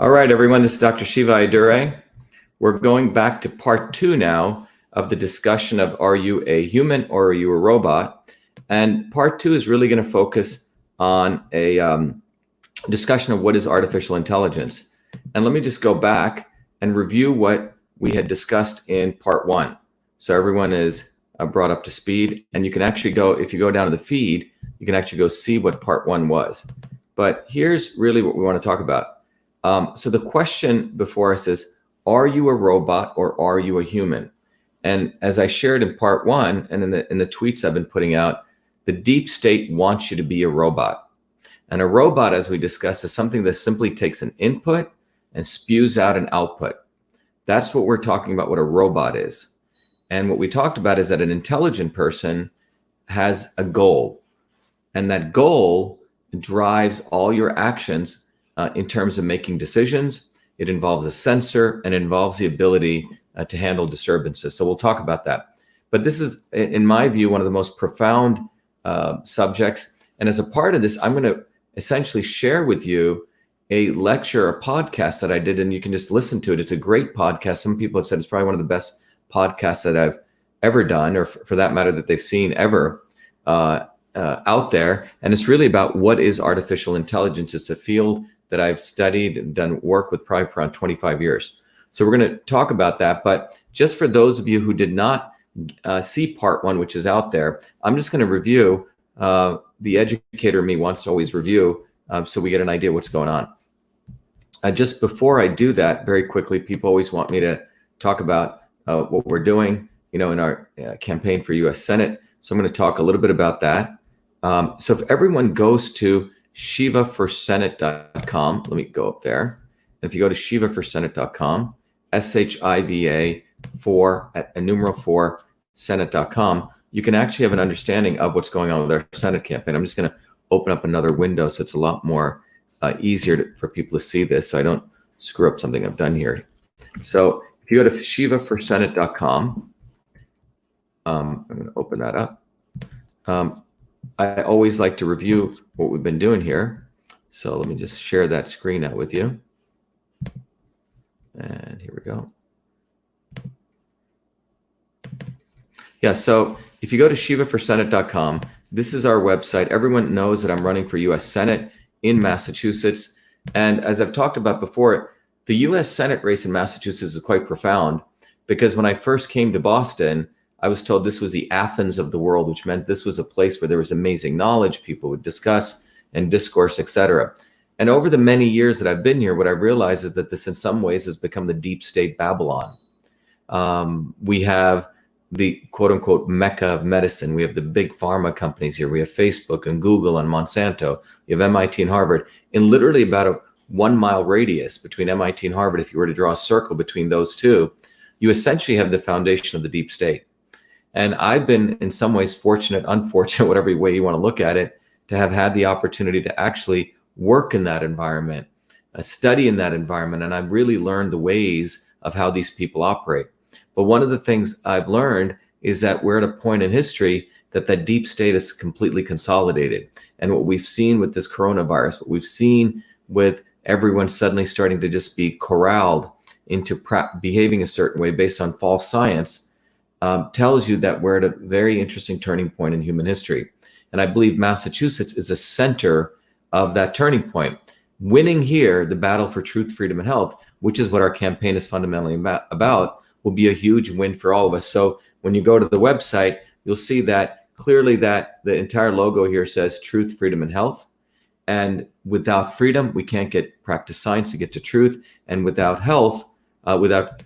All right, everyone, this is Dr. Shiva Ayyadurai. We're going back to part 2 now of the discussion of are you a human or are you a robot? And part 2 is really going to focus on a discussion of what is artificial intelligence. And let me just go back and review what we had discussed in part 1. So everyone is brought up to speed, and you can actually go, if you go down to the feed, you can actually go see what part 1 was. But here's really what we want to talk about. So the question before us is, are you a robot or are you a human? And as I shared in part 1 and in the tweets I've been putting out, the deep state wants you to be a robot. And a robot, as we discussed, is something that simply takes an input and spews out an output. That's what we're talking about, what a robot is. And what we talked about is that an intelligent person has a goal, and that goal drives all your actions in terms of making decisions. It involves a sensor and involves the ability to handle disturbances. So we'll talk about that. But this is, in my view, one of the most profound subjects. And as a part of this, I'm going to essentially share with you a lecture, a podcast that I did, and you can just listen to it. It's a great podcast. Some people have said it's probably one of the best podcasts that I've ever done, or for that matter, that they've seen ever out there. And it's really about what is artificial intelligence. It's a field that I've studied and done work with probably for around 25 years. So we're going to talk about that. But just for those of you who did not see part 1, which is out there, I'm just going to review. The educator in me wants to always review so we get an idea what's going on. Just before I do that, very quickly, people always want me to talk about what we're doing, in our campaign for U.S. Senate. So I'm going to talk a little bit about that. So if everyone goes to shivaforsenate.com, let me go up there. And if you go to shivaforsenate.com, SHIVA numeral 4 Senate.com, you can actually have an understanding of what's going on with our Senate campaign. I'm just going to open up another window so it's a lot more easier for people to see this, so I don't screw up something I've done here. So if you go to shivaforsenate.com, I'm going to open that up. I always like to review what we've been doing here. So let me just share that screen out with you. And here we go. Yeah, so if you go to shivaforsenate.com, this is our website. Everyone knows that I'm running for U.S. Senate in Massachusetts. And as I've talked about before, the U.S. Senate race in Massachusetts is quite profound, because when I first came to Boston, I was told this was the Athens of the world, which meant this was a place where there was amazing knowledge, people would discuss and discourse, etc. And over the many years that I've been here, what I've realized is that this in some ways has become the deep state Babylon. We have the quote unquote Mecca of medicine. We have the big pharma companies here. We have Facebook and Google and Monsanto. You have MIT and Harvard. In literally about a 1 mile radius between MIT and Harvard, if you were to draw a circle between those two, you essentially have the foundation of the deep state. And I've been in some ways fortunate, unfortunate, whatever way you want to look at it, to have had the opportunity to actually work in that environment, study in that environment. And I've really learned the ways of how these people operate. But one of the things I've learned is that we're at a point in history that the deep state is completely consolidated. And what we've seen with this coronavirus, what we've seen with everyone suddenly starting to just be corralled into behaving a certain way based on false science, tells you that we're at a very interesting turning point in human history. And I believe Massachusetts is the center of that turning point. Winning here, the battle for truth, freedom, and health, which is what our campaign is fundamentally about, will be a huge win for all of us. So when you go to the website, you'll see that clearly that the entire logo here says truth, freedom, and health. And without freedom, we can't practice science to get to truth. And without health, without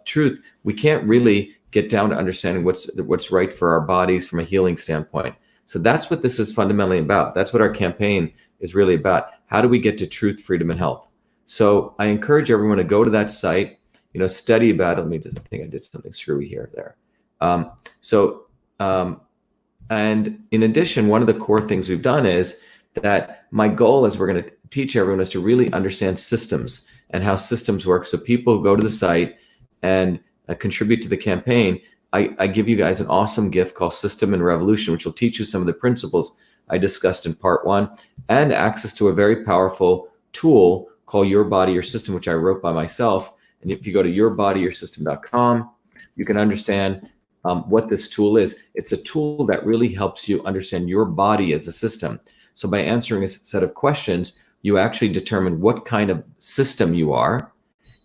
truth, we can't really get down to understanding what's right for our bodies from a healing standpoint. So that's what this is fundamentally about. That's what our campaign is really about. How do we get to truth, freedom, and health? So I encourage everyone to go to that site, study about it. Let me just, I think I did something screwy here, there. And in addition, one of the core things we've done is that my goal, as we're going to teach everyone, is to really understand systems and how systems work. So people who go to the site and contribute to the campaign, I give you guys an awesome gift called System and Revolution, which will teach you some of the principles I discussed in part 1, and access to a very powerful tool called Your Body, Your System, which I wrote by myself. And if you go to yourbodyyoursystem.com, you can understand what this tool is. It's a tool that really helps you understand your body as a system. So by answering a set of questions, you actually determine what kind of system you are,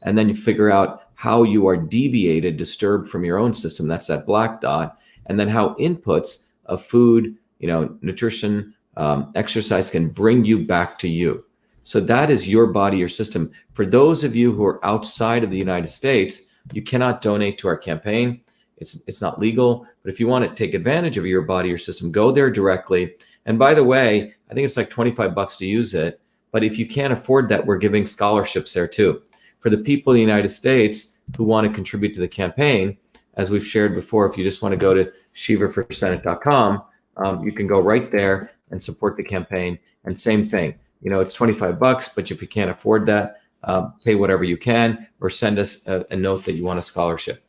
and then you figure out how you are deviated, disturbed from your own system. That's that black dot. And then how inputs of food, nutrition, exercise can bring you back to you. So that is Your Body, Your System. For those of you who are outside of the United States, you cannot donate to our campaign. It's not legal. But if you want to take advantage of Your Body, Your System, go there directly. And by the way, I think it's like $25 to use it. But if you can't afford that, we're giving scholarships there too. For the people in the United States who want to contribute to the campaign, as we've shared before, if you just want to go to shivaforsenate.com, you can go right there and support the campaign. And same thing, it's $25, but if you can't afford that, pay whatever you can, or send us a note that you want a scholarship.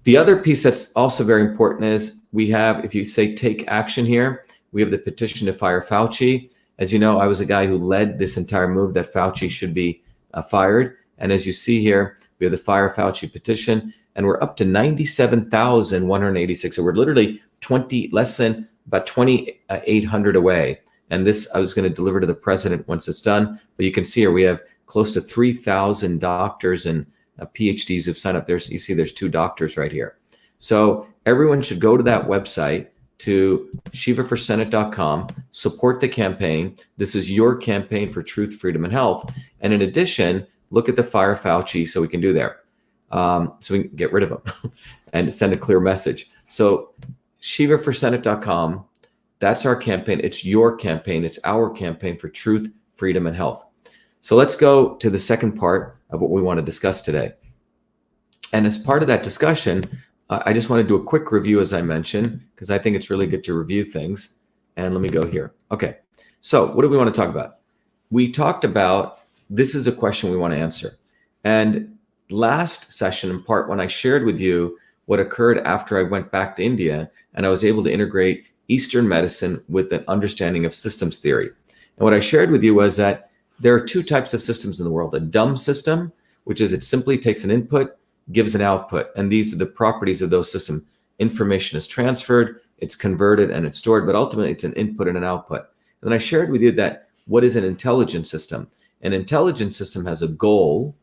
The other piece that's also very important is we have, if you say take action here, we have the petition to fire Fauci. As you know, I was a guy who led this entire move that Fauci should be fired. And as you see here, we have the Fire Fauci petition, and we're up to 97,186. So we're literally about 2,800 away. And this I was going to deliver to the president once it's done. But you can see here we have close to 3,000 doctors and PhDs who've signed up. You see there's 2 doctors right here. So everyone should go to that website, to shivaforsenate.com, support the campaign. This is your campaign for truth, freedom, and health. And in addition, look at the Fire Fauci so we can do there. So we can get rid of them and send a clear message. So shivaforsenate.com, that's our campaign. It's your campaign. It's our campaign for truth, freedom, and health. So let's go to the second part of what we want to discuss today. And as part of that discussion, I just want to do a quick review, as I mentioned, because I think it's really good to review things. And let me go here. Okay. So what do we want to talk about? We talked about, this is a question we want to answer. And last session, in part one, I shared with you what occurred after I went back to India and I was able to integrate Eastern medicine with an understanding of systems theory. And what I shared with you was that there are 2 types of systems in the world: a dumb system, which is it simply takes an input, gives an output. And these are the properties of those systems. Information is transferred, it's converted, and it's stored, but ultimately it's an input and an output. And then I shared with you that what is an intelligent system? An intelligent system has a goal.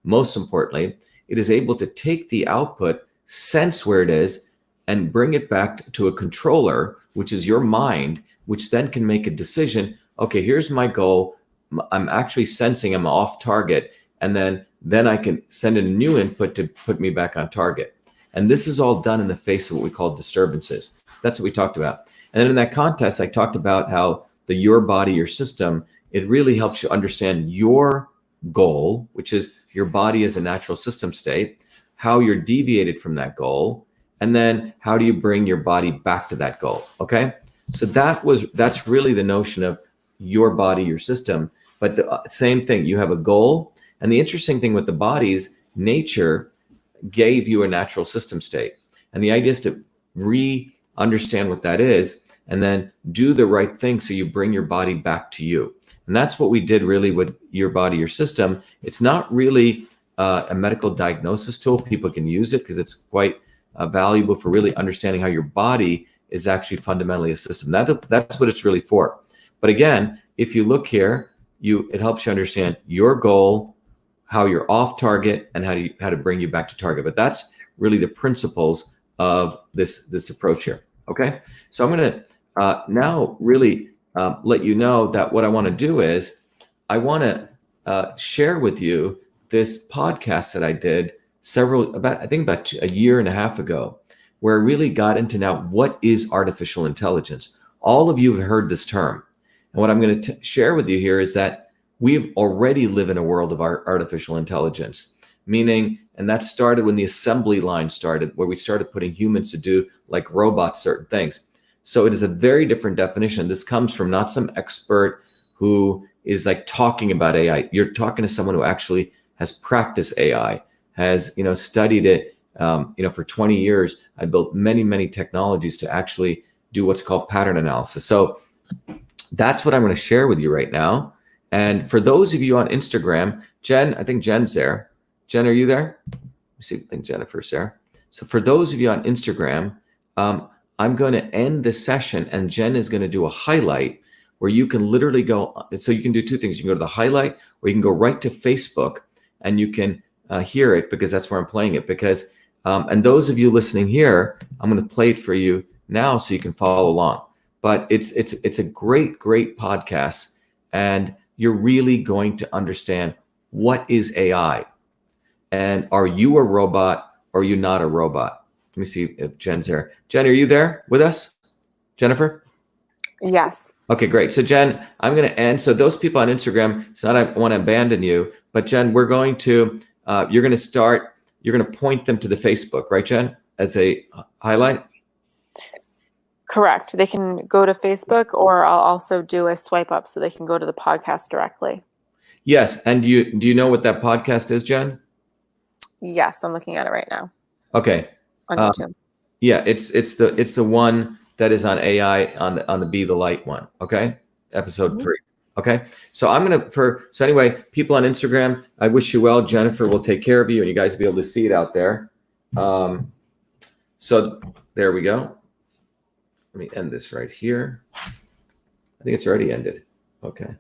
Most importantly, it is able to take the output, sense where it is, and bring it back to a controller, which is your mind, which then can make a decision. Okay, here's my goal. I'm actually sensing I'm off target. And then I can send in a new input to put me back on target. And this is all done in the face of what we call disturbances. That's what we talked about. And then in that context, I talked about how the Your Body, Your System, it really helps you understand your goal, which is your body as a natural system state, how you're deviated from that goal, and then how do you bring your body back to that goal, okay? So that's really the notion of Your Body, Your System. But the same thing, you have a goal. And the interesting thing with the body is nature gave you a natural system state. And the idea is to understand what that is and then do the right thing so you bring your body back to you. And that's what we did really with Your Body, Your System. It's not really a medical diagnosis tool. People can use it because it's quite valuable for really understanding how your body is actually fundamentally a system. That's what it's really for. But again, if you look here, it helps you understand your goal, how you're off target, and how to bring you back to target. But that's really the principles of this approach here. Okay, so I'm going to now really let you know that what I want to do is I want to share with you this podcast that I did about a year and a half ago, where I really got into now what is artificial intelligence. All of you have heard this term, and what I'm going to share with you here is that we already live in a world of artificial intelligence, meaning, and that started when the assembly line started, where we started putting humans to do, like robots, certain things. So it is a very different definition. This comes from not some expert who is like talking about AI. You're talking to someone who actually has practiced AI, has studied it. For 20 years, I built many, many technologies to actually do what's called pattern analysis. So that's what I'm going to share with you right now. And for those of you on Instagram, Jen, I think Jen's there. Jen, are you there? Let me see. I think Jennifer's there. So for those of you on Instagram, I'm going to end this session and Jen is going to do a highlight where you can literally go. So you can do two things. You can go to the highlight or you can go right to Facebook and you can hear it because that's where I'm playing it. Because and those of you listening here, I'm going to play it for you now so you can follow along. But it's a great podcast, and you're really going to understand what is AI, and are you a robot or are you not a robot? Let me see if Jen's there. Jen, are you there with us? Jennifer? Yes. Okay, great. So Jen, I'm going to end. So those people on Instagram, it's not I want to abandon you, but Jen, we're going to, you're going to point them to the Facebook, right, Jen, as a highlight? Correct. They can go to Facebook, or I'll also do a swipe up so they can go to the podcast directly. Yes. And do you know what that podcast is, Jen? Yes, I'm looking at it right now. Okay. On YouTube. Yeah, it's the one that is on AI on the Be the Light one. Okay, episode 3. Okay, so anyway, people on Instagram, I wish you well. Jennifer will take care of you, and you guys will be able to see it out there. So there we go. Let me end this right here. I think it's already ended. Okay.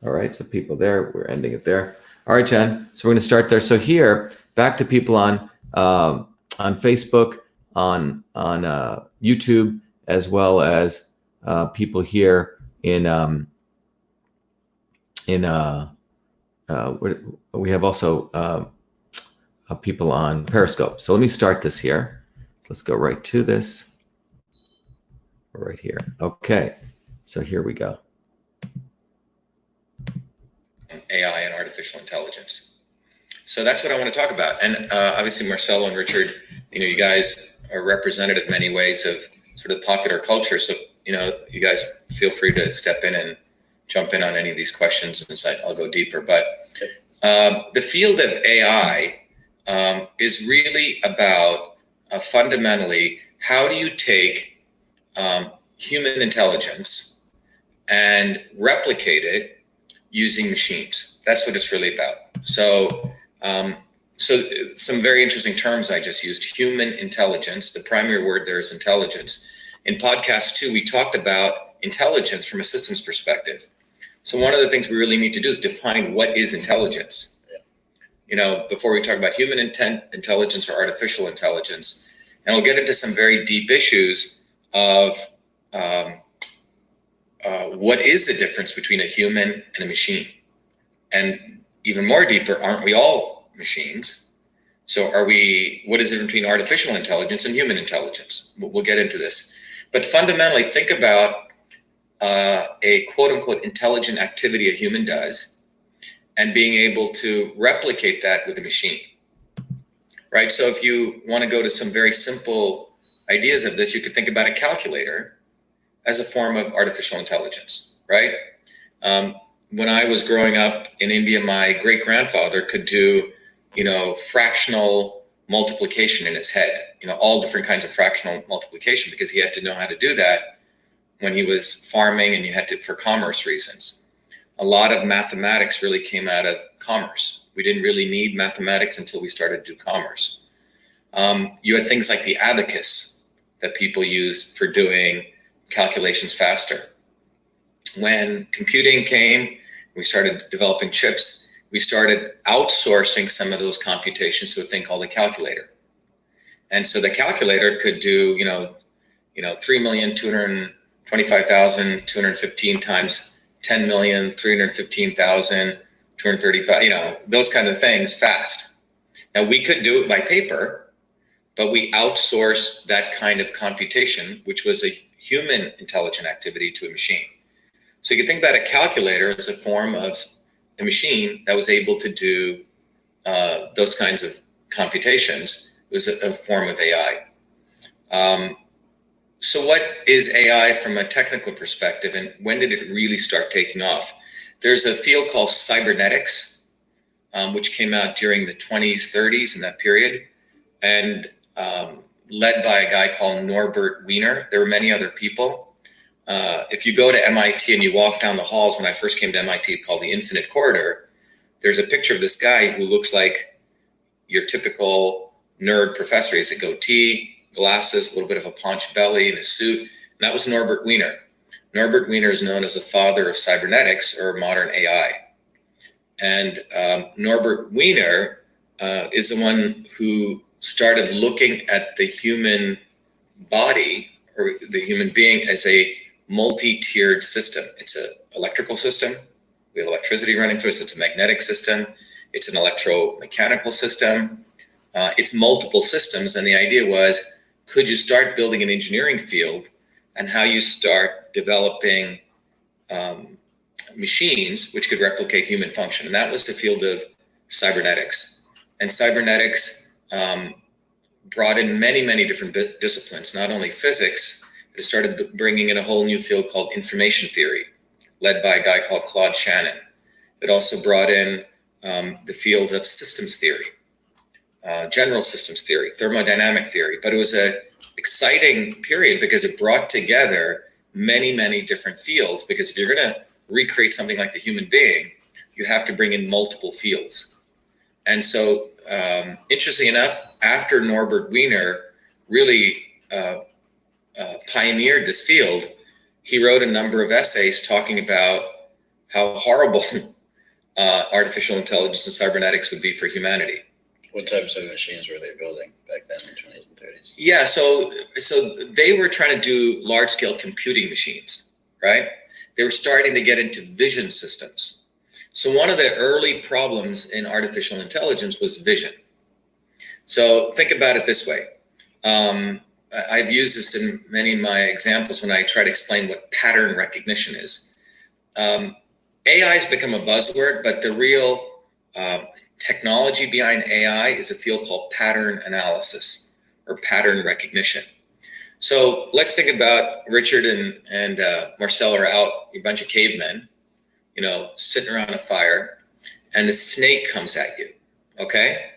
All right, so people there, we're ending it there. All right, Jen. So we're going to start there. So here, back to people on Facebook, on YouTube, as well as people here in we have also people on Periscope. So let me start this here. Let's go right to this. Right here. Okay. So here we go. AI and artificial intelligence. So that's what I want to talk about. And obviously, Marcelo and Richard, you guys are represented in many ways of sort of popular culture. So, you guys feel free to step in and jump in on any of these questions, and I'll go deeper. But the field of AI is really about fundamentally, how do you take human intelligence and replicate it using machines? That's what it's really about. So some very interesting terms I just used. Human intelligence. The primary word there is intelligence. In podcast 2, we talked about intelligence from a systems perspective. So one of the things we really need to do is define what is intelligence. Before we talk about human intelligence or artificial intelligence, and we'll get into some very deep issues of what is the difference between a human and a machine? And even more deeper, aren't we all machines? So what is the difference between artificial intelligence and human intelligence? We'll get into this. But fundamentally, think about a quote unquote intelligent activity a human does and being able to replicate that with a machine, right? So if you want to go to some very simple ideas of this, you could think about a calculator as a form of artificial intelligence, right? When I was growing up in India, my great-grandfather could do, fractional multiplication in his head, all different kinds of fractional multiplication, because he had to know how to do that when he was farming, and you had to, for commerce reasons. A lot of mathematics really came out of commerce. We didn't really need mathematics until we started to do commerce. You had things like the abacus that people used for doing calculations faster. When computing came, we started developing chips. We started outsourcing some of those computations to a thing called a calculator. And so the calculator could do, 3,225,215 times 10,315,235, those kind of things fast. Now we could do it by paper, but we outsourced that kind of computation, which was a human intelligent activity, to a machine. So you can think about a calculator as a form of a machine that was able to do those kinds of computations. It was a form of AI. So what is AI from a technical perspective, and when did it really start taking off? There's a field called cybernetics, which came out during the 20s, 30s, in that period, and led by a guy called Norbert Wiener. There were many other people, if you go to MIT and you walk down the halls, when I first came to MIT, called the Infinite Corridor, there's a picture of this guy who looks like your typical nerd professor. He has a goatee, glasses, a little bit of a paunch belly, and a suit. And that was Norbert Wiener. Norbert Wiener is known as the father of cybernetics, or modern AI. And Norbert Wiener is the one who started looking at the human body, or the human being, as a multi-tiered system. It's an electrical system. We have electricity running through it. It's a magnetic system. It's an electromechanical system. It's multiple systems. And the idea was, could you start building an engineering field, and how you start developing machines which could replicate human function? And that was the field of cybernetics. And cybernetics brought in many, many different disciplines, not only physics. It started bringing in a whole new field called information theory, led by a guy called Claude Shannon. It also brought in the field of systems theory, general systems theory, thermodynamic theory. But it was an exciting period because it brought together many, many different fields. Because if you're going to recreate something like the human being, you have to bring in multiple fields. And so, interestingly enough, after Norbert Wiener really pioneered this field, he wrote a number of essays talking about how horrible artificial intelligence and cybernetics would be for humanity. What types of machines were they building back then in the 20s and 30s? Yeah, so they were trying to do large-scale computing machines, right? They were starting to get into vision systems. So one of the early problems in artificial intelligence was vision. So think about it this way. I've used this in many of my examples when I try to explain what pattern recognition is. AI has become a buzzword, but the real technology behind AI is a field called pattern analysis, or pattern recognition. So let's think about Richard and Marcel are out, a bunch of cavemen, sitting around a fire, and the snake comes at you, okay?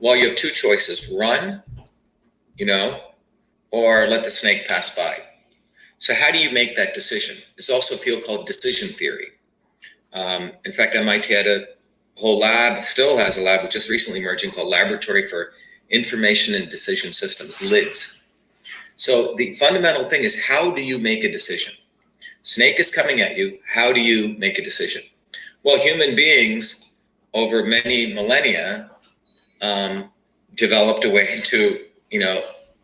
Well, you have two choices: run, or let the snake pass by. So how do you make that decision? There's also a field called decision theory. In fact, MIT had a whole lab, still has a lab, which just recently emerging, called Laboratory for Information and Decision Systems, LIDS. So the fundamental thing is, how do you make a decision? Snake is coming at you. How do you make a decision? Well, human beings over many millennia developed a way to,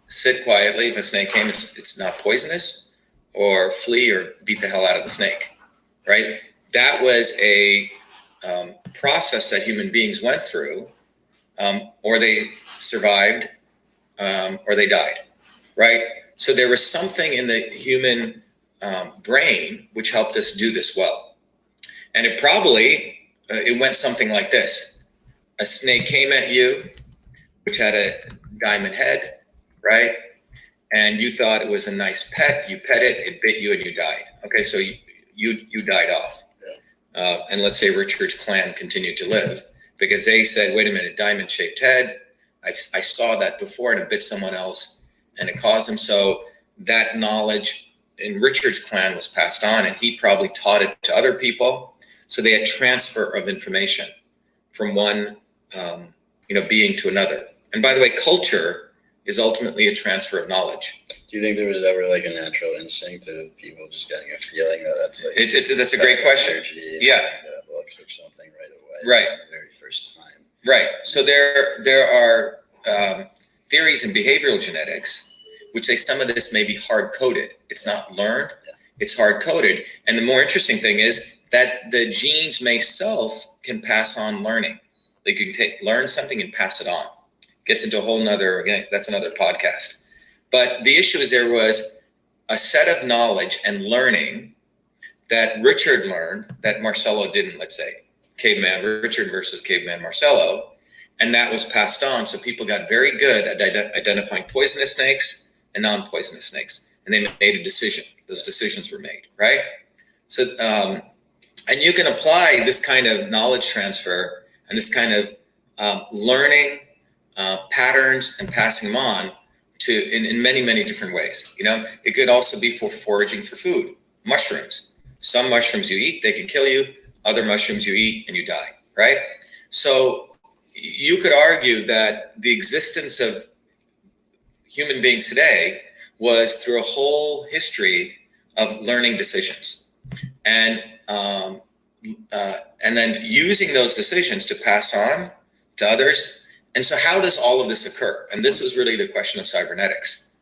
sit quietly. If a snake came, it's not poisonous, or flee or beat the hell out of the snake, right? That was a process that human beings went through, or they survived, or they died, right? So there was something in the human brain which helped us do this well. And it probably, it went something like this. A snake came at you, which had a diamond head, right? And you thought it was a nice pet. You pet it, it bit you, and you died. Okay, so you died off. And let's say Richard's clan continued to live, because they said, wait a minute, diamond-shaped head. I saw that before, and it bit someone else, and it caused them. So that knowledge in Richard's clan was passed on, and he probably taught it to other people. So they had transfer of information from one being to another. And by the way, culture is ultimately a transfer of knowledge. Do you think there was ever like a natural instinct of people just getting a feeling that that's like that's a great question. Yeah, that looks or something right away. Right. The very first time. Right. So there are theories in behavioral genetics which say some of this may be hard coded. It's not learned. Yeah. It's hard coded. And the more interesting thing is that the genes can pass on learning. Like you can learn something and pass it on. Gets into a whole nother, again, that's another podcast. But the issue is there was a set of knowledge and learning that Richard learned that Marcello didn't, let's say. Caveman Richard versus caveman Marcello. And that was passed on. So people got very good at identifying poisonous snakes and non-poisonous snakes. And they made a decision. Those decisions were made, right? So, and you can apply this kind of knowledge transfer and this kind of learning patterns and passing them on in many, many different ways. It could also be for foraging for food. Mushrooms. Some mushrooms you eat, they can kill you. Other mushrooms you eat and you die, right? So you could argue that the existence of human beings today was through a whole history of learning decisions, and then using those decisions to pass on to others. And so how does all of this occur? And this was really the question of cybernetics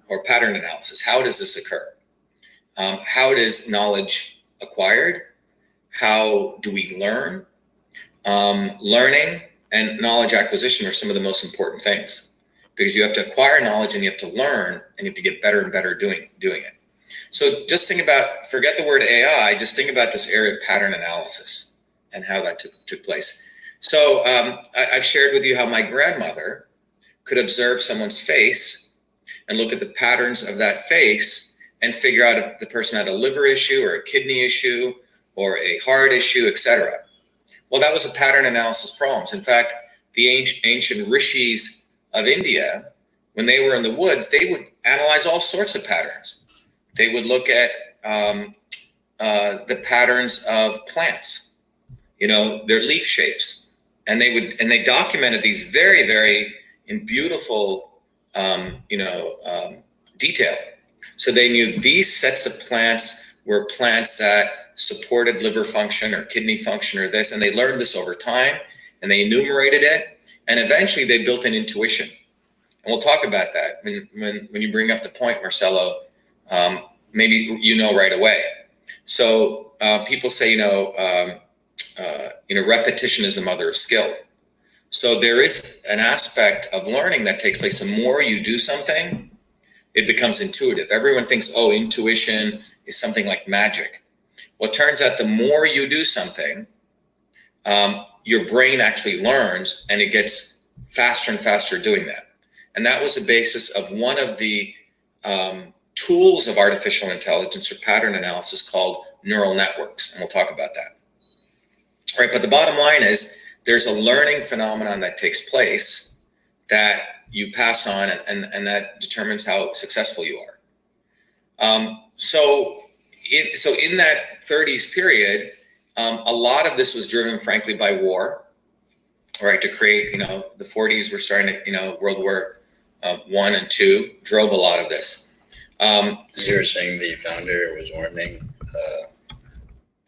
or pattern analysis. How does this occur? How is knowledge acquired? How do we learn? Learning and knowledge acquisition are some of the most important things, because you have to acquire knowledge and you have to learn and you have to get better and better doing it. So just forget the word AI, just think about this area of pattern analysis and how that took place. So I've shared with you how my grandmother could observe someone's face and look at the patterns of that face and figure out if the person had a liver issue or a kidney issue or a heart issue, etc. Well, that was a pattern analysis problem. In fact, the ancient rishis of India, when they were in the woods, they would analyze all sorts of patterns. They would look at the patterns of plants, their leaf shapes, and they documented these very, very in beautiful, detail. So they knew these sets of plants were plants that supported liver function or kidney function or this, and they learned this over time, and they enumerated it, and eventually they built an intuition. And we'll talk about that when you bring up the point, Marcelo. Maybe right away. So people say repetition is the mother of skill. So there is an aspect of learning that takes place. The more you do something, it becomes intuitive. Everyone thinks, intuition is something like magic. Well, it turns out the more you do something, your brain actually learns, and it gets faster and faster doing that. And that was the basis of one of the tools of artificial intelligence or pattern analysis called neural networks. And we'll talk about that. All right, but the bottom line is there's a learning phenomenon that takes place that you pass on, and that determines how successful you are. So in that 30s period, a lot of this was driven, frankly, by war, right? To create, the 40s were starting to, World War I and II drove a lot of this. You were saying the founder was warning,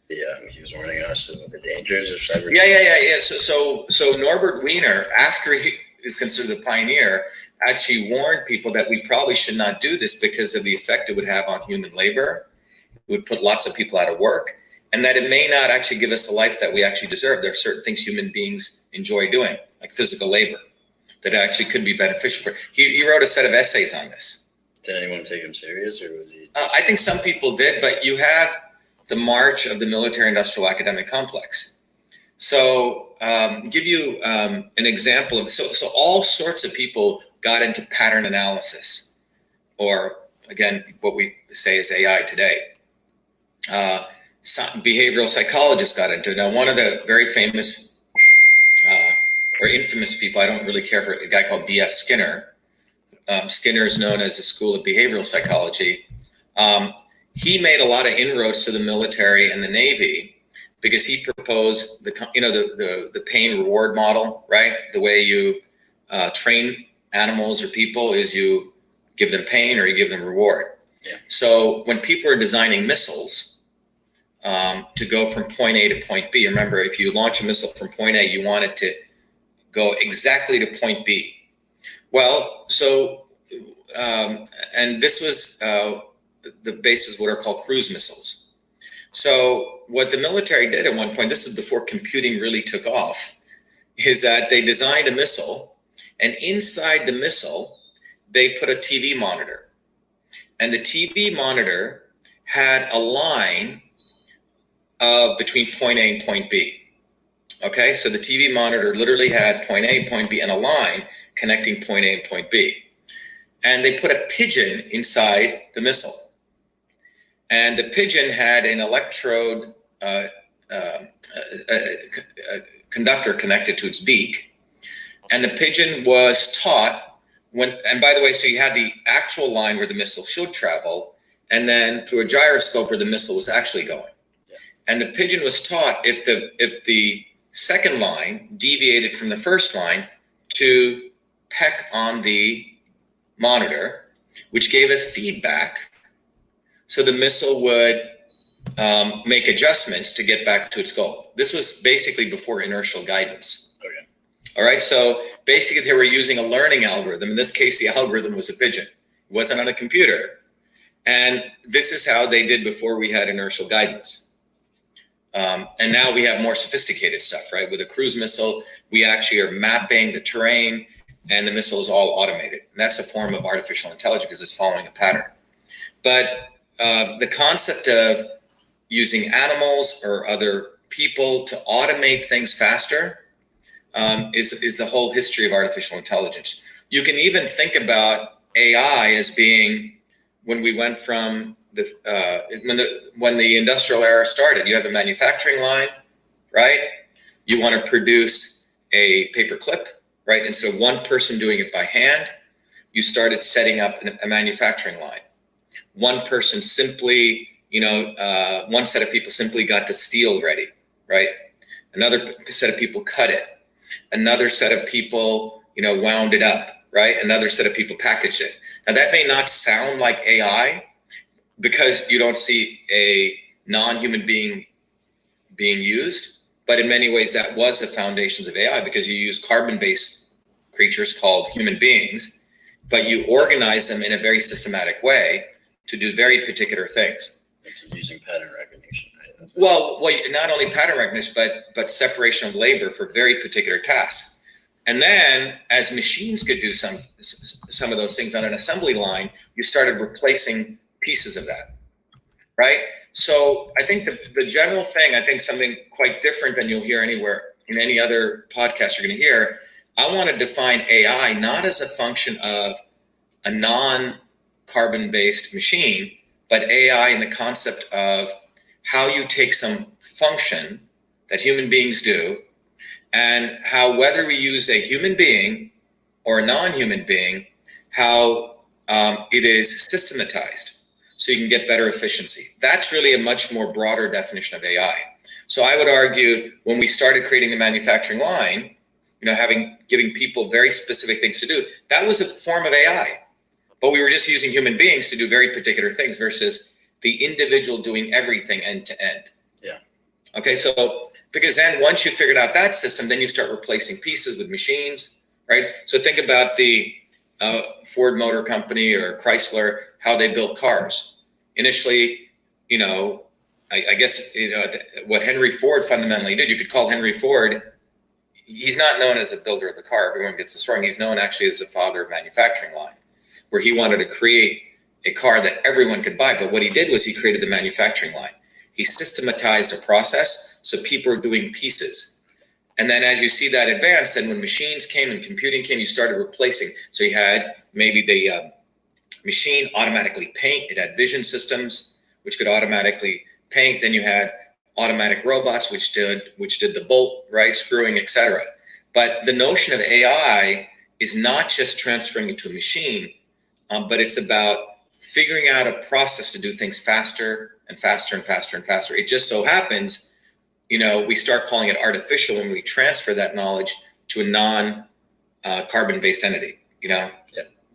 he was warning us of the dangers of cyber. Yeah. So Norbert Wiener, after he is considered the pioneer, actually warned people that we probably should not do this because of the effect it would have on human labor. It would put lots of people out of work, and that it may not actually give us a life that we actually deserve. There are certain things human beings enjoy doing, like physical labor, that actually could be beneficial for. He wrote a set of essays on this. Did anyone take him serious, or was he? I think some people did, but you have the march of the military-industrial academic complex. So give you an example of so all sorts of people got into pattern analysis, or again, what we say is AI today. Some behavioral psychologists got into it. Now, one of the very famous or infamous people, I don't really care for, a guy called B.F. Skinner. Skinner is known as the school of behavioral psychology. He made a lot of inroads to the military and the Navy because he proposed the pain reward model, right? The way you train animals or people is you give them pain or you give them reward. Yeah. So when people are designing missiles to go from point A to point B, remember, if you launch a missile from point A, you want it to go exactly to point B. Well, so, and this was the basis of what are called cruise missiles. So what the military did at one point, this is before computing really took off, is that they designed a missile, and inside the missile, they put a TV monitor. And the TV monitor had a line between point A and point B. Okay, so the TV monitor literally had point A, point B, and a line connecting point A and point B. And they put a pigeon inside the missile. And the pigeon had an electrode conductor connected to its beak. And the pigeon was taught and by the way, so you had the actual line where the missile should travel, and then through a gyroscope where the missile was actually going. Yeah. And the pigeon was taught if the second line deviated from the first line to peck on the monitor, which gave it feedback, so the missile would make adjustments to get back to its goal. This was basically before inertial guidance. Okay. All right, so basically they were using a learning algorithm. In this case, the algorithm was a pigeon. It wasn't on a computer. And this is how they did before we had inertial guidance. And now we have more sophisticated stuff, right? With a cruise missile, we actually are mapping the terrain, and the missile is all automated. And that's a form of artificial intelligence because it's following a pattern. But the concept of using animals or other people to automate things faster is the whole history of artificial intelligence. You can even think about AI as being, when we went from when the industrial era started, you have a manufacturing line, right? You want to produce a paper clip, right? And so one person doing it by hand, you started setting up a manufacturing line. One person simply, one set of people simply got the steel ready, right? Another set of people cut it. Another set of people, wound it up, right? Another set of people packaged it. Now that may not sound like AI because you don't see a non-human being being used, but in many ways that was the foundations of AI, because you use carbon-based creatures called human beings, but you organize them in a very systematic way to do very particular things. It's using pattern recognition, right? Well, not only pattern recognition, but separation of labor for very particular tasks. And then, as machines could do some of those things on an assembly line, you started replacing pieces of that, right? So I think the general thing, I think something quite different than you'll hear anywhere in any other podcast you're going to hear. I want to define AI not as a function of a non-carbon-based machine, but AI in the concept of how you take some function that human beings do, and how, whether we use a human being or a non-human being, how it is systematized so you can get better efficiency. That's really a much more broader definition of AI. So I would argue when we started creating the manufacturing line, giving people very specific things to do, that was a form of AI. But we were just using human beings to do very particular things versus the individual doing everything end to end. Yeah. Okay, so because then once you figured out that system, then you start replacing pieces with machines, right? So think about the Ford Motor Company or Chrysler, how they built cars. Initially, I guess, what Henry Ford fundamentally did, you could call Henry Ford, he's not known as a builder of the car. Everyone gets this wrong. He's known actually as the father of manufacturing line, where he wanted to create a car that everyone could buy. But what he did was he created the manufacturing line. He systematized a process so people are doing pieces. And then as you see that advance, then when machines came and computing came, you started replacing. So you had maybe the machine automatically paint. It had vision systems, which could automatically paint. Then you had automatic robots, which did the bolt, right, screwing, etc. But the notion of AI is not just transferring it to a machine, but it's about figuring out a process to do things faster and faster and faster and faster. It just so happens, we start calling it artificial when we transfer that knowledge to a non-carbon-based entity, Yeah.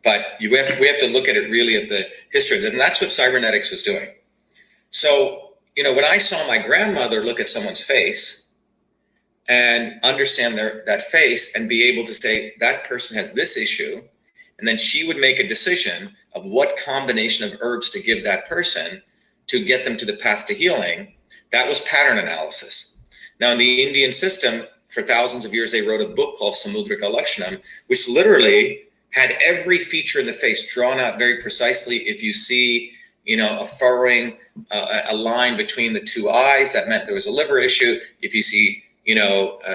But we have to look at it really at the history of it, and that's what cybernetics was doing. So, when I saw my grandmother look at someone's face and understand that face and be able to say, that person has this issue, and then she would make a decision of what combination of herbs to give that person to get them to the path to healing, that was pattern analysis. Now, in the Indian system, for thousands of years, they wrote a book called Samudrika Lakshanam, which literally had every feature in the face drawn out very precisely. If you see, a furrowing, a line between the two eyes, that meant there was a liver issue. If you see,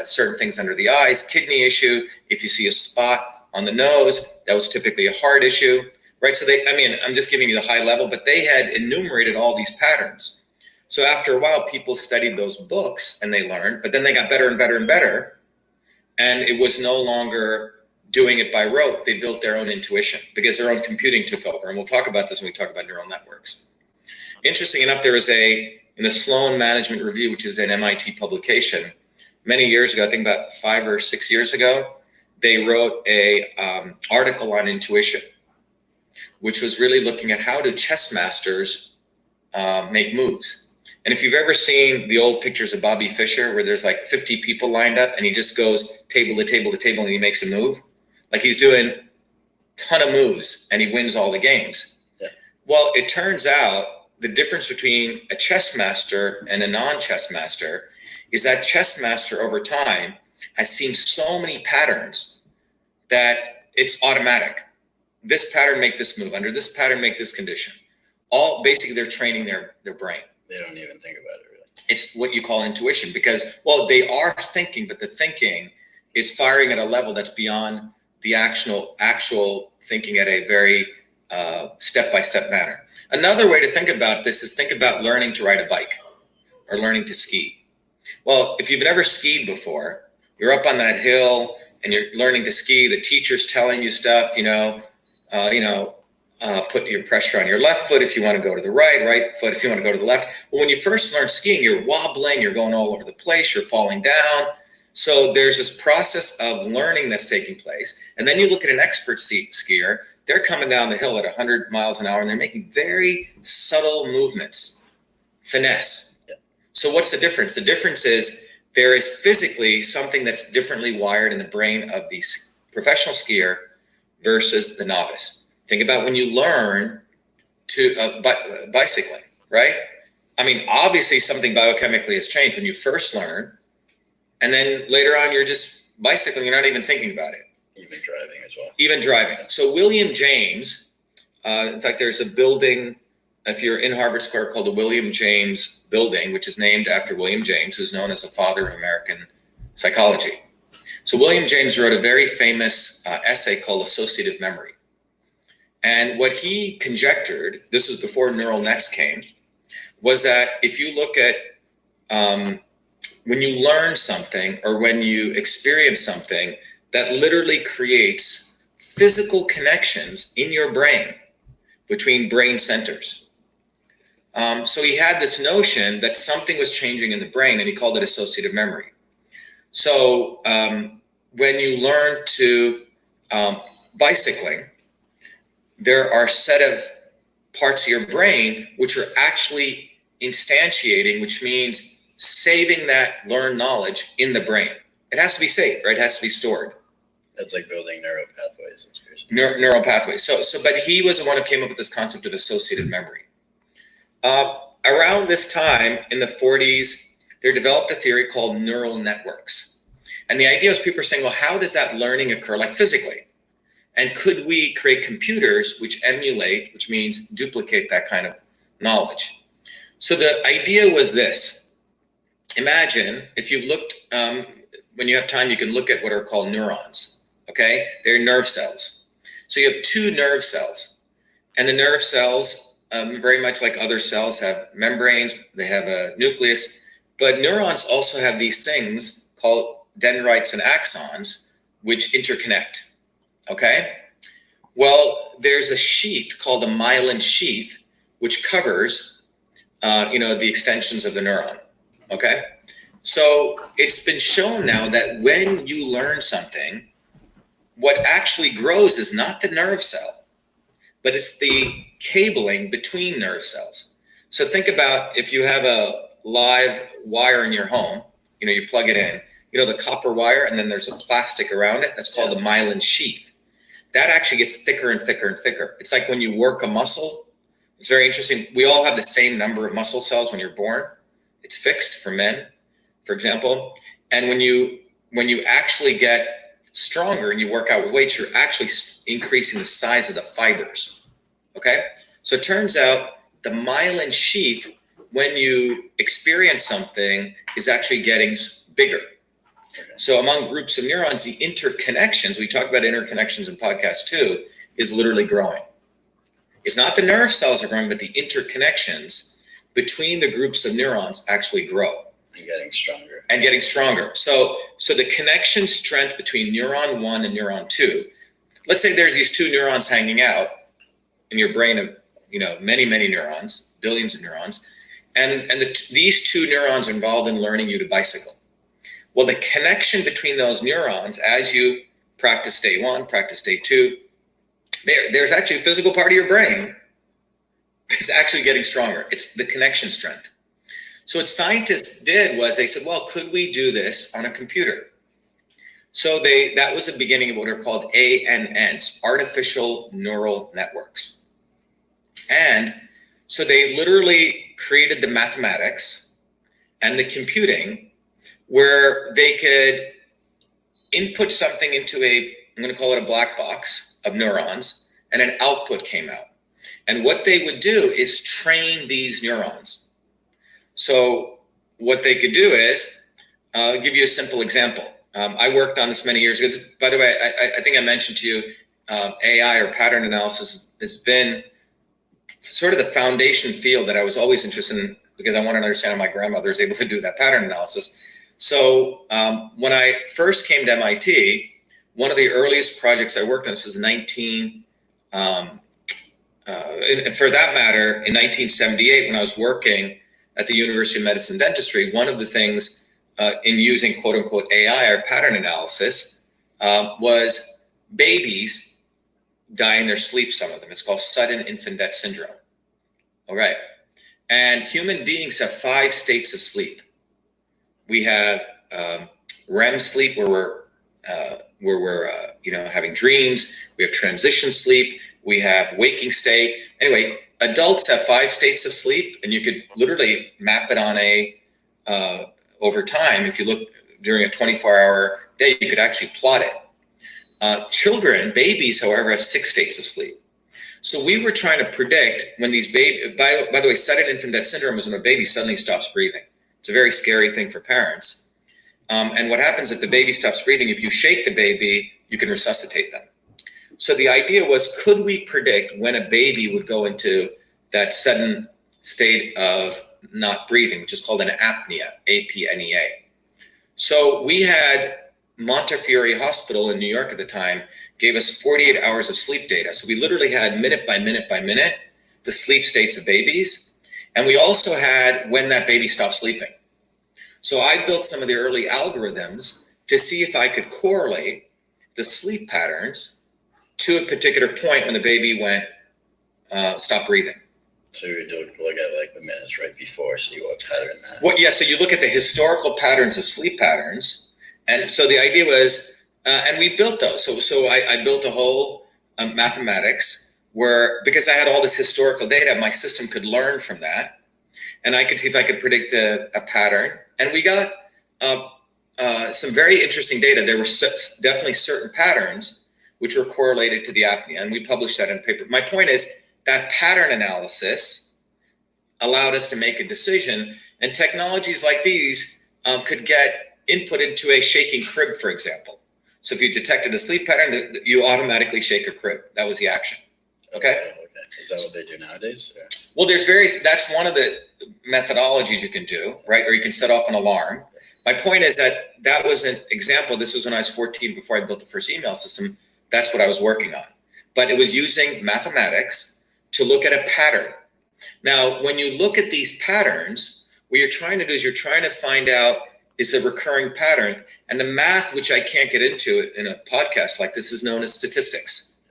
certain things under the eyes, kidney issue. If you see a spot on the nose, that was typically a heart issue, right? So I'm just giving you the high level, but they had enumerated all these patterns. So after a while, people studied those books and they learned, but then they got better and better and better. And it was no longer doing it by rote, they built their own intuition because their own computing took over. And we'll talk about this when we talk about neural networks. Interesting enough, there was in the Sloan Management Review, which is an MIT publication, many years ago, I think about 5 or 6 years ago, they wrote a article on intuition, which was really looking at how do chess masters make moves. And if you've ever seen the old pictures of Bobby Fischer, where there's like 50 people lined up and he just goes table to table to table and he makes a move, like he's doing a ton of moves and he wins all the games. Yeah. Well, it turns out the difference between a chess master and a non-chess master is that chess master over time has seen so many patterns that it's automatic. This pattern, make this move. Under this pattern, make this condition. All basically they're training their brain. They don't even think about it, really. It's what you call intuition because, well, they are thinking, but the thinking is firing at a level that's beyond the actual thinking at a very step-by-step manner. Another way to think about this is think about learning to ride a bike or learning to ski. Well, if you've never skied before, you're up on that hill and you're learning to ski, the teacher's telling you stuff, put your pressure on your left foot if you want to go to the right foot if you want to go to the left. Well, when you first learn skiing, you're wobbling, you're going all over the place, you're falling down. So there's this process of learning that's taking place. And then you look at an expert skier, they're coming down the hill at 100 miles an hour and they're making very subtle movements, finesse. Yeah. So what's the difference? The difference is there is physically something that's differently wired in the brain of the professional skier versus the novice. Think about when you learn to bicycling, right? I mean, obviously something biochemically has changed when you first learn, and then later on you're just bicycling, you're not even thinking about it. Even driving as well. Even driving. So William James, in fact, there's a building, if you're in Harvard Square, called the William James Building, which is named after William James, who's known as the father of American psychology. So William James wrote a very famous essay called Associative Memory. And what he conjectured, this was before neural nets came, was that if you look at when you learn something or when you experience something, that literally creates physical connections in your brain between brain centers. So he had this notion that something was changing in the brain, and he called it associative memory. So when you learn to bicycling, there are a set of parts of your brain which are actually instantiating, which means saving that learned knowledge in the brain. It has to be saved, right? It has to be stored. That's like building neural pathways. Neural pathways. So, but he was the one who came up with this concept of associative memory. Around this time in the 40s, they developed a theory called neural networks. And the idea was people are saying, well, how does that learning occur, like physically? And could we create computers which emulate, which means duplicate that kind of knowledge? So the idea was this. Imagine if you looked, when you have time, you can look at what are called neurons, okay? They're nerve cells. So you have two nerve cells. And the nerve cells, very much like other cells, have membranes, they have a nucleus. But neurons also have these things called dendrites and axons, which interconnect. Okay, well, there's a sheath called a myelin sheath, which covers, the extensions of the neuron. Okay, so it's been shown now that when you learn something, what actually grows is not the nerve cell, but it's the cabling between nerve cells. So think about if you have a live wire in your home, you plug it in, the copper wire, and then there's a plastic around it. That's called the myelin sheath. That actually gets thicker and thicker and thicker. It's like when you work a muscle. It's very interesting. We all have the same number of muscle cells when you're born. It's fixed for men, for example. And when you actually get stronger and you work out with weights, you're actually increasing the size of the fibers. Okay? So it turns out the myelin sheath, when you experience something, is actually getting bigger. So among groups of neurons, the interconnections, we talk about interconnections in podcast 2, is literally growing. It's not the nerve cells are growing, but the interconnections between the groups of neurons actually grow. And getting stronger. And getting stronger. So the connection strength between neuron 1 and neuron 2, let's say there's these two neurons hanging out in your brain of, many, many neurons, billions of neurons, and these two neurons are involved in learning you to bicycle. Well, the connection between those neurons, as you practice day 1, practice day 2, there's actually a physical part of your brain that's actually getting stronger. It's the connection strength. So what scientists did was they said, well, could we do this on a computer? So that was the beginning of what are called ANNs, artificial neural networks. And so they literally created the mathematics and the computing where they could input something into I'm going to call it a black box of neurons, and an output came out. And what they would do is train these neurons. So what they could do is, I'll give you a simple example. I worked on this many years ago. By the way, I think I mentioned to you, AI or pattern analysis has been sort of the foundation field that I was always interested in because I wanted to understand how my grandmother was able to do that pattern analysis. So when I first came to MIT, one of the earliest projects I worked on, this was for that matter, in 1978, when I was working at the University of Medicine Dentistry, one of the things in using quote unquote AI or pattern analysis was babies die in their sleep, some of them. It's called sudden infant death syndrome. All right. And human beings have 5 states of sleep. We have REM sleep where we're having dreams. We have transition sleep. We have waking state. Anyway, adults have 5 states of sleep, and you could literally map it on over time. If you look during a 24-hour day, you could actually plot it. Children, babies, however, have 6 states of sleep. So we were trying to predict when these babies, by the way, sudden infant death syndrome is when a baby suddenly stops breathing. It's a very scary thing for parents. And what happens if the baby stops breathing, if you shake the baby, you can resuscitate them. So the idea was, could we predict when a baby would go into that sudden state of not breathing, which is called an apnea, A-P-N-E-A. So we had Montefiore Hospital in New York at the time gave us 48 hours of sleep data. So we literally had minute by minute by minute the sleep states of babies. And we also had when that baby stopped sleeping. So I built some of the early algorithms to see if I could correlate the sleep patterns to a particular point when the baby went, stop breathing. So you do look at like the minutes right before, see what pattern that. Well, yeah, so you look at the historical patterns of sleep patterns. And so the idea was, and we built those. So I built a whole mathematics where, because I had all this historical data, my system could learn from that. And I could see if I could predict a pattern. And we got some very interesting data. There were definitely certain patterns which were correlated to the apnea. And we published that in a paper. My point is that pattern analysis allowed us to make a decision. And technologies like these could get input into a shaking crib, for example. So if you detected a sleep pattern, you automatically shake a crib. That was the action. Okay? Is that what they do nowadays? Yeah. Well, there's that's one of the methodologies you can do, right? Or you can set off an alarm. My point is that was an example. This was when I was 14, before I built the first email system. That's what I was working on. But it was using mathematics to look at a pattern. Now, when you look at these patterns, what you're trying to do is you're trying to find out, is a recurring pattern. And the math, which I can't get into in a podcast like this, is known as statistics.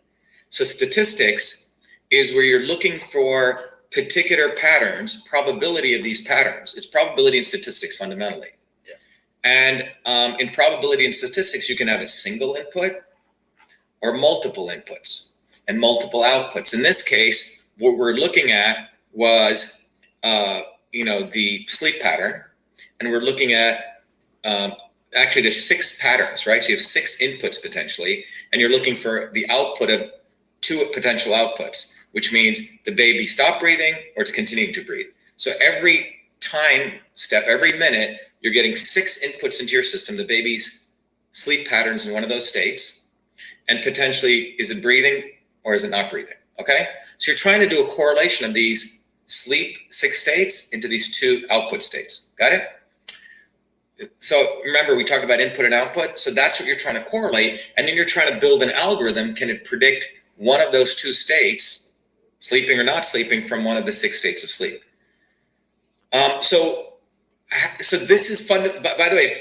So statistics is where you're looking for particular patterns, probability of these patterns. It's probability and statistics fundamentally. Yeah. And in probability and statistics, you can have a single input or multiple inputs and multiple outputs. In this case, what we're looking at was, the sleep pattern, and we're looking at actually there's 6 patterns, right? So you have 6 inputs potentially, and you're looking for the output of 2 potential outputs, which means the baby stopped breathing or it's continuing to breathe. So every time step, every minute, you're getting 6 inputs into your system, the baby's sleep patterns in one of those states, and potentially, is it breathing or is it not breathing? Okay? So you're trying to do a correlation of these sleep 6 states into these 2 output states. Got it? So remember, we talked about input and output. So that's what you're trying to correlate. And then you're trying to build an algorithm. Can it predict one of those two states, sleeping or not sleeping, from one of the 6 states of sleep? So this is fun. By the way,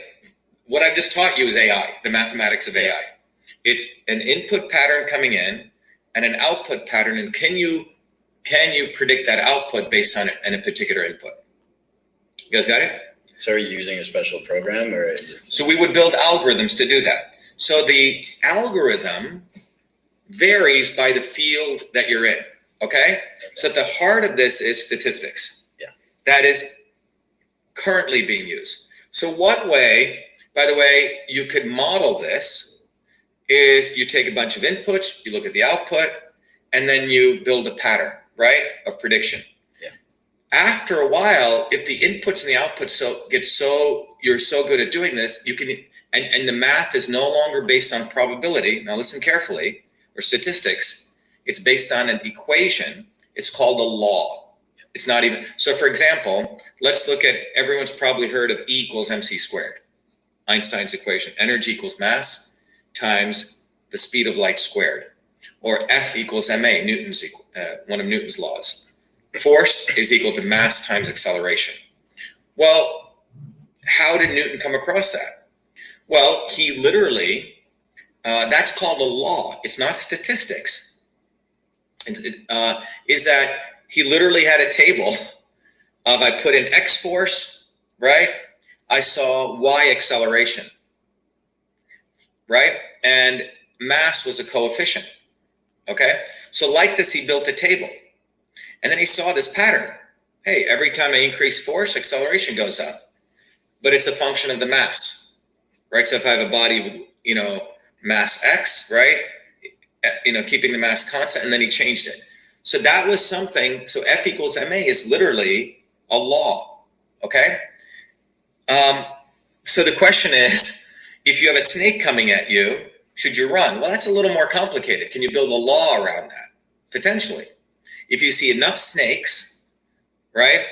what I've just taught you is AI, the mathematics of AI. It's an input pattern coming in and an output pattern. And can you predict that output based on a particular input? You guys got it? So are you using a special program, or is it... So we would build algorithms to do that. So the algorithm varies by the field that you're in. Okay? So at the heart of this is statistics. Yeah. That is currently being used. So what way, by the way, you could model this is you take a bunch of inputs, you look at the output, and then you build a pattern, right, of prediction. Yeah. After a while, if the inputs and the outputs you're so good at doing this, you can, and the math is no longer based on probability. Now listen carefully, or statistics. It's based on an equation. It's called a law. It's not even, so for example, let's look at, everyone's probably heard of E equals mc squared. Einstein's equation, energy equals mass times the speed of light squared. Or F equals ma, one of Newton's laws. Force is equal to mass times acceleration. Well, how did Newton come across that? Well, he literally, that's called a law. It's not statistics. Is that he literally had a table of, I put in X force, right? I saw Y acceleration, right? And mass was a coefficient, okay? So like this, he built a table. And then he saw this pattern. Hey, every time I increase force, acceleration goes up. But it's a function of the mass, right? So if I have a body with, mass X, right? Keeping the mass constant, and then he changed it. So that was something, so F equals ma is literally a law, okay? So the question is, if you have a snake coming at you, should you run? Well, that's a little more complicated. Can you build a law around that? Potentially. If you see enough snakes, right,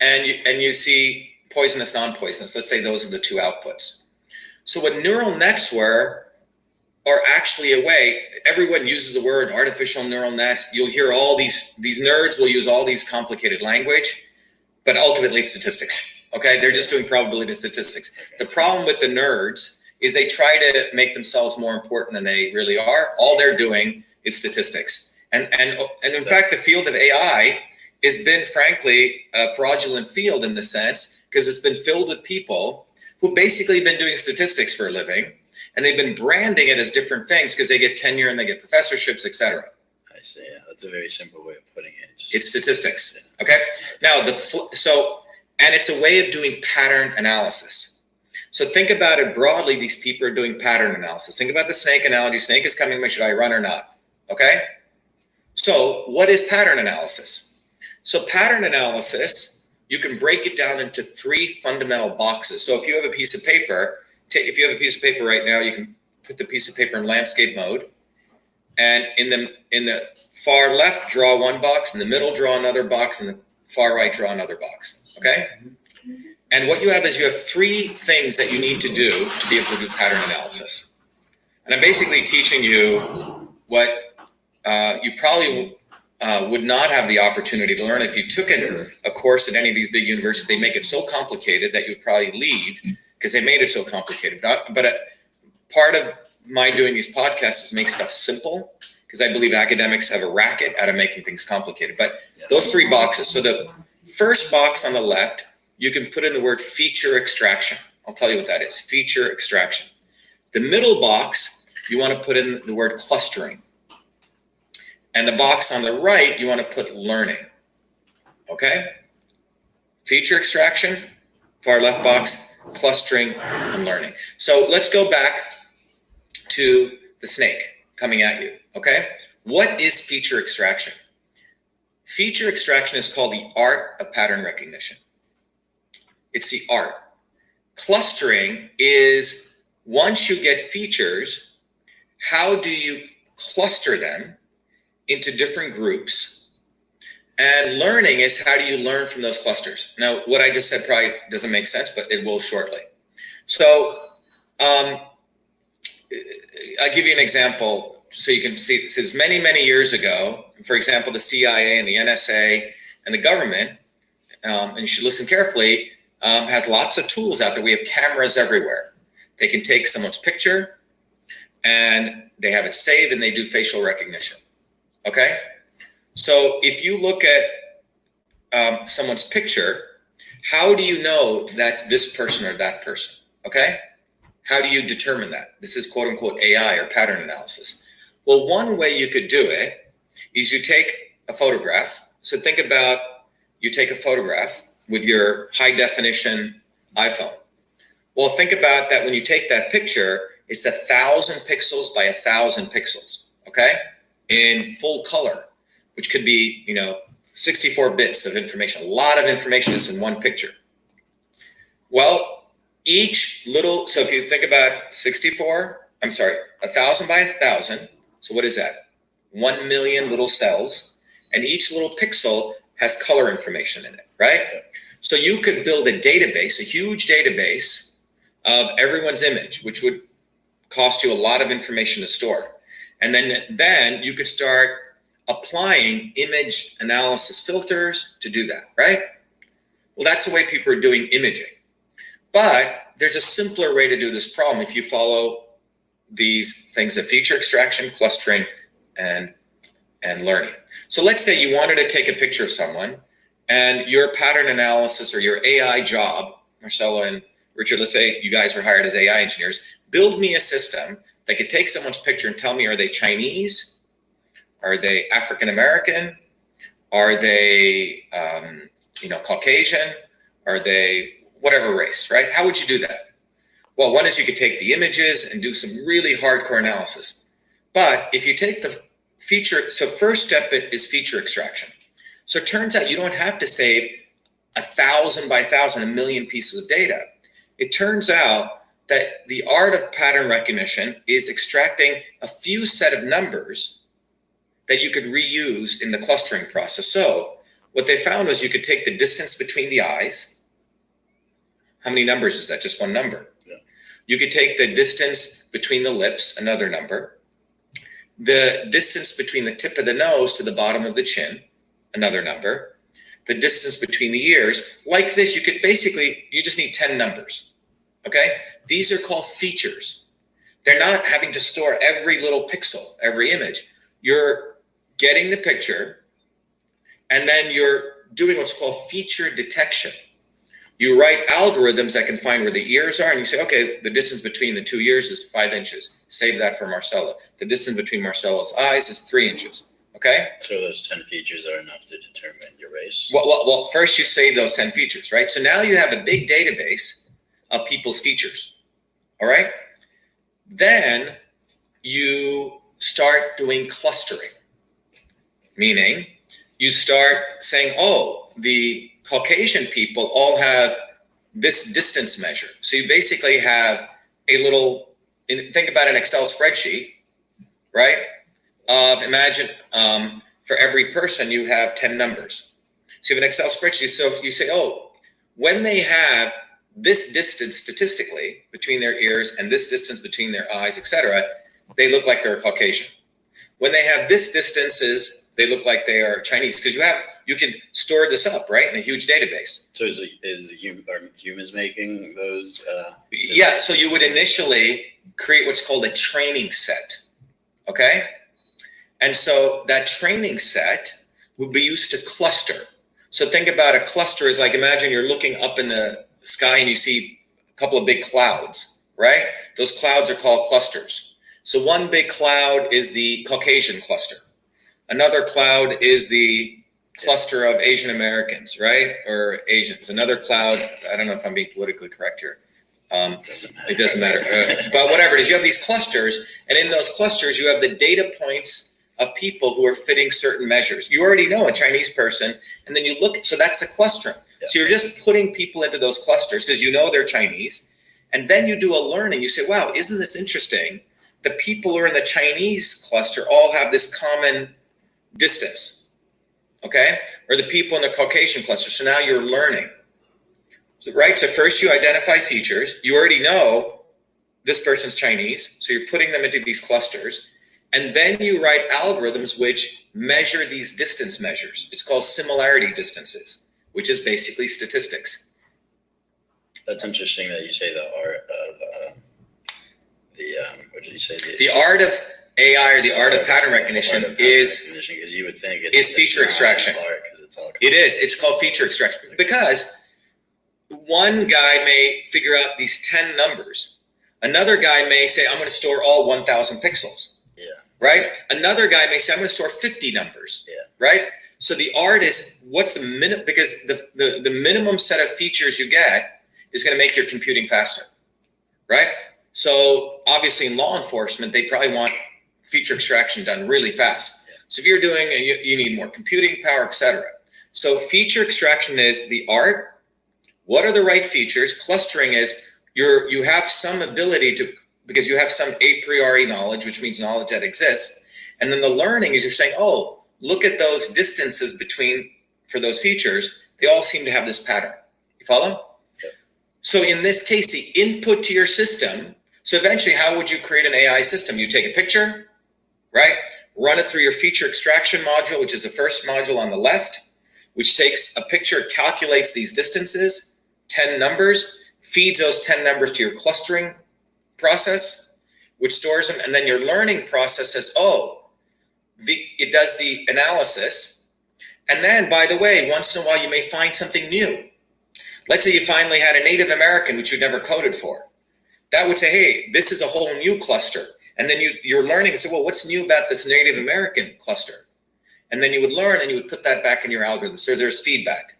and you see poisonous, non-poisonous, let's say those are the two outputs. So what neural nets are actually a way, everyone uses the word artificial neural nets. You'll hear all these nerds will use all these complicated language, but ultimately it's statistics, okay? They're just doing probability statistics. The problem with the nerds is they try to make themselves more important than they really are. All they're doing is statistics. And in fact, the field of AI has been, frankly, a fraudulent field in the sense, because it's been filled with people who basically been doing statistics for a living, and they've been branding it as different things because they get tenure and they get professorships, etc. I see. Yeah, that's a very simple way of putting it. It's statistics. Okay. Now and it's a way of doing pattern analysis. So think about it broadly. These people are doing pattern analysis. Think about the snake analogy. Snake is coming. Should I run or not? Okay. So what is pattern analysis? So pattern analysis, you can break it down into 3 fundamental boxes. So if you have a piece of paper, right now, you can put the piece of paper in landscape mode, and in the far left, draw one box, in the middle, draw another box, and the far right, draw another box. Okay? And what you have is you have 3 things that you need to do to be able to do pattern analysis. And I'm basically teaching you what you probably would not have the opportunity to learn if you took a course at any of these big universities. They make it so complicated that you'd probably leave because they made it so complicated. But part of my doing these podcasts is make stuff simple, because I believe academics have a racket out of making things complicated. But those 3 boxes. So the first box on the left, you can put in the word feature extraction. I'll tell you what that is, feature extraction. The middle box, you want to put in the word clustering. And the box on the right, you want to put learning. Okay? Feature extraction, far left box, clustering, and learning. So let's go back to the snake coming at you. Okay? What is feature extraction? Feature extraction is called the art of pattern recognition. It's the art. Clustering is, once you get features, how do you cluster them into different groups? And learning is, how do you learn from those clusters? Now, what I just said probably doesn't make sense, but it will shortly. So I'll give you an example so you can see. This is many, many years ago. For example, the CIA and the NSA and the government, and you should listen carefully, has lots of tools out there. We have cameras everywhere. They can take someone's picture and they have it saved and they do facial recognition. Okay? So if you look at someone's picture, how do you know that's this person or that person? Okay? How do you determine that? This is quote unquote AI or pattern analysis. Well, one way you could do it is you take a photograph. So think about you take a photograph with your high definition iPhone. Well, think about that when you take that picture, it's 1,000 pixels by 1,000 pixels, okay? In full color, which could be, 64 bits of information. A lot of information is in one picture. Well, so if you think about 1,000 by 1,000, so what is that? 1 million little cells, and each little pixel has color information in it, right? So you could build a database, a huge database of everyone's image, which would cost you a lot of information to store. And then you could start applying image analysis filters to do that, right? Well, that's the way people are doing imaging. But there's a simpler way to do this problem if you follow these things of feature extraction, clustering, and learning. So let's say you wanted to take a picture of someone and your pattern analysis or your AI job, Marcelo and Richard, let's say you guys were hired as AI engineers, build me a system that could take someone's picture and tell me, are they Chinese? Are they African American? Are they, Caucasian? Are they whatever race, right? How would you do that? Well, one is you could take the images and do some really hardcore analysis. But if you take the feature, so first step is feature extraction. So it turns out you don't have to save 1,000 by 1,000, 1 million pieces of data. It turns out that the art of pattern recognition is extracting a few set of numbers that you could reuse in the clustering process. So what they found was you could take the distance between the eyes. How many numbers is that? Just one number. Yeah. You could take the distance between the lips, another number. The distance between the tip of the nose to the bottom of the chin, another number. The distance between the ears. Like this, you just need 10 numbers. Okay? These are called features. They're not having to store every little pixel, every image. You're getting the picture, and then you're doing what's called feature detection. You write algorithms that can find where the ears are, and you say, okay, the distance between the 2 ears is 5 inches. Save that for Marcelo. The distance between Marcelo's eyes is 3 inches. Okay? So those 10 features are enough to determine your race? Well, first you save those 10 features, right? So now you have a big database of people's features. All right? Then you start doing clustering, meaning you start saying, oh, the Caucasian people all have this distance measure. So you basically have think about an Excel spreadsheet, right? Imagine for every person you have 10 numbers. So you have an Excel spreadsheet. So if you say, oh, when they have this distance statistically between their ears and this distance between their eyes, etc., they look like they're Caucasian. When they have this distances, they look like they are Chinese, because you can store this up, right, in a huge database. So are humans making those? Yeah. So you would initially create what's called a training set. Okay. And so that training set would be used to cluster. So think about a cluster is like, imagine you're looking up in the sky and you see a couple of big clouds, right? Those clouds are called clusters. So one big cloud is the Caucasian cluster. Another cloud is the cluster of Asian Americans, right? Or Asians. Another cloud, I don't know if I'm being politically correct here. It doesn't matter. But whatever it is, you have these clusters, and in those clusters, you have the data points of people who are fitting certain measures. You already know a Chinese person, and then you look, so that's the clustering. Yeah. So you're just putting people into those clusters because you know they're Chinese, and then you do a learning. You say, wow, isn't this interesting? The people who are in the Chinese cluster all have this common distance, okay? Or the people in the Caucasian cluster. So now you're learning. So, right? So first you identify features. You already know this person's Chinese, so you're putting them into these clusters. And then you write algorithms which measure these distance measures. It's called similarity distances, which is basically statistics. That's interesting that you say the art of what did you say? The art of AI or the art of pattern recognition is because you would think is feature extraction. It's all it is. It's called feature extraction because one guy may figure out these 10 numbers. Another guy may say, I'm going to store all 1,000 pixels. Yeah. Right? Another guy may say, I'm going to store 50 numbers. Yeah. Right? So the art is what's the minimum, because the minimum set of features you get is going to make your computing faster. Right? So obviously in law enforcement, they probably want feature extraction done really fast. Yeah. So if you're doing, you need more computing power, etc. So feature extraction is the art. What are the right features? Clustering is you have some ability to, because you have some a priori knowledge, which means knowledge that exists. And then the learning is you're saying, oh, look at those distances between, for those features, they all seem to have this pattern. You follow? Yeah. So in this case, the input to your system, so eventually how would you create an AI system? You take a picture, right? Run it through your feature extraction module, which is the first module on the left, which takes a picture, calculates these distances, 10 numbers, feeds those 10 numbers to your clustering process, which stores them. And then your learning process says, oh, it does the analysis. And then, by the way, once in a while, you may find something new. Let's say you finally had a Native American, which you'd never coded for. That would say, hey, this is a whole new cluster. And then you're learning and say, well, what's new about this Native American cluster? And then you would learn and you would put that back in your algorithm. So there's feedback.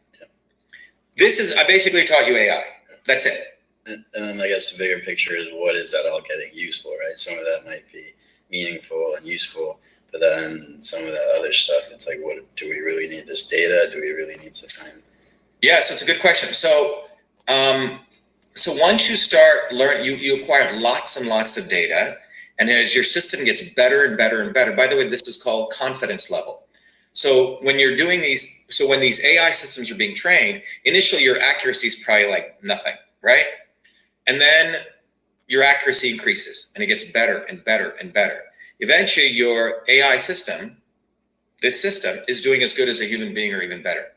This is, I basically taught you AI. That's it. And then I guess the bigger picture is what is that all getting used for, right? Some of that might be meaningful and useful, but then some of that other stuff, it's like, what do we really need this data? Do we really need to find? Yeah, so it's a good question. So, so once you start learning, you acquire lots and lots of data, and as your system gets better and better and better, by the way, this is called confidence level. So when you're doing these, so when these AI systems are being trained, initially your accuracy is probably like nothing, right? And then your accuracy increases and it gets better and better and better. Eventually your AI system, this system is doing as good as a human being or even better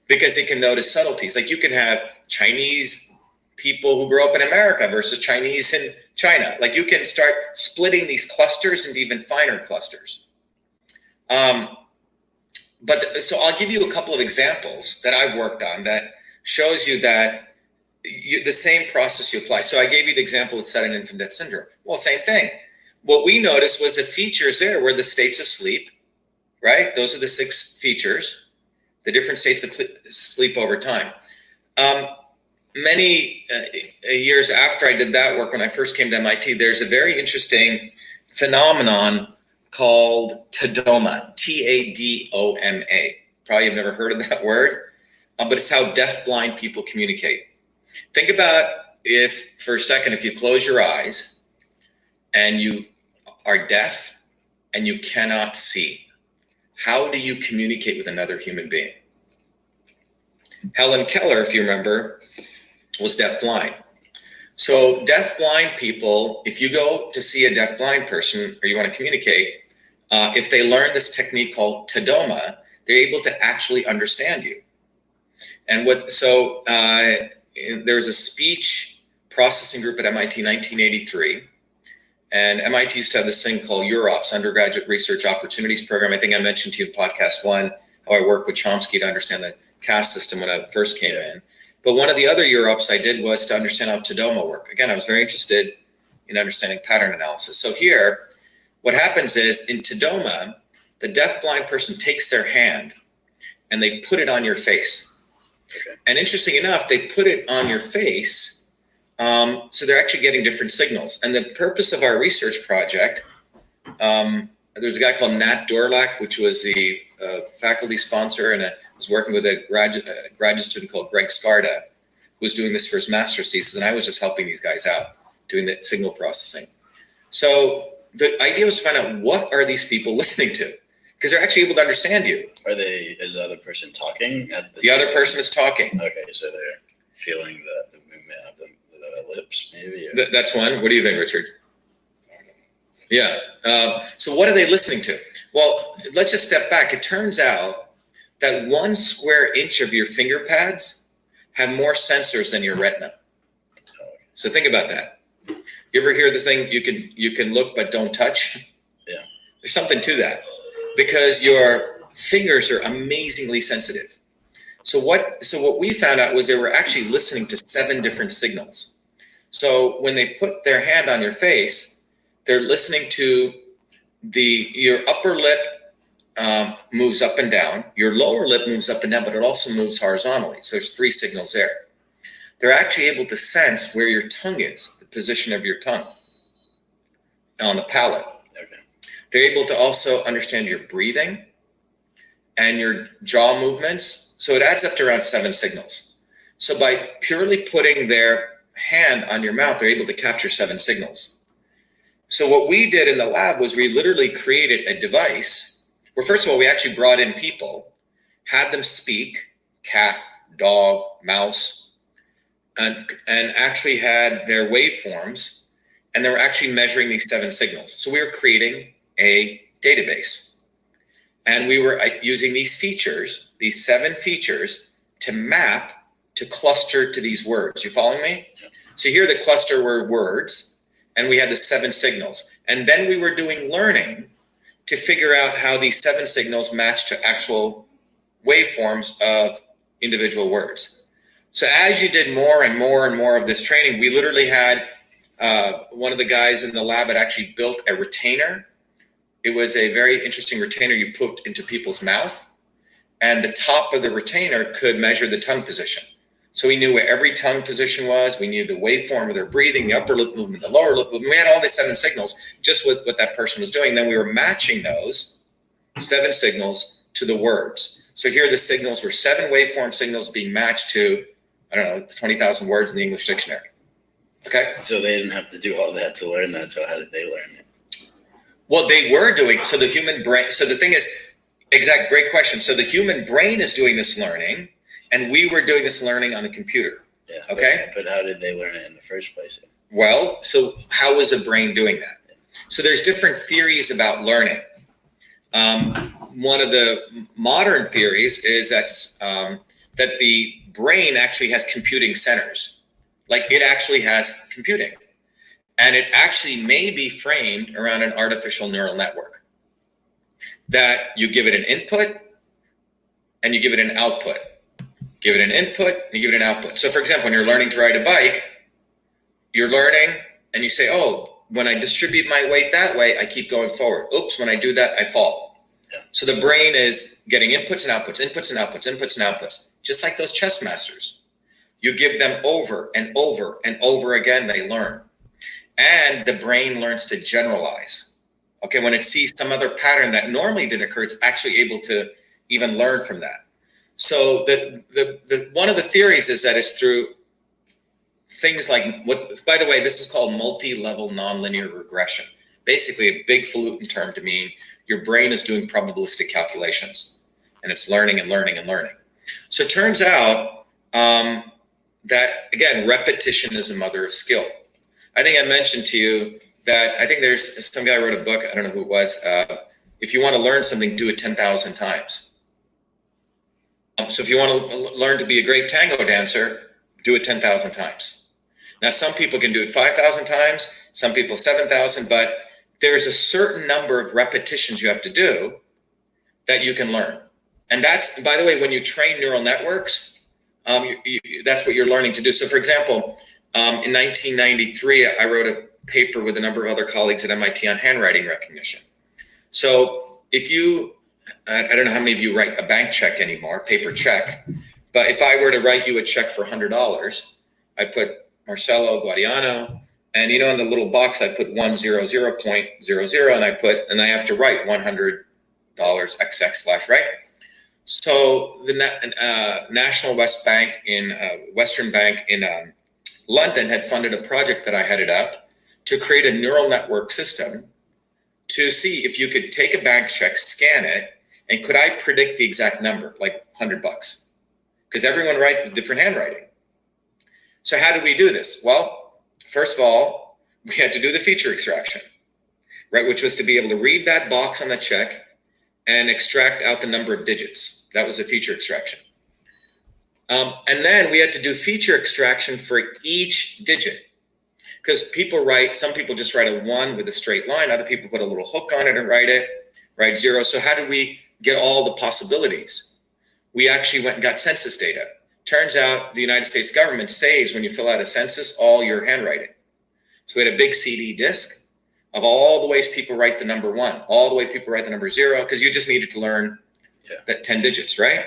because it can notice subtleties. Like you can have Chinese people who grow up in America versus Chinese in China. Like you can start splitting these clusters into even finer clusters. So I'll give you a couple of examples that I've worked on that shows you that the same process you apply. So I gave you the example with sudden infant death syndrome. Well, same thing. What we noticed was the features there were the states of sleep, right? Those are the 6 features, the different states of sleep over time. Many years after I did that work, when I first came to MIT, there's a very interesting phenomenon called TADOMA, T-A-D-O-M-A. Probably you've never heard of that word, but it's how deaf-blind people communicate. Think about if, for a second, if you close your eyes and you are deaf and you cannot see, how do you communicate with another human being? Helen Keller, if you remember, was deaf-blind. So deaf-blind people, if you go to see a deaf-blind person or you want to communicate, if they learn this technique called TADOMA, they're able to actually understand you. And there was a speech processing group at MIT in 1983, and MIT used to have this thing called UROPS, Undergraduate Research Opportunities Program. I think I mentioned to you in podcast 1 how I worked with Chomsky to understand the caste system when I first came in. But one of the other UROPS I did was to understand how TADOMA worked. Again, I was very interested in understanding pattern analysis. So here, what happens is in TADOMA, the deaf-blind person takes their hand and they put it on your face. Okay. And interesting enough, they put it on your face, so they're actually getting different signals. And the purpose of our research project, there's a guy called Nat Dorlack, which was the faculty sponsor, and I was working with a graduate student called Greg Scarda, who was doing this for his master's thesis, and I was just helping these guys out, doing the signal processing. So the idea was to find out, what are these people listening to? Because they're actually able to understand you. Is the other person talking? The other person is talking. Okay, so they're... feeling the movement of the lips, maybe. That's one. What do you think, Richard? Yeah. So what are they listening to? Well, let's just step back. It turns out that 1 square inch of your finger pads have more sensors than your retina. So think about that. You ever hear the thing, you can look but don't touch? Yeah. There's something to that, because your fingers are amazingly sensitive. So what we found out was they were actually listening to 7 different signals. So when they put their hand on your face, they're listening to your upper lip moves up and down, your lower lip moves up and down, but it also moves horizontally. So there's 3 signals there. They're actually able to sense where your tongue is, the position of your tongue on the palate. Okay. They're able to also understand your breathing and your jaw movements. So it adds up to around 7 signals. So by purely putting their hand on your mouth, they're able to capture 7 signals. So what we did in the lab was we literally created a device where, first of all, we actually brought in people, had them speak, cat, dog, mouse, and actually had their waveforms, and they were actually measuring these 7 signals. So we were creating a database, and we were using these features, these 7 features, to map, to cluster to these words. You following me? So here the cluster were words, and we had the 7 signals. And then we were doing learning to figure out how these 7 signals match to actual waveforms of individual words. So as you did more and more and more of this training, we literally had one of the guys in the lab had actually built a retainer. It was a very interesting retainer you put into people's mouth, and the top of the retainer could measure the tongue position. So we knew where every tongue position was. We knew the waveform of their breathing, the upper lip movement, the lower lip movement. We had all these 7 signals just with what that person was doing. Then we were matching those 7 signals to the words. So here the signals were 7 waveform signals being matched to, 20,000 words in the English dictionary. Okay? So they didn't have to do all that to learn that. So how did they learn it? Well, they were doing, so the human brain, so the thing is, great question. So the human brain is doing this learning, and we were doing this learning on a computer. Yeah. Okay. But how did they learn it in the first place? Well, so how is a brain doing that? So there's different theories about learning. One of the modern theories is that the brain actually has computing centers. Like it actually has computing. And it actually may be framed around an artificial neural network. That you give it an input and you give it an output. Give it an input, and you give it an output. So for example, when you're learning to ride a bike, you're learning and you say, oh, when I distribute my weight that way, I keep going forward. Oops, when I do that, I fall. Yeah. So the brain is getting inputs and outputs, inputs and outputs, inputs and outputs, just like those chess masters. You give them over and over and over again, they learn. And the brain learns to generalize. Okay, when it sees some other pattern that normally didn't occur, it's actually able to even learn from that. So the one of the theories is that it's through things like by the way, this is called multi-level nonlinear regression. Basically a big falutin term to mean your brain is doing probabilistic calculations and it's learning and learning and learning. So it turns out that, again, repetition is the mother of skill. I think I mentioned to you that I think there's some guy wrote a book, I don't know who it was, if you want to learn something, do it 10,000 times. So if you want to learn to be a great tango dancer, do it 10,000 times. Now, some people can do it 5,000 times, some people 7,000, but there's a certain number of repetitions you have to do that you can learn. And that's, by the way, when you train neural networks, that's what you're learning to do. So for example, in 1993, I wrote a paper with a number of other colleagues at MIT on handwriting recognition. So if you, I don't know how many of you write a bank check anymore, paper check, but if I were to write you a check for $100, I put Marcelo Guadiano, and in the little box I put 100.00, and I have to write $100 XX / right. So the National Western Bank in London had funded a project that I headed up to create a neural network system to see if you could take a bank check, scan it, and could I predict the exact number, like $100? Because everyone writes different handwriting. So how did we do this? Well, first of all, we had to do the feature extraction, right? Which was to be able to read that box on the check and extract out the number of digits. That was a feature extraction. And then we had to do feature extraction for each digit, because some people just write a 1 with a straight line. Other people put a little hook on it and write 0. So how did we get all the possibilities? We actually went and got census data. Turns out the United States government saves, when you fill out a census, all your handwriting. So we had a big CD disk of all the ways people write the number 1, all the way people write the number 0, because you just needed to learn that 10 digits, right?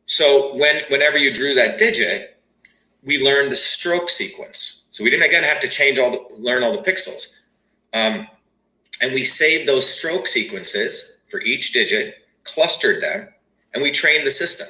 So whenever you drew that digit, we learned the stroke sequence. So we didn't, again, have to learn all the pixels. And we saved those stroke sequences for each digit, clustered them, and we trained the system.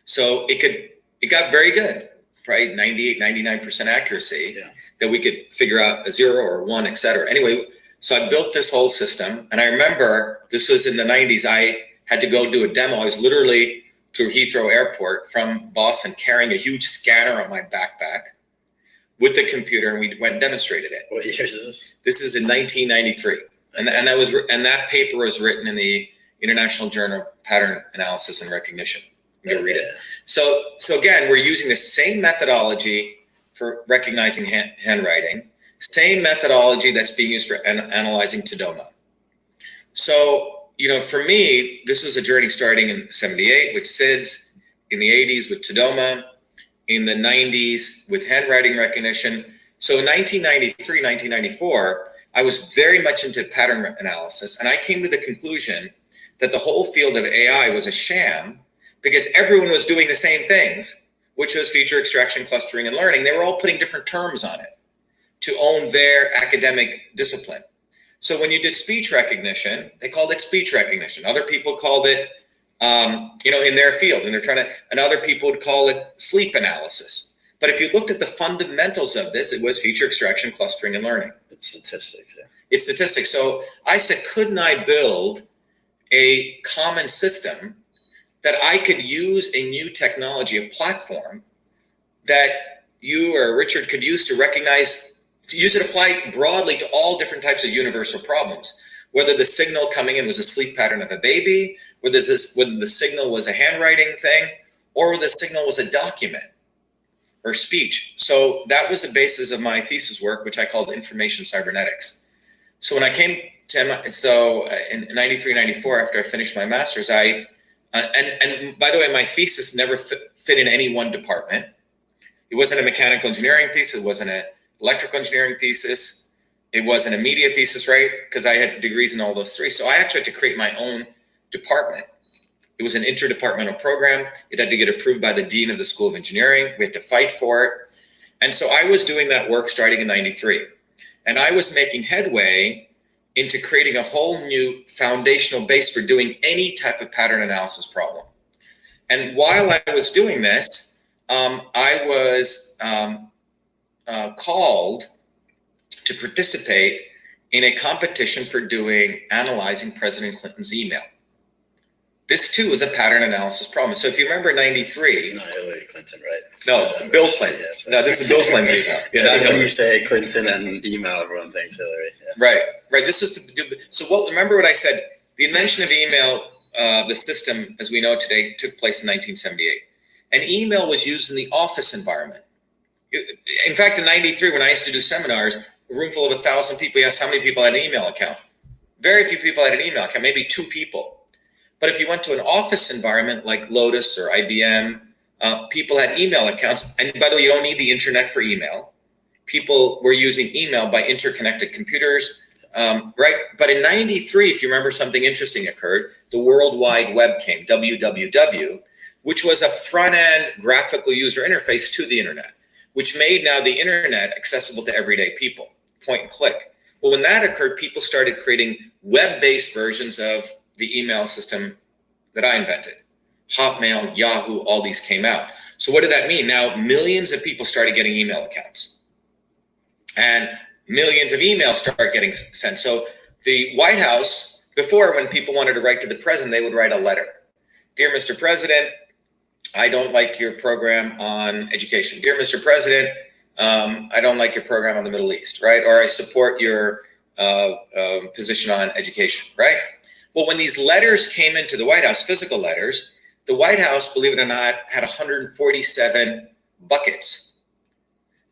So it got very good, right? 98, 99% accuracy, that we could figure out a 0 or a 1, et cetera. Anyway, so I built this whole system. And I remember this was in the 90s. I had to go do a demo. I was literally to Heathrow Airport from Boston carrying a huge scanner on my backpack with the computer, and we went and demonstrated it. What year is this? This is in 1993. And that paper was written in the International Journal of Pattern Analysis and Recognition. You can read it. So again, we're using the same methodology for recognizing handwriting, same methodology that's being used for analyzing Tadoma. So, for me, this was a journey starting in 78 with SIDS, in the 80s with Tadoma, in the 90s with handwriting recognition. So in 1993, 1994, I was very much into pattern analysis, and I came to the conclusion that the whole field of AI was a sham, because everyone was doing the same things, which was feature extraction, clustering, and learning. They were all putting different terms on it to own their academic discipline. So when you did speech recognition, they called it speech recognition. Other people called it, in their field, and other people would call it sleep analysis. But if you looked at the fundamentals of this, it was feature extraction, clustering, and learning. It's statistics. Yeah. It's statistics. So I said, couldn't I build a common system that I could use a new technology, a platform that you or Richard could use to apply broadly to all different types of universal problems, whether the signal coming in was a sleep pattern of a baby, whether the signal was a handwriting thing, or whether the signal was a document or speech. So that was the basis of my thesis work, which I called information cybernetics. So when I came to in 93, 94, after I finished my master's, and by the way, my thesis never fit in any one department. It wasn't a mechanical engineering thesis. It wasn't an electrical engineering thesis. It wasn't a media thesis, right? Because I had degrees in all those three. So I actually had to create my own department. It was an interdepartmental program. It had to get approved by the dean of the School of Engineering. We had to fight for it. And so I was doing that work starting in 93. And I was making headway into creating a whole new foundational base for doing any type of pattern analysis problem. And while I was doing this, I was called to participate in a competition for analyzing President Clinton's email. This too was a pattern analysis problem. So if you remember 93. Not Hillary Clinton, right? No, Bill Clinton. Yeah, No, this is Bill Clinton's email. When you say Clinton and email, everyone thinks Hillary. Yeah. Right. This is to do. So remember what I said? The invention of email, the system as we know it today, took place in 1978. And email was used in the office environment. In fact, in 93, when I used to do seminars, a room full of 1,000 people, you asked how many people had an email account. Very few people had an email account, maybe 2 people. But if you went to an office environment like Lotus or IBM, people had email accounts. And by the way, you don't need the internet for email. People were using email by interconnected computers, right? But in 93, if you remember, something interesting occurred. The World Wide Web came, WWW, which was a front-end graphical user interface to the internet, which made now the internet accessible to everyday people, point and click. Well, when that occurred, people started creating web-based versions of the email system that I invented. Hotmail, Yahoo, all these came out. So what did that mean? Now, millions of people started getting email accounts. And millions of emails start getting sent. So the White House, before, when people wanted to write to the president, they would write a letter. Dear Mr. President, I don't like your program on education. Dear Mr. President, I don't like your program on the Middle East, right? Or I support your position on education, right? Well, when these letters came into the White House, physical letters, the White House, believe it or not, had 147 buckets.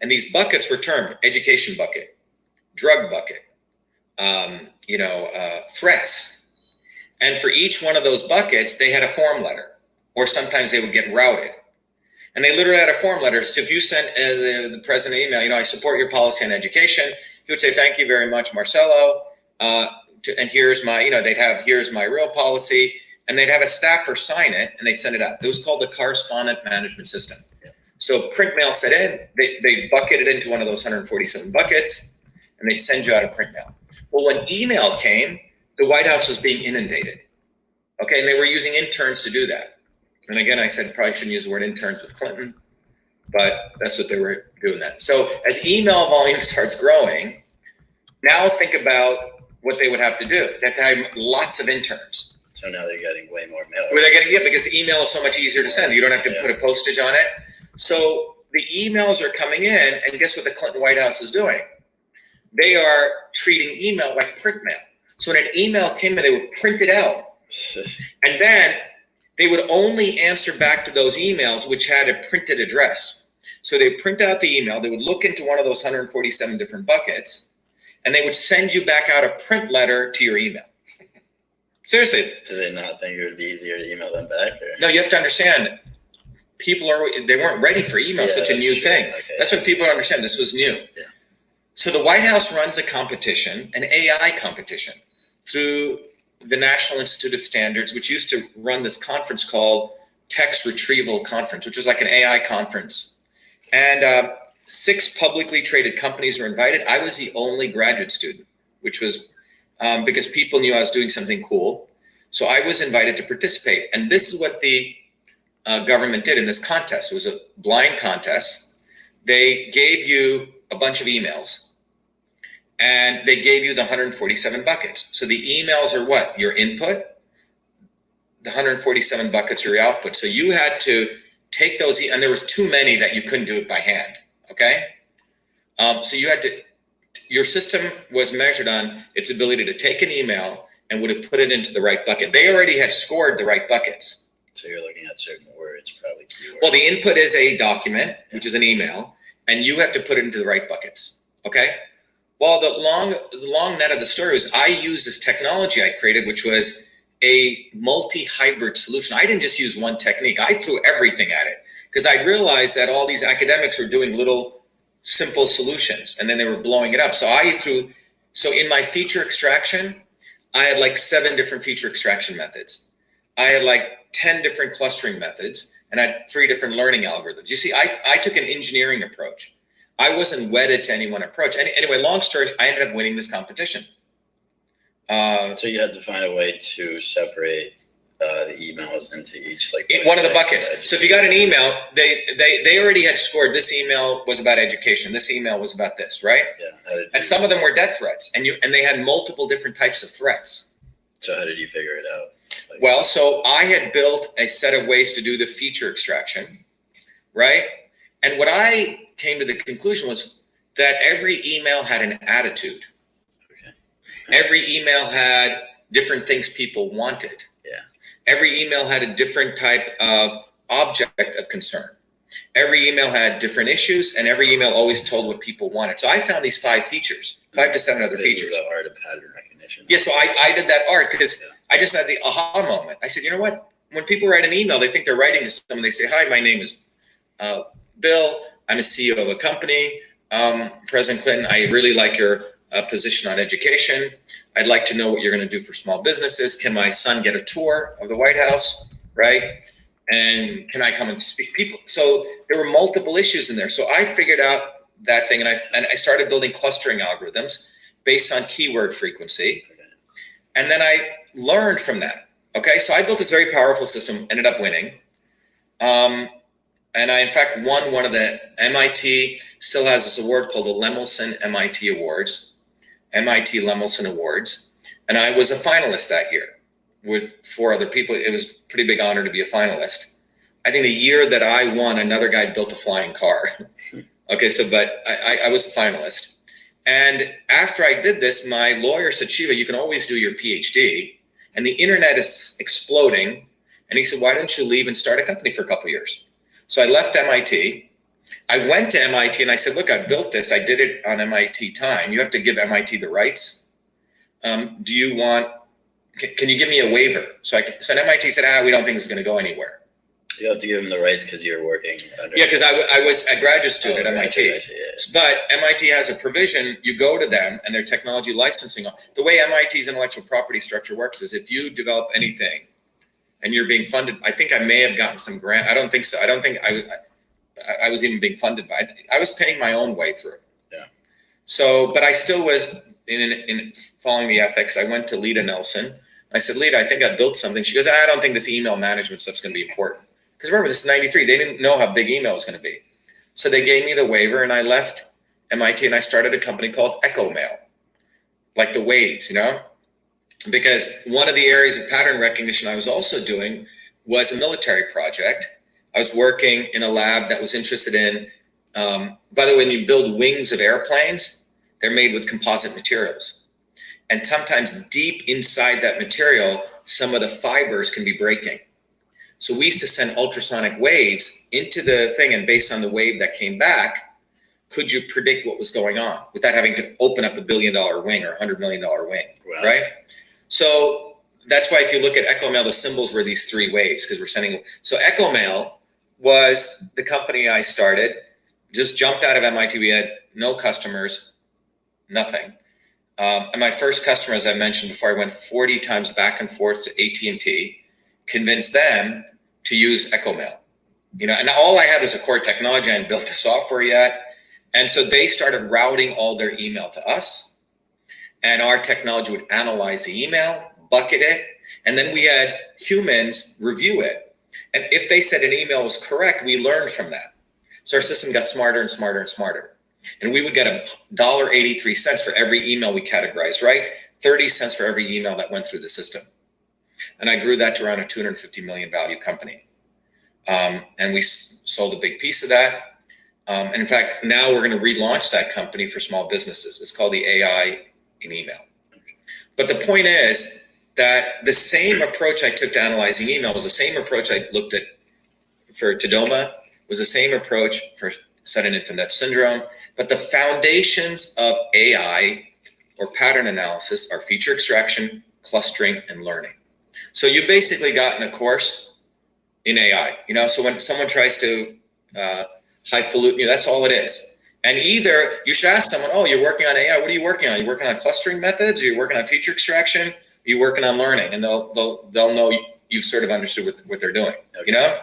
And these buckets were termed education bucket, drug bucket, threats. And for each one of those buckets, they had a form letter, or sometimes they would get routed. And they literally had a form letter. So if you sent the president an email, I support your policy on education, he would say, thank you very much, Marcelo. And here's my, they'd have, here's my real policy. And they'd have a staffer sign it and they'd send it out. It was called the correspondent management system. So print mail set in, they bucketed into one of those 147 buckets, and they'd send you out a print mail. Well, when email came, the White House was being inundated. Okay, and they were using interns to do that. And again, I said probably shouldn't use the word interns with Clinton, but that's what they were doing that. So as email volume starts growing, now think about what they would have to do. They have to have lots of interns. So now they're getting way more mail. Well, they're getting, yeah, because email is so much easier to send. You don't have to put a postage on it. So the emails are coming in, and guess what the Clinton White House is doing? They are treating email like print mail. So when an email came in, they would print it out. And then they would only answer back to those emails which had a printed address. So they would print out the email, they would look into one of those 147 different buckets, and they would send you back out a print letter to your email. Seriously. Do they not think it would be easier to email them back? Or? No, you have to understand, they weren't ready for email, such a new thing. Okay. That's what people don't understand. This was new. Yeah. So the White House runs a competition, an AI competition, through the National Institute of Standards, which used to run this conference called Text Retrieval Conference, which was like an AI conference. And 6 publicly traded companies were invited. I was the only graduate student, which was because people knew I was doing something cool. So I was invited to participate. And this is what the government did in this contest. It was a blind contest. They gave you a bunch of emails, and they gave you the 147 buckets. So the emails are what? Your input. The 147 buckets are your output. So you had to take those, and there was too many that you couldn't do it by hand. Okay. So you had to, your system was measured on its ability to take an email and would have put it into the right bucket. They already had scored the right buckets. So you're looking at certain words, probably keywords. Well, the input is a document, which is an email, and you have to put it into the right buckets. Okay. Well, the long net of the story was I used this technology I created, which was a multi-hybrid solution. I didn't just use one technique. I threw everything at it because I realized that all these academics were doing little simple solutions, and then they were blowing it up. So in my feature extraction, I had like 7 different feature extraction methods. I had like 10 different clustering methods, and I had 3 different learning algorithms. You see, I took an engineering approach. I wasn't wedded to any one approach. Anyway, long story, I ended up winning this competition. So you had to find a way to separate the emails into each one of the buckets. So if you got an email, they already had scored this email was about education. This email was about this, right? Yeah. And some of them were death threats, and they had multiple different types of threats. So how did you figure it out? Well, so I had built a set of ways to do the feature extraction, right? And what I came to the conclusion was that every email had an attitude. Okay. Every email had different things people wanted. Yeah. Every email had a different type of object of concern. Every email had different issues, and every email always told what people wanted. So I found these 5 features, 5 to 7 other features. This is the art of pattern recognition. Yeah, so I did that art because I just had the aha moment. I said, you know what? When people write an email, they think they're writing to someone. They say, hi, my name is Bill. I'm a CEO of a company. President Clinton, I really like your position on education. I'd like to know what you're going to do for small businesses. Can my son get a tour of the White House, right? And can I come and speak? People. So there were multiple issues in there. So I figured out that thing, and I started building clustering algorithms based on keyword frequency. And then I learned from that. Okay, so I built this very powerful system, ended up winning. And I, in fact, won one of the MIT, still has this award called the Lemelson MIT Awards, MIT Lemelson Awards. And I was a finalist that year with 4 other people. It was a pretty big honor to be a finalist. I think the year that I won, another guy built a flying car. Okay, so, but I was a finalist. And after I did this, my lawyer said, Shiva, you can always do your PhD. And the internet is exploding. And he said, why don't you leave and start a company for a couple of years? So I left MIT. I went to MIT and I said, look, I built this. I did it on MIT time. You have to give MIT the rights. Do you want, can you give me a waiver? So MIT said, we don't think this is going to go anywhere. You have to give them the rights because you're working under. Yeah, because I was a graduate student at MIT. Yeah. But MIT has a provision, you go to them and their technology licensing. The way MIT's intellectual property structure works is if you develop anything and you're being funded, I think I may have gotten some grant. I don't think so. I don't think I was even being funded by it. I was paying my own way through. Yeah. So, but I still was in following the ethics. I went to Lita Nelson. I said, Lita, I think I built something. She goes, I don't think this email management stuff's going to be important. Because remember, this is 93. They didn't know how big email was going to be. So they gave me the waiver and I left MIT and I started a company called Echo Mail, like the waves, because one of the areas of pattern recognition I was also doing was a military project. I was working in a lab that was interested in, by the way, when you build wings of airplanes, they're made with composite materials. And sometimes deep inside that material, some of the fibers can be breaking. So we used to send ultrasonic waves into the thing, and based on the wave that came back, could you predict what was going on without having to open up $1 billion wing or $100 million wing, wow. Right? So that's why if you look at Echo Mail, the symbols were these three waves because we're sending. So Echo Mail was the company I started, just jumped out of MIT. We had no customers, nothing. And my first customer, as I mentioned before, I went 40 times back and forth to AT&T, convinced them to use Echo Mail, and all I had was a core technology. I hadn't built the software yet. And so they started routing all their email to us, and our technology would analyze the email, bucket it, and then we had humans review it. And if they said an email was correct, we learned from that. So our system got smarter and smarter and smarter. And we would get $1.83 for every email we categorized, right? 30 cents for every email that went through the system. And I grew that to around a 250 million value company. And we sold a big piece of that. And in fact, now we're going to relaunch that company for small businesses. It's called the AI in email. But the point is that the same approach I took to analyzing email was the same approach I looked at for Tadoma, was the same approach for sudden infant death syndrome. But the foundations of AI or pattern analysis are feature extraction, clustering, and learning. So you've basically gotten a course in AI, so when someone tries to highfalutin, that's all it is. And either you should ask someone, oh, you're working on AI, what are you working on? Are you working on clustering methods? Are you working on feature extraction? Are you working on learning? And they'll know you've sort of understood what they're doing, Yeah.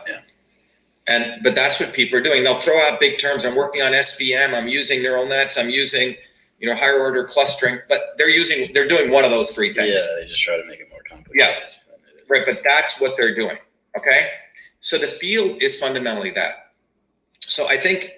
But that's what people are doing. They'll throw out big terms. I'm working on SVM. I'm using neural nets. I'm using, higher order clustering, but they're doing one of those three things. Yeah, they just try to make it more complicated. Yeah, right. But that's what they're doing. Okay. So the field is fundamentally that. So I think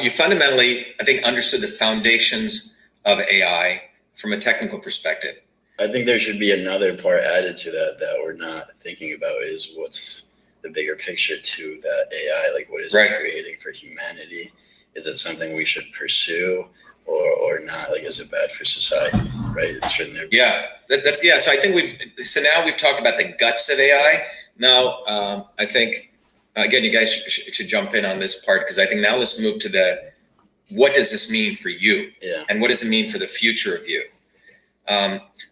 you fundamentally, understood the foundations of AI from a technical perspective. I think there should be another part added to that we're not thinking about is what's the bigger picture to that AI, like what is it creating for humanity? Is it something we should pursue or not? Like, is it bad for society, right? Shouldn't there be? Yeah, that's. So I think now we've talked about the guts of AI. Now, I think, again, you guys should jump in on this part, because I think now let's move to what does this mean for you? Yeah. And what does it mean for the future of you?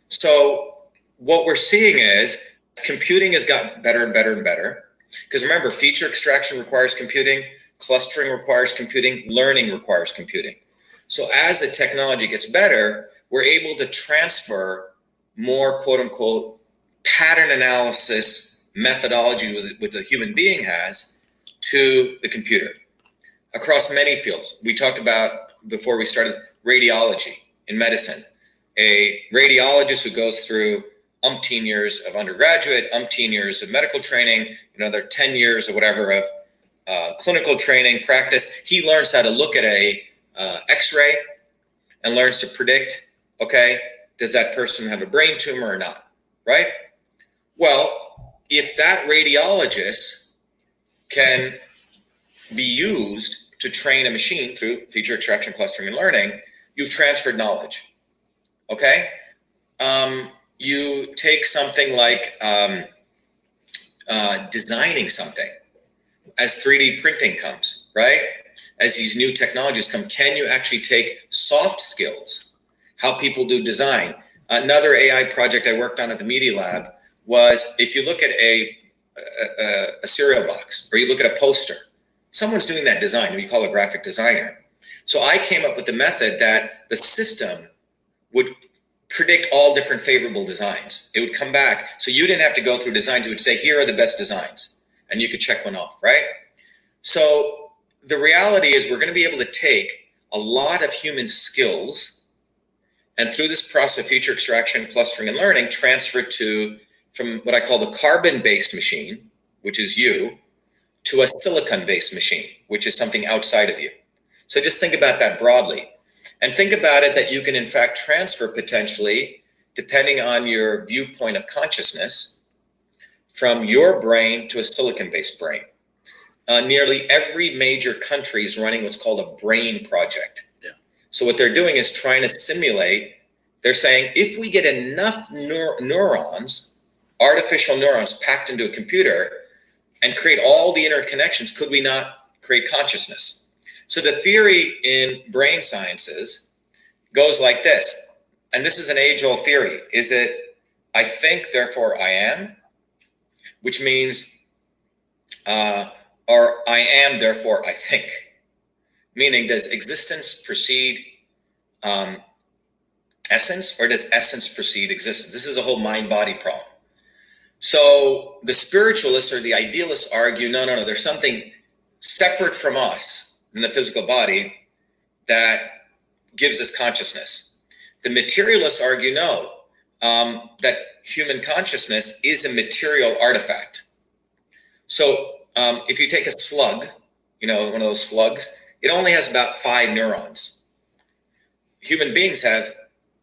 So what we're seeing is computing has gotten better and better and better. Because remember, feature extraction requires computing, clustering requires computing, learning requires computing. So as the technology gets better, we're able to transfer more, quote unquote, pattern analysis methodology what the human being has to the computer across many fields. We talked about, before we started, radiology in medicine. A radiologist who goes through umpteen years of undergraduate, umpteen years of medical training, another 10 years or whatever of clinical training, practice. He learns how to look at a X-ray and learns to predict, okay, does that person have a brain tumor or not, right? Well, if that radiologist can be used to train a machine through feature extraction, clustering, and learning, you've transferred knowledge. Okay? You take something like designing something. As 3D printing comes, right? As these new technologies come, can you actually take soft skills, how people do design? Another AI project I worked on at the Media Lab was, if you look at a cereal box, or you look at a poster, someone's doing that design, we call a graphic designer. So I came up with the method that the system would predict all different favorable designs. It would come back, so you didn't have to go through designs, it would say, here are the best designs, and you could check one off, right? So the reality is, we're going to be able to take a lot of human skills, and through this process of feature extraction, clustering, and learning, transfer from what I call the carbon-based machine, which is you, to a silicon-based machine, which is something outside of you. So just think about that broadly. And think about it that you can, in fact, transfer potentially, depending on your viewpoint of consciousness, from your brain to a silicon-based brain. Nearly every major country is running what's called a brain project. Yeah. So what they're doing is trying to simulate, they're saying, if we get enough neurons, artificial neurons packed into a computer and create all the interconnections, could we not create consciousness? So the theory in brain sciences goes like this, and this is an age-old theory. Is it, I think, therefore I am, which means, or I am, therefore I think. Meaning, does existence precede essence, or does essence precede existence? This is a whole mind-body problem. So the spiritualists or the idealists argue, no, there's something separate from us in the physical body that gives us consciousness. The materialists argue, no, that human consciousness is a material artifact. So if you take a slug, one of those slugs, it only has about 5 neurons. Human beings have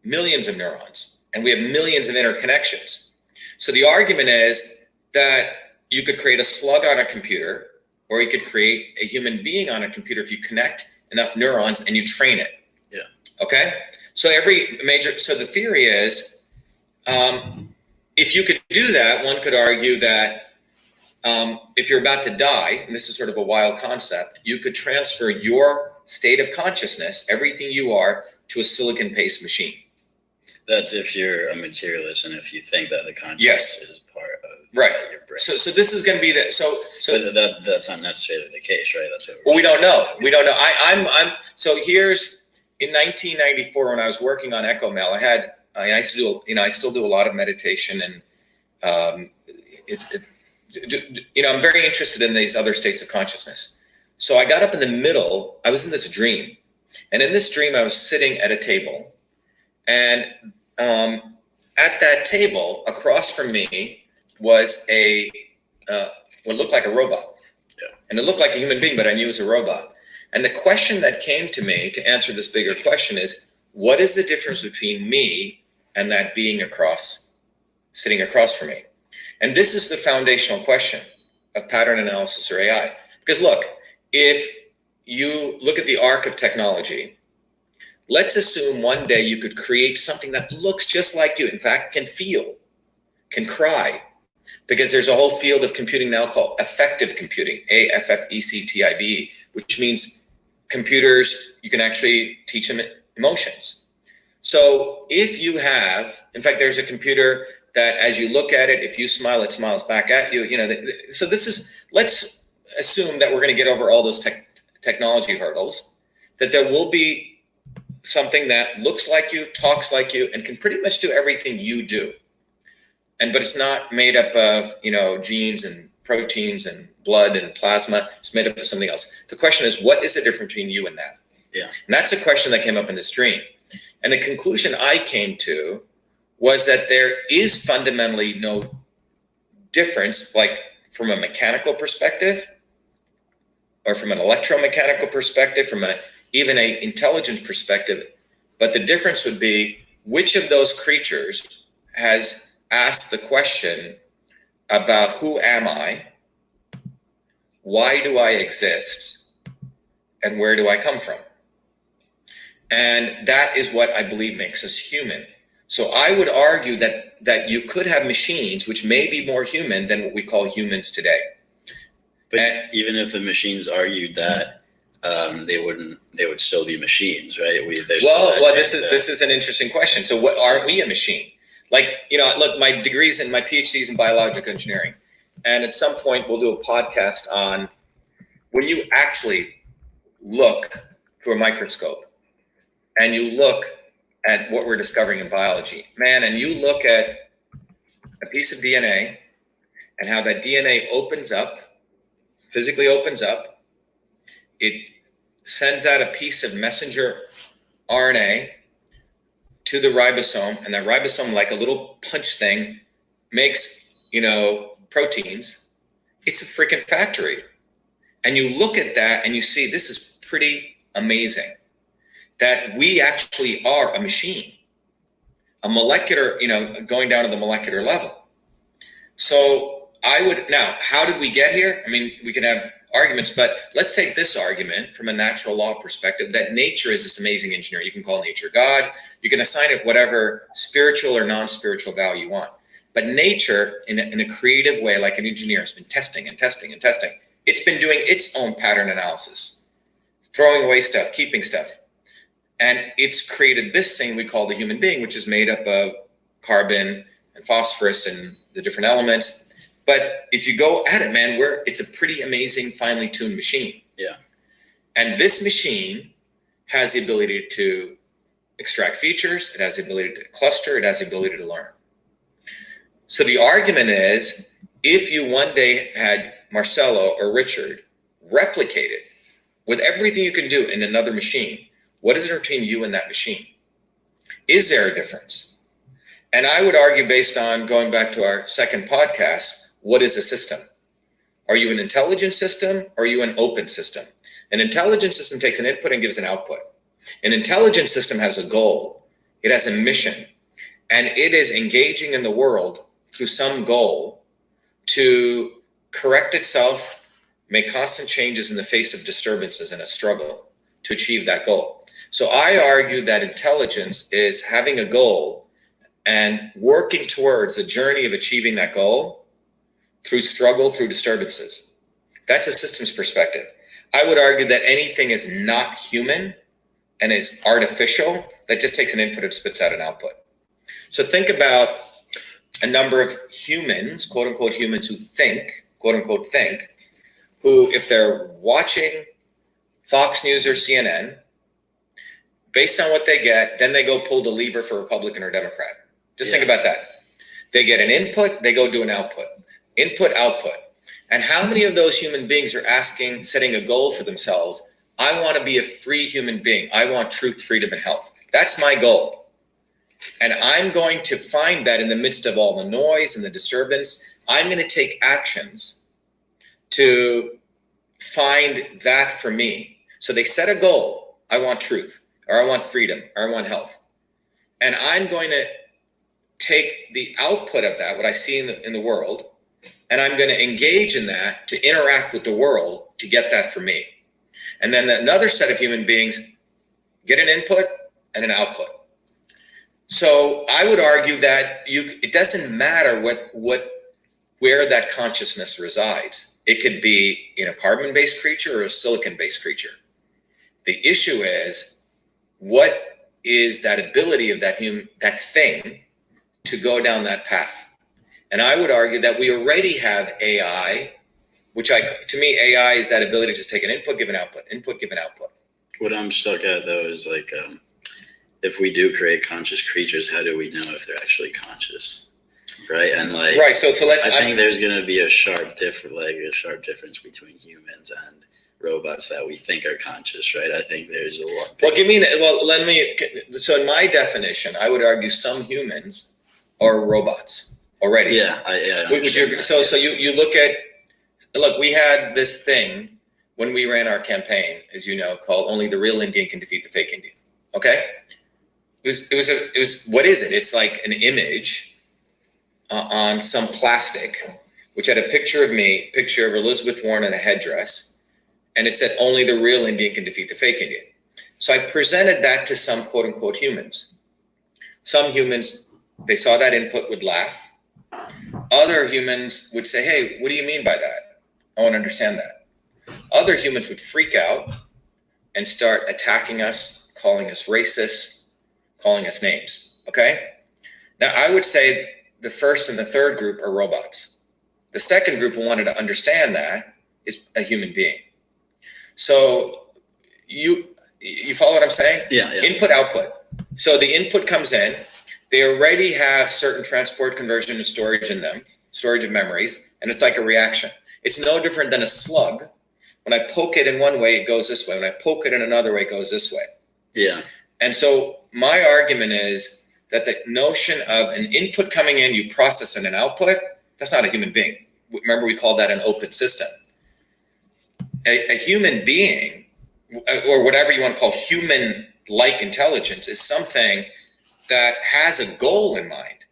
millions of neurons, and we have millions of interconnections. So the argument is that you could create a slug on a computer, or you could create a human being on a computer if you connect enough neurons and you train it. Yeah. Okay? So the theory is, if you could do that, one could argue that if you're about to die, and this is sort of a wild concept, you could transfer your state of consciousness, everything you are, to a silicon-based machine. That's if you're a materialist and if you think that the consciousness Yes. is part of Right. Your brain. So this is going to be the But that's not necessarily the case, right? That's what well, we don't know. We don't know. So here's, in 1994 when I was working on EchoMail, I still do a lot of meditation, and I'm very interested in these other states of consciousness. So I got up in the middle. I was in this dream, and in this dream I was sitting at a table, and at that table across from me was what looked like a robot. Yeah. And it looked like a human being, but I knew it was a robot. And the question that came to me to answer this bigger question is, what is the difference between me and that being sitting across from me? And this is the foundational question of pattern analysis or AI. Because look, if you look at the arc of technology, let's assume one day you could create something that looks just like you, in fact, can feel, can cry, because there's a whole field of computing now called affective computing, AFFECTIV, which means computers, you can actually teach them emotions. So if you have, in fact, there's a computer that as you look at it, if you smile, it smiles back at you. So let's assume that we're going to get over all those technology hurdles, that there will be something that looks like you, talks like you, and can pretty much do everything you do. But it's not made up of, genes and proteins and blood and plasma. It's made up of something else. The question is, what is the difference between you and that? Yeah. And that's a question that came up in this dream. And the conclusion I came to was that there is fundamentally no difference, like from a mechanical perspective, or from an electromechanical perspective, from even an intelligence perspective. But the difference would be, which of those creatures has asked the question about who am I, why do I exist and where do I come from? And that is what I believe makes us human. So I would argue that you could have machines which may be more human than what we call humans today. But even if the machines argued that, they would still be machines, right? This is an interesting question. So what, aren't we a machine? Like, look, my PhD's in biological engineering. And at some point we'll do a podcast on when you actually look through a microscope and you look at what we're discovering in biology, man, and you look at a piece of DNA and how that DNA physically opens up, it sends out a piece of messenger RNA to the ribosome, and that ribosome, like a little punch thing, makes, proteins. It's a freaking factory. And you look at that and you see this is pretty amazing. That we actually are a machine, a molecular, going down to the molecular level. So how did we get here? I mean, we can have arguments, but let's take this argument from a natural law perspective that nature is this amazing engineer. You can call nature God, you can assign it whatever spiritual or non-spiritual value you want. But nature, in a creative way, like an engineer, has been testing and testing and testing. It's been doing its own pattern analysis, throwing away stuff, keeping stuff. And it's created this thing we call the human being, which is made up of carbon and phosphorus and the different elements. But if you go at it, man, it's a pretty amazing, finely tuned machine. Yeah. And this machine has the ability to extract features. It has the ability to cluster. It has the ability to learn. So the argument is, if you one day had Marcelo or Richard replicated with everything you can do in another machine, what is it between you and that machine? Is there a difference? And I would argue, based on going back to our second podcast, what is a system? Are you an intelligent system or are you an open system? An intelligent system takes an input and gives an output. An intelligent system has a goal. It has a mission. And it is engaging in the world through some goal to correct itself, make constant changes in the face of disturbances and a struggle to achieve that goal. So I argue that intelligence is having a goal and working towards a journey of achieving that goal through struggle, through disturbances. That's a systems perspective. I would argue that anything is not human and is artificial, that just takes an input and spits out an output. So think about a number of humans, quote unquote humans, who think, quote unquote think, who, if they're watching Fox News or CNN, based on what they get, then they go pull the lever for Republican or Democrat. Just think about that. They get an input, they go do an output. Input, output. And how many of those human beings are setting a goal for themselves? I want to be a free human being. I want truth, freedom, and health. That's my goal. And I'm going to find that in the midst of all the noise and the disturbance. I'm going to take actions to find that for me. So they set a goal. I want truth, or I want freedom, or I want health. And I'm going to take the output of that, what I see in the world, and I'm going to engage in that to interact with the world to get that for me. And then another set of human beings get an input and an output. So I would argue that it doesn't matter where that consciousness resides. It could be in a carbon-based creature or a silicon-based creature. The issue is, what is that ability of that thing to go down that path? And I would argue that we already have AI, to me, AI is that ability to just take an input, give an output, input, give an output. What I'm stuck at, though, is like, if we do create conscious creatures, how do we know if they're actually conscious? Right. And like, right. So I think there's going to be a sharp difference between humans and robots that we think are conscious. Right. I think there's a lot. So in my definition, I would argue some humans are robots already. Yeah. Would you agree? So you look, we had this thing when we ran our campaign, as you know, called "Only the Real Indian Can Defeat the Fake Indian." Okay. It was what is it? It's like an image on some plastic which had a picture of me, picture of Elizabeth Warren in a headdress, and it said, only the real Indian can defeat the fake Indian. So I presented that to some quote unquote humans. Some humans, they saw that input, would laugh. Other humans would say, hey, what do you mean by that? I want to understand that. Other humans would freak out and start attacking us, calling us racist, calling us names, okay? Now, I would say the first and the third group are robots. The second group who wanted to understand that is a human being. So you follow what I'm saying? Yeah. Input, output. So the input comes in. They already have certain transport, conversion, and storage in them, storage of memories, and it's like a reaction. It's no different than a slug. When I poke it in one way, it goes this way. When I poke it in another way, it goes this way. Yeah. And so my argument is that the notion of an input coming in, you process, and an output, that's not a human being. Remember, we called that an open system. A human being, or whatever you want to call human-like intelligence, is something that has a goal in mind.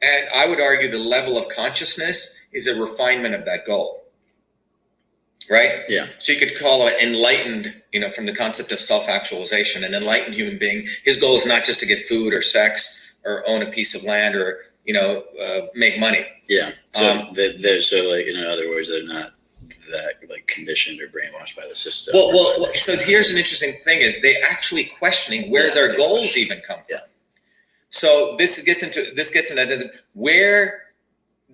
And I would argue the level of consciousness is a refinement of that goal. Right? Yeah. So you could call it enlightened, from the concept of self-actualization. An enlightened human being, his goal is not just to get food or sex or own a piece of land or, make money. Yeah. So so like, in other words, they're not that like conditioned or brainwashed by the system. Well, so here's an interesting thing is they actually questioning where their goals even come from. Yeah. So this gets into where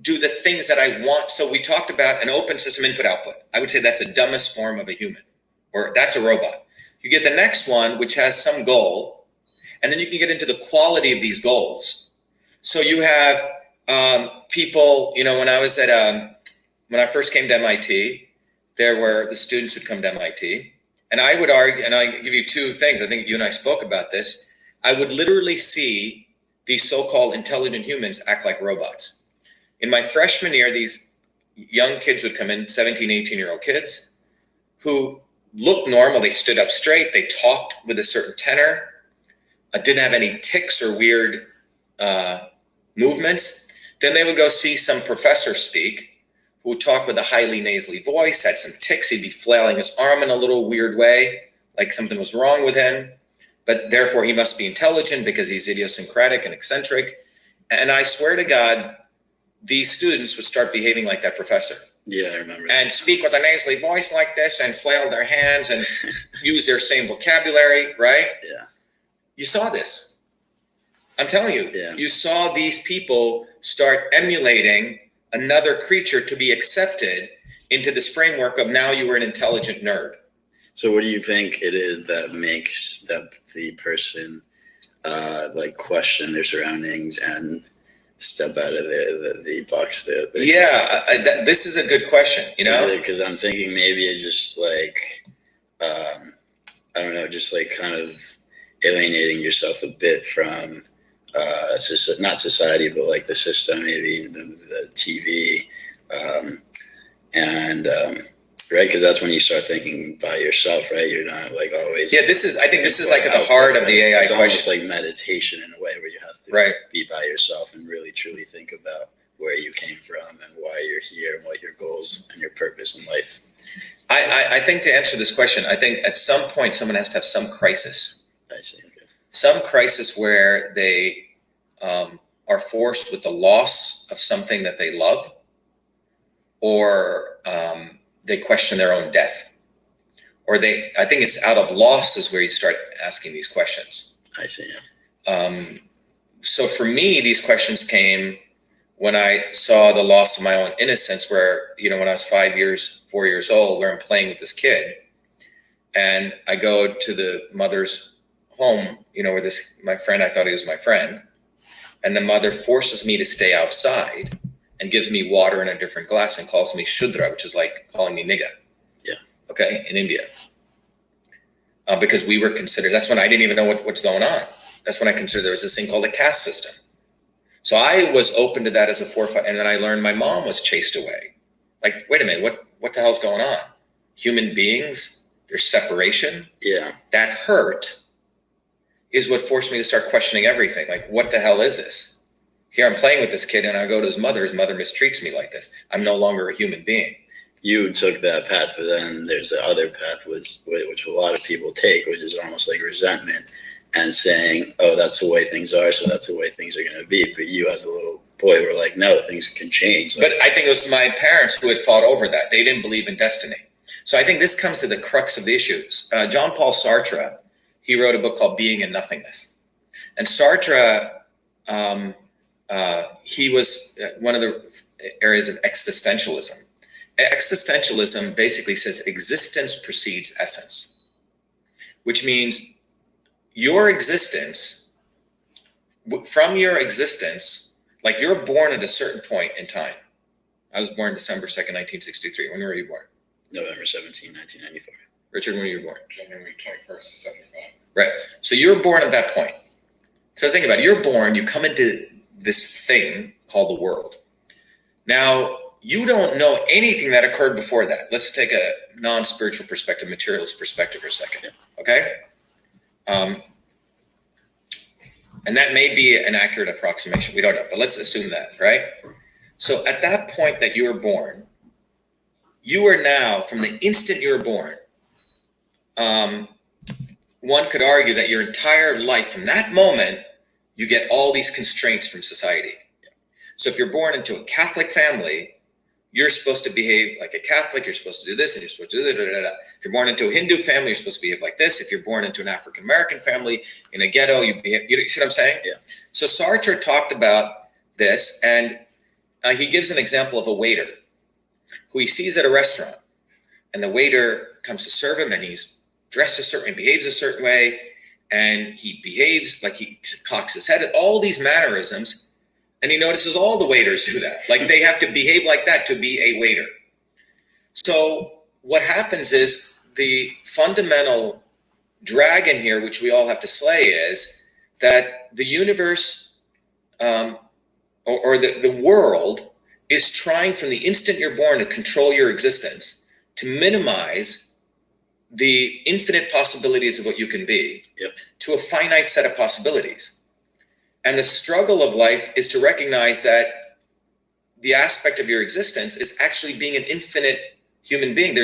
do the things that I want. So we talked about an open system, input output. I would say that's the dumbest form of a human, or that's a robot. You get the next one, which has some goal, and then you can get into the quality of these goals. So you have people, when I was when I first came to MIT, there were the students who'd come to MIT, and I would argue, and I give you two things. I think you and I spoke about this. I would literally see these so-called intelligent humans act like robots. In my freshman year, these young kids would come in, 17, 18-year-old kids, who looked normal. They stood up straight. They talked with a certain tenor. Didn't have any tics or weird movements. Then they would go see some professor speak, who would talk with a highly nasally voice, had some tics. He'd be flailing his arm in a little weird way, like something was wrong with him. But therefore, he must be intelligent because he's idiosyncratic and eccentric. And I swear to God, these students would start behaving like that professor. Yeah, I remember. And speak with a nasally voice like this and flail their hands and use their same vocabulary, right? Yeah. You saw this. I'm telling you, Yeah. You saw these people start emulating another creature to be accepted into this framework of now you were an intelligent nerd. So what do you think it is that makes the person question their surroundings and step out of the box? This is a good question, Because I'm thinking maybe it's just like, I don't know, just like kind of alienating yourself a bit from not society, but like the system, maybe the TV, right? Because that's when you start thinking by yourself, right? You're not like always. Yeah, I think this is like at the heart of the AI it's question. It's almost like meditation in a way where you have to be by yourself and really truly think about where you came from and why you're here and what your goals and your purpose in life. I think to answer this question, I think at some point someone has to have some crisis. I see. Okay. Some crisis where they are forced with the loss of something that they love, or they question their own death, or I think it's out of loss is where you start asking these questions. I see. Yeah. So for me, these questions came when I saw the loss of my own innocence, where, when I was 4 years old, where I'm playing with this kid, and I go to the mother's home, where my friend, I thought he was my friend, and the mother forces me to stay outside and gives me water in a different glass and calls me Shudra, which is like calling me nigga. Yeah. Okay, in India. Because we were considered, that's when I didn't even know what's going on. That's when I considered there was this thing called a caste system. So I was open to that as a forefront, and then I learned my mom was chased away. Like, wait a minute, what the hell's going on? Human beings, there's separation. Yeah. That hurt is what forced me to start questioning everything. Like, what the hell is this? here I'm playing with this kid, and I go to his mother mistreats me like this. I'm no longer a human being. You took that path, but then there's the other path, which a lot of people take, which is almost like resentment and saying, oh, that's the way things are, so that's the way things are going to be. But you as a little boy were like, no, things can change. But I think it was my parents who had fought over that. They didn't believe in destiny. So I think this comes to the crux of the issues. Jean-Paul Sartre, he wrote a book called Being and Nothingness. And Sartre, he was one of the areas of existentialism. Existentialism basically says existence precedes essence, which means your existence, from your existence, like you're born at a certain point in time. I was born December 2nd, 1963. When were you born? November 17, 1994. Richard, when were you born? January 21st, 75. Right. So you're born at that point. So think about it. You're born, you come into this thing called the world. Now, you don't know anything that occurred before that. Let's take a non-spiritual perspective, materialist perspective for a second. Okay? And that may be an accurate approximation. We don't know, but let's assume that, right? So at that point that you were born, you are now, from the instant you were born, one could argue that your entire life, from that moment, you get all these constraints from society. So if you're born into a Catholic family, you're supposed to behave like a Catholic, you're supposed to do this, and you're supposed to do that. If you're born into a Hindu family, you're supposed to behave like this. If you're born into an African-American family in a ghetto, you behave, you see what I'm saying? Yeah. So Sartre talked about this, and he gives an example of a waiter who he sees at a restaurant, and the waiter comes to serve him, and he's dressed a certain, behaves a certain way, and he behaves like he cocks his head, all these mannerisms. And he notices all the waiters do that. Like they have to behave like that to be a waiter. So what happens is the fundamental dragon here, which we all have to slay, is that the universe or the world is trying from the instant you're born to control your existence, to minimize the infinite possibilities of what you can be to a finite set of possibilities. And the struggle of life is to recognize that the aspect of your existence is actually being an infinite human being.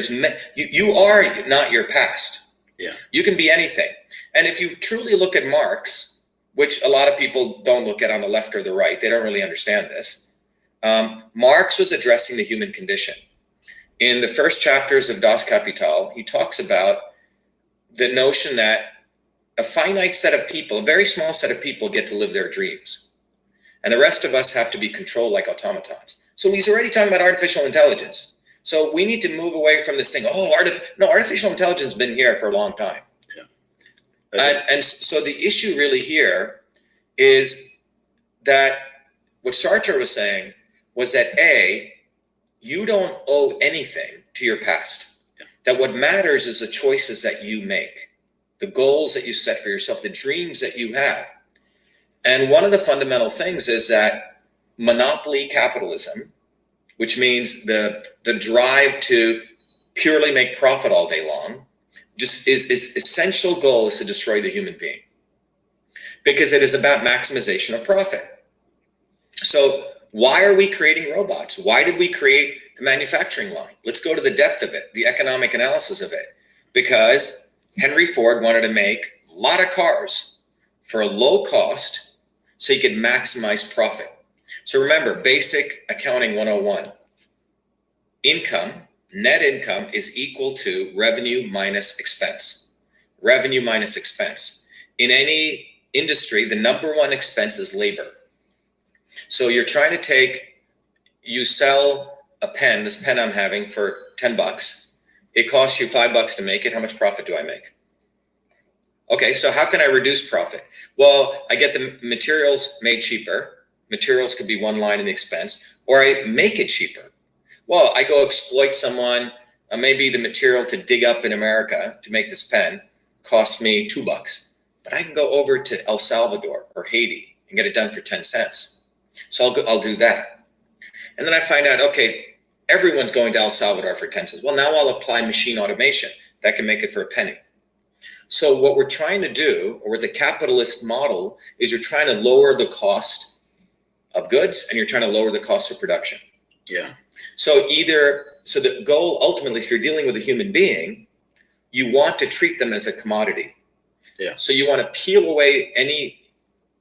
You are not your past. Yeah. You can be anything. And if you truly look at Marx, which a lot of people don't look at on the left or the right, they don't really understand this. Marx was addressing the human condition. In the first chapters of Das Kapital, he talks about the notion that a finite set of people, a very small set of people, get to live their dreams. And the rest of us have to be controlled like automatons. So he's already talking about artificial intelligence. So we need to move away from this thing. Artificial intelligence has been here for a long time. Yeah. And so the issue really here is that what Sartre was saying was that you don't owe anything to your past. Yeah. That what matters is the choices that you make, the goals that you set for yourself, the dreams that you have. And one of the fundamental things is that monopoly capitalism, which means the drive to purely make profit all day long, just is essential goal is to destroy the human being, because it is about maximization of profit. So why are we creating robots? Why did we create the manufacturing line? Let's go to the depth of it, the economic analysis of it. Because Henry Ford wanted to make a lot of cars for a low cost so he could maximize profit. So remember, basic accounting 101. Income, net income, is equal to revenue minus expense. Revenue minus expense. In any industry, the number one expense is labor. So you're trying to you sell a pen, this pen I'm having, for $10. It costs you $5 to make it. How much profit do I make? Okay, so how can I reduce profit? Well, I get the materials made cheaper. Materials could be one line in the expense, or I make it cheaper. Well, I go exploit someone. Maybe the material to dig up in America to make this pen costs me $2, but I can go over to El Salvador or Haiti and get it done for 10 cents. So I'll do that. And then I find out, okay, everyone's going to El Salvador for 10 cents. Well, now I'll apply machine automation that can make it for a penny. So what we're trying to do, or the capitalist model, is you're trying to lower the cost of goods, and you're trying to lower the cost of production. Yeah. So the goal ultimately, if you're dealing with a human being, you want to treat them as a commodity. Yeah. So you want to peel away any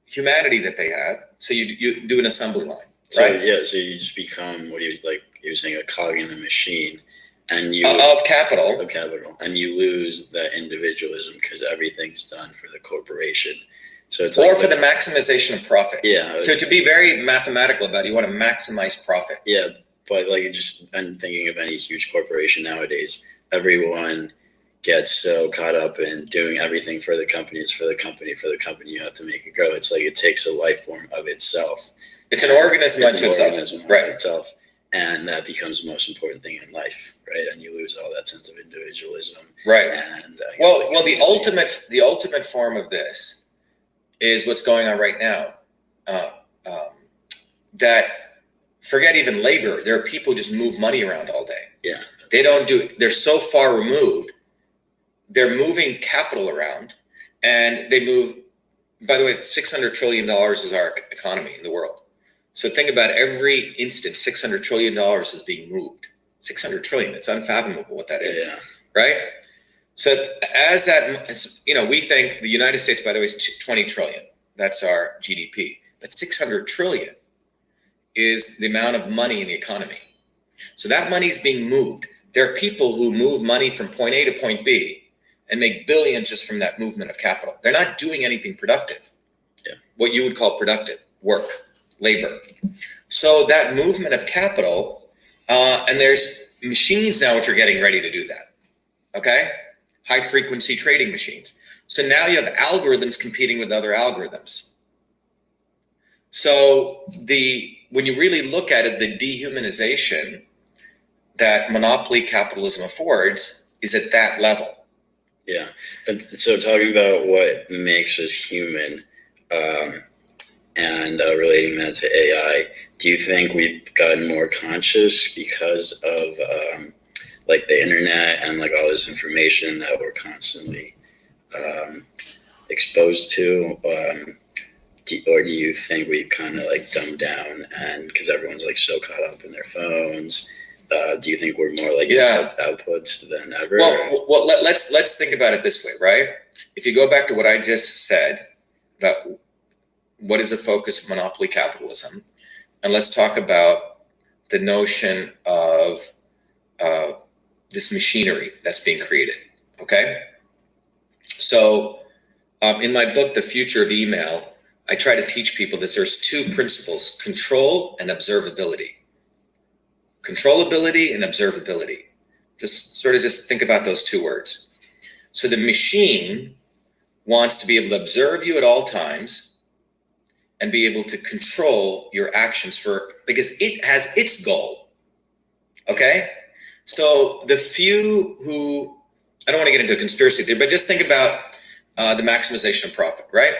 humanity that they have. So you do an assembly line, right? So you just become what you were saying, a cog in the machine, and of capital, and you lose that individualism because everything's done for the corporation. So it's or for the maximization of profit. Yeah. To be very mathematical about it, you want to maximize profit. Yeah, but I'm thinking of any huge corporation nowadays. Everyone gets so caught up in doing everything for the company. It's for the company. For the company, you have to make it grow. It's like it takes a life form of itself. It's an organism unto itself. And that becomes the most important thing in life, right? And you lose all that sense of individualism, right? And the ultimate form of this is what's going on right now. That forget even labor. There are people who just move money around all day. Yeah, they're so far removed. They're moving capital around, and they move. By the way, $600 trillion is our economy in the world. So think about every instant, $600 trillion is being moved. 600 trillion. It's unfathomable what that is, right? So we think the United States, by the way, is 20 trillion. That's our GDP. But 600 trillion is the amount of money in the economy. So that money is being moved. There are people who move money from point A to point B and make billions just from that movement of capital. They're not doing anything productive. Yeah. What you would call productive work. Labor. So that movement of capital, and there's machines now which are getting ready to do that. Okay? High frequency trading machines. So now you have algorithms competing with other algorithms. So when you really look at it, the dehumanization that monopoly capitalism affords is at that level. Yeah. And so talking about what makes us human, and relating that to AI, do you think we've gotten more conscious because of the internet and all this information that we're constantly exposed to, or do you think we've kind of dumbed down, and because everyone's so caught up in their phones, do you think we're more outputs than ever? Well, let's think about it this way, right? If you go back to what I just said about what is the focus of monopoly capitalism, and let's talk about the notion of this machinery that's being created, okay? So in my book, The Future of Email, I try to teach people that there's two principles: control and observability. Controllability and observability. Just think about those two words. So the machine wants to be able to observe you at all times and be able to control your actions because it has its goal. Okay? So the few who, I don't want to get into a conspiracy theory, but just think about the maximization of profit, right?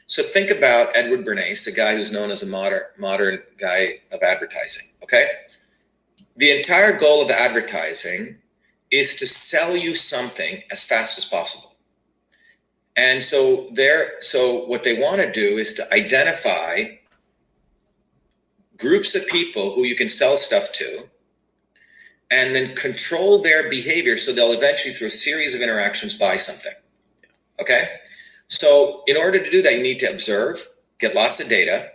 So think about Edward Bernays, a guy who's known as a modern guy of advertising, okay? The entire goal of advertising is to sell you something as fast as possible. And so what they want to do is to identify groups of people who you can sell stuff to, and then control their behavior so they'll eventually, through a series of interactions, buy something. Okay? So in order to do that, you need to observe, get lots of data,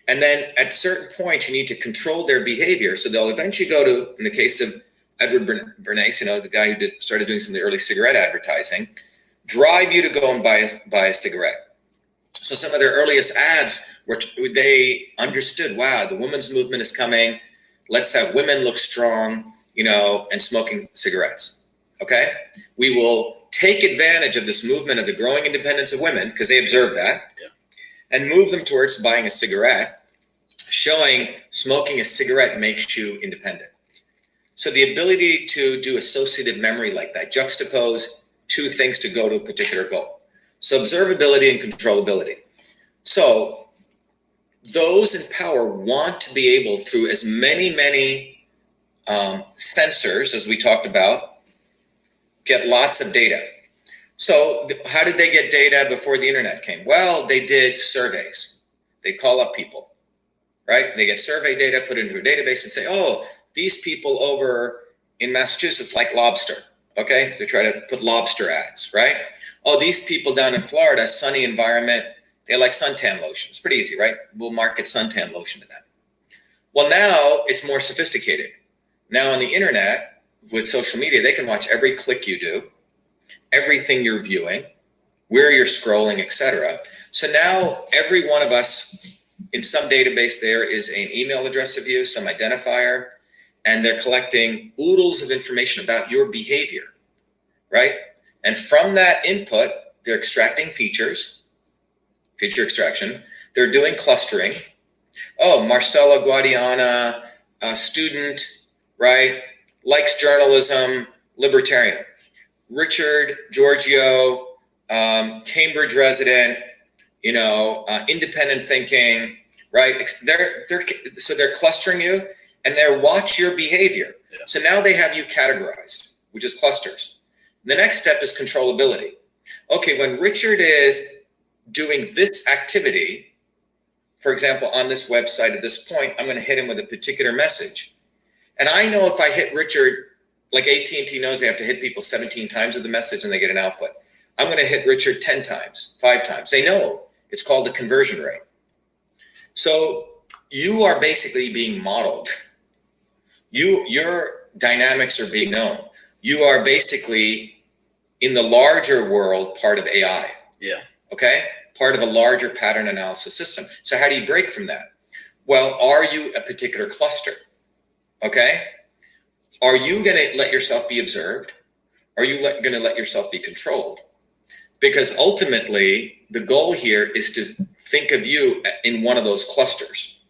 and then at certain points, you need to control their behavior so they'll eventually go to, in the case of Edward Bernays, the guy who started doing some of the early cigarette advertising, drive you to go and buy a cigarette. So some of their earliest ads they understood, wow, the women's movement is coming. Let's have women look strong, and smoking cigarettes. Okay? We will take advantage of this movement of the growing independence of women, because they observe that, and move them towards buying a cigarette, showing smoking a cigarette makes you independent. So the ability to do associative memory like that, juxtapose two things to go to a particular goal. So observability and controllability. So those in power want to be able, through as many sensors as we talked about, get lots of data. So how did they get data before the internet came? Well, they did surveys. They call up people, right? They get survey data, put it into a database and say, oh, these people over in Massachusetts like lobster, okay? They try to put lobster ads, right? Oh, these people down in Florida, sunny environment, they like suntan lotion. It's pretty easy, right? We'll market suntan lotion to them. Well, now it's more sophisticated. Now on the internet, with social media, they can watch every click you do, everything you're viewing, where you're scrolling, etc. So now every one of us, in some database there is an email address of you, some identifier, and they're collecting oodles of information about your behavior, right? And from that input, they're extracting feature extraction. They're doing clustering. Oh, Marcella Guadiana, student, right? Likes journalism, libertarian. Richard Giorgio, Cambridge resident, independent thinking, right? So they're clustering you and they watch your behavior. Yeah. So now they have you categorized, which is clusters. The next step is controllability. Okay, when Richard is doing this activity, for example, on this website at this point, I'm going to hit him with a particular message. And I know if I hit Richard, like AT&T knows they have to hit people 17 times with the message and they get an output. I'm going to hit Richard 10 times, 5 times. They know it's called the conversion rate. So you are basically being modeled. Your dynamics are being known. You are basically in the larger world part of AI. Yeah. Okay? Part of a larger pattern analysis system. So how do you break from that? Well, are you a particular cluster? Okay? Are you going to let yourself be observed? Are you going to let yourself be controlled? Because ultimately, the goal here is to think of you in one of those clusters.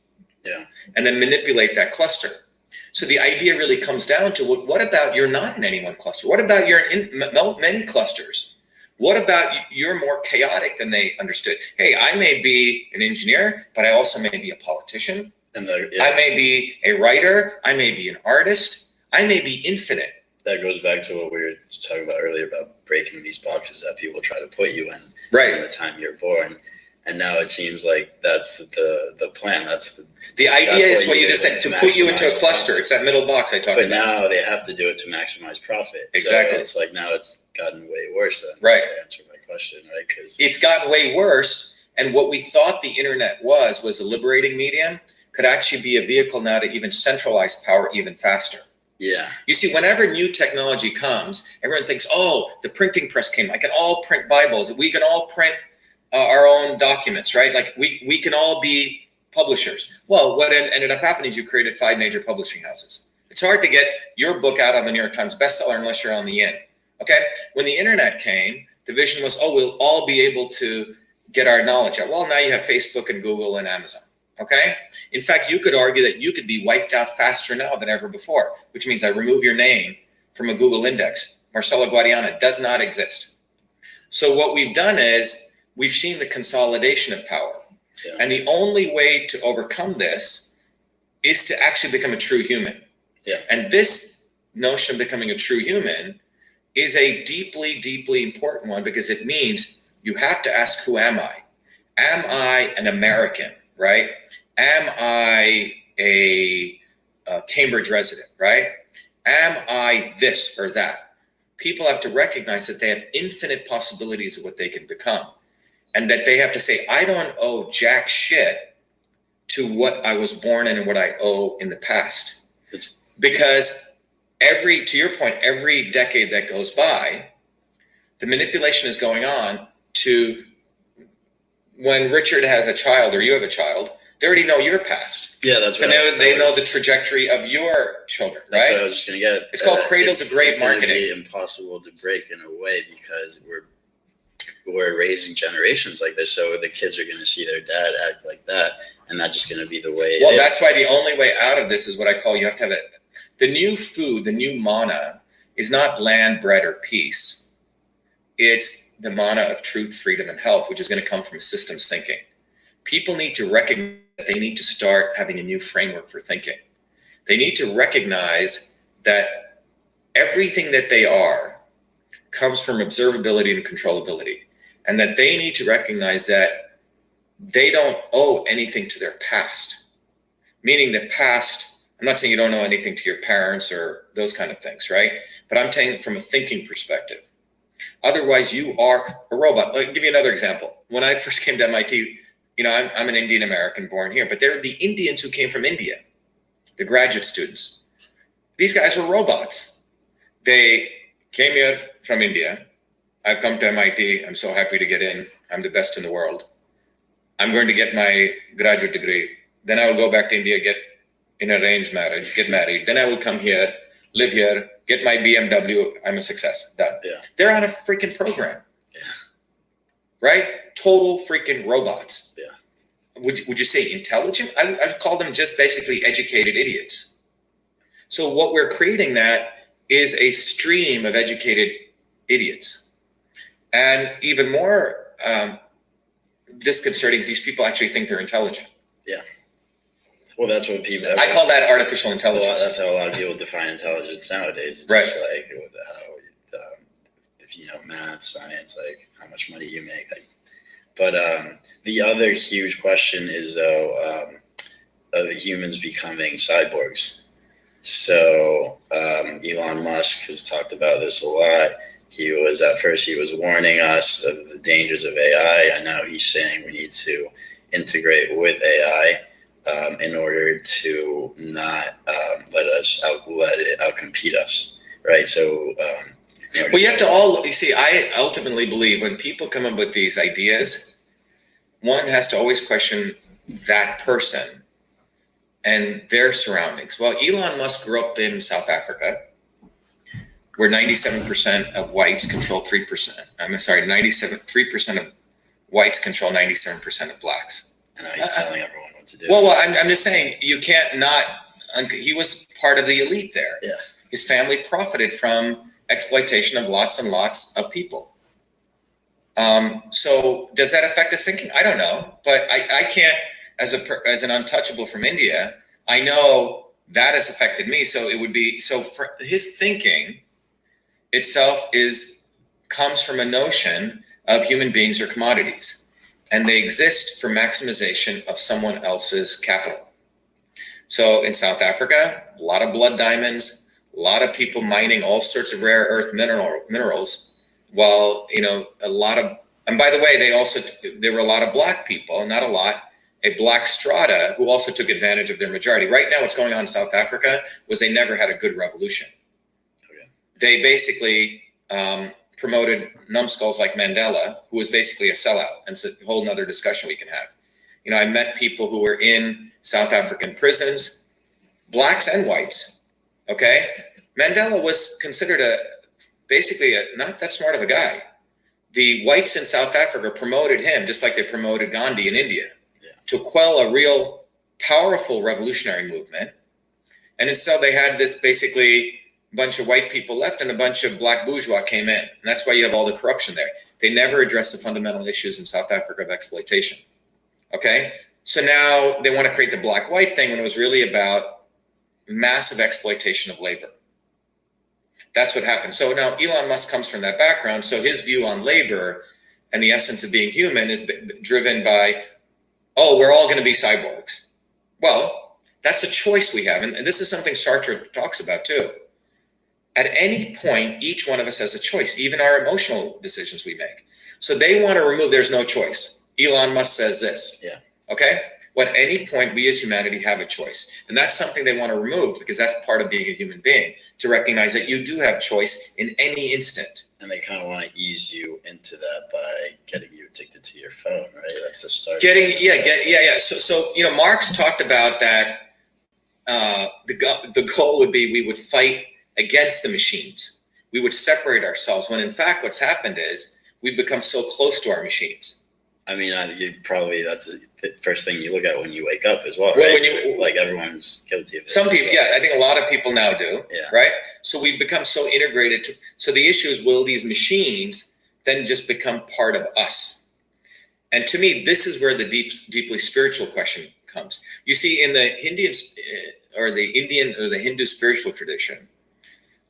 Yeah. And then manipulate that cluster. So the idea really comes down to what about you're not in any one cluster? What about you're in many clusters? What about you're more chaotic than they understood? Hey, I may be an engineer, but I also may be a politician. I may be a writer. I may be an artist. I may be infinite. That goes back to what we were talking about earlier about breaking these boxes that people try to put you in Right. from the time you're born. And now it seems like that's the plan. The idea is what you just said, to put you into a cluster. It's that middle box I talked about. But now they have to do it to maximize profit. Exactly. So it's like now it's gotten way worse than Right. to answer my question, right? Because it's gotten way worse. And what we thought the internet was a liberating medium could actually be a vehicle now to even centralize power even faster. yeah, You see, whenever new technology comes, everyone thinks, oh, the printing press came. I can all print Bibles. We can all print our own documents, right? Like we can all be publishers. Well, what ended up happening is you created 5 major publishing houses. It's hard to get your book out on the New York Times bestseller unless you're on the in. Okay? When the internet came, the vision was, oh, we'll all be able to get our knowledge out. Well, now you have Facebook and Google and Amazon. Okay? In fact, you could argue that you could be wiped out faster now than ever before, which means I remove your name from a Google index. Marcella Guadiana does not exist. So what we've done is we've seen the consolidation of power. Yeah. And the only way to overcome this is to actually become a true human. Yeah. And this notion of becoming a true human is a deeply, deeply important one because it means you have to ask, who am I? Am I an American, right? Am I a Cambridge resident, right? Am I this or that? People have to recognize that they have infinite possibilities of what they can become. And that they have to say, I don't owe jack shit to what I was born in and what I owe in the past. Because to your point, every decade that goes by, the manipulation is going on to when Richard has a child or you have a child, they already know your past. Yeah, that's so right. They know the trajectory of your children, That's right? what I was just going to get at. It's called cradle to grave marketing. It's going to be impossible to break in a way because we're raising generations like this, so the kids are going to see their dad act like that, and that's just going to be the way it is. That's why the only way out of this is what I call you have to have it. The new food, the new manna, is not land, bread, or peace. It's the manna of truth, freedom, and health, which is going to come from systems thinking. People need to recognize that they need to start having a new framework for thinking. They need to recognize that everything that they are comes from observability and controllability. And that they need to recognize that they don't owe anything to their past. meaning the past. I'm not saying you don't know anything to your parents or those kind of things, right? But I'm saying it from a thinking perspective. Otherwise, you are a robot. I'll give you another example. When I first came to MIT, I'm an Indian American born here, but there would be Indians who came from India, the graduate students. These guys were robots. They came here from India. I've come to MIT. I'm so happy to get in. I'm the best in the world. I'm going to get my graduate degree. Then I will go back to India, get in arranged marriage, get married. Then I will come here, live here, get my BMW. I'm a success. Done. Yeah. They're on a freaking program. Yeah. Right? Total freaking robots. Yeah. Would you say intelligent? I'd call them just basically educated idiots. So what we're creating that is a stream of educated idiots. And even more disconcerting is these people actually think they're intelligent. Yeah. Well, that's what people. I call that artificial intelligence. Well, that's how a lot of people define intelligence nowadays. It's Right. just like if you know math, science, like how much money you make. But the other huge question is though of humans becoming cyborgs. So Elon Musk has talked about this a lot. He was warning us of the dangers of AI, and now he's saying we need to integrate with AI in order to not let it outcompete us, right? So, well, you have to I ultimately believe when people come up with these ideas, one has to always question that person and their surroundings. Well, Elon Musk grew up in South Africa, where 97% of whites control 3%. 3% of whites control 97% of blacks. I know he's telling everyone what to do. Well, I'm just saying you can't not. He was part of the elite there. Yeah. His family profited from exploitation of lots and lots of people. So does that affect his thinking? I don't know, but I can't, as an untouchable from India, I know that has affected me. So it would be for his thinking itself comes from a notion of human beings are commodities, and they exist for maximization of someone else's capital. So in South Africa, a lot of blood diamonds, a lot of people mining all sorts of rare earth minerals, while a lot of, and by the way, there were a lot of black people, not a lot, a black strata who also took advantage of their majority. Right now, what's going on in South Africa was they never had a good revolution. Okay. They basically promoted numbskulls like Mandela, who was basically a sellout. And it's a whole nother discussion we can have. I met people who were in South African prisons, blacks and whites. Okay. Mandela was considered basically not that smart of a guy. The whites in South Africa promoted him just like they promoted Gandhi in India to quell a real powerful revolutionary movement. And instead they had this basically bunch of white people left and a bunch of black bourgeois came in. And that's why you have all the corruption there. They never addressed the fundamental issues in South Africa of exploitation. Okay. So now they want to create the black-white thing when it was really about massive exploitation of labor. That's what happened. So now Elon Musk comes from that background. So his view on labor and the essence of being human is driven by, we're all going to be cyborgs. Well, that's a choice we have. And this is something Sartre talks about too. At any point, each one of us has a choice, even our emotional decisions we make. So they want to remove, there's no choice. Elon Musk says this. Yeah. Okay. Well, at any point, we as humanity have a choice. And that's something they want to remove because that's part of being a human being, to recognize that you do have choice in any instant. And they kind of want to ease you into that by getting you addicted to your phone, right? That's the start. So Marx talked about that. The goal would be we would fight against the machines. We would separate ourselves when in fact what's happened is we've become so close to our machines. I mean, that's the first thing you look at when you wake up as well, Well, right? Like everyone's guilty of it. Some people, I think a lot of people now do, Yeah. right? So we've become so integrated. So the issue is, will these machines then just become part of us? And to me, this is where the deeply spiritual question comes. You see, in the Indian or the Hindu spiritual tradition,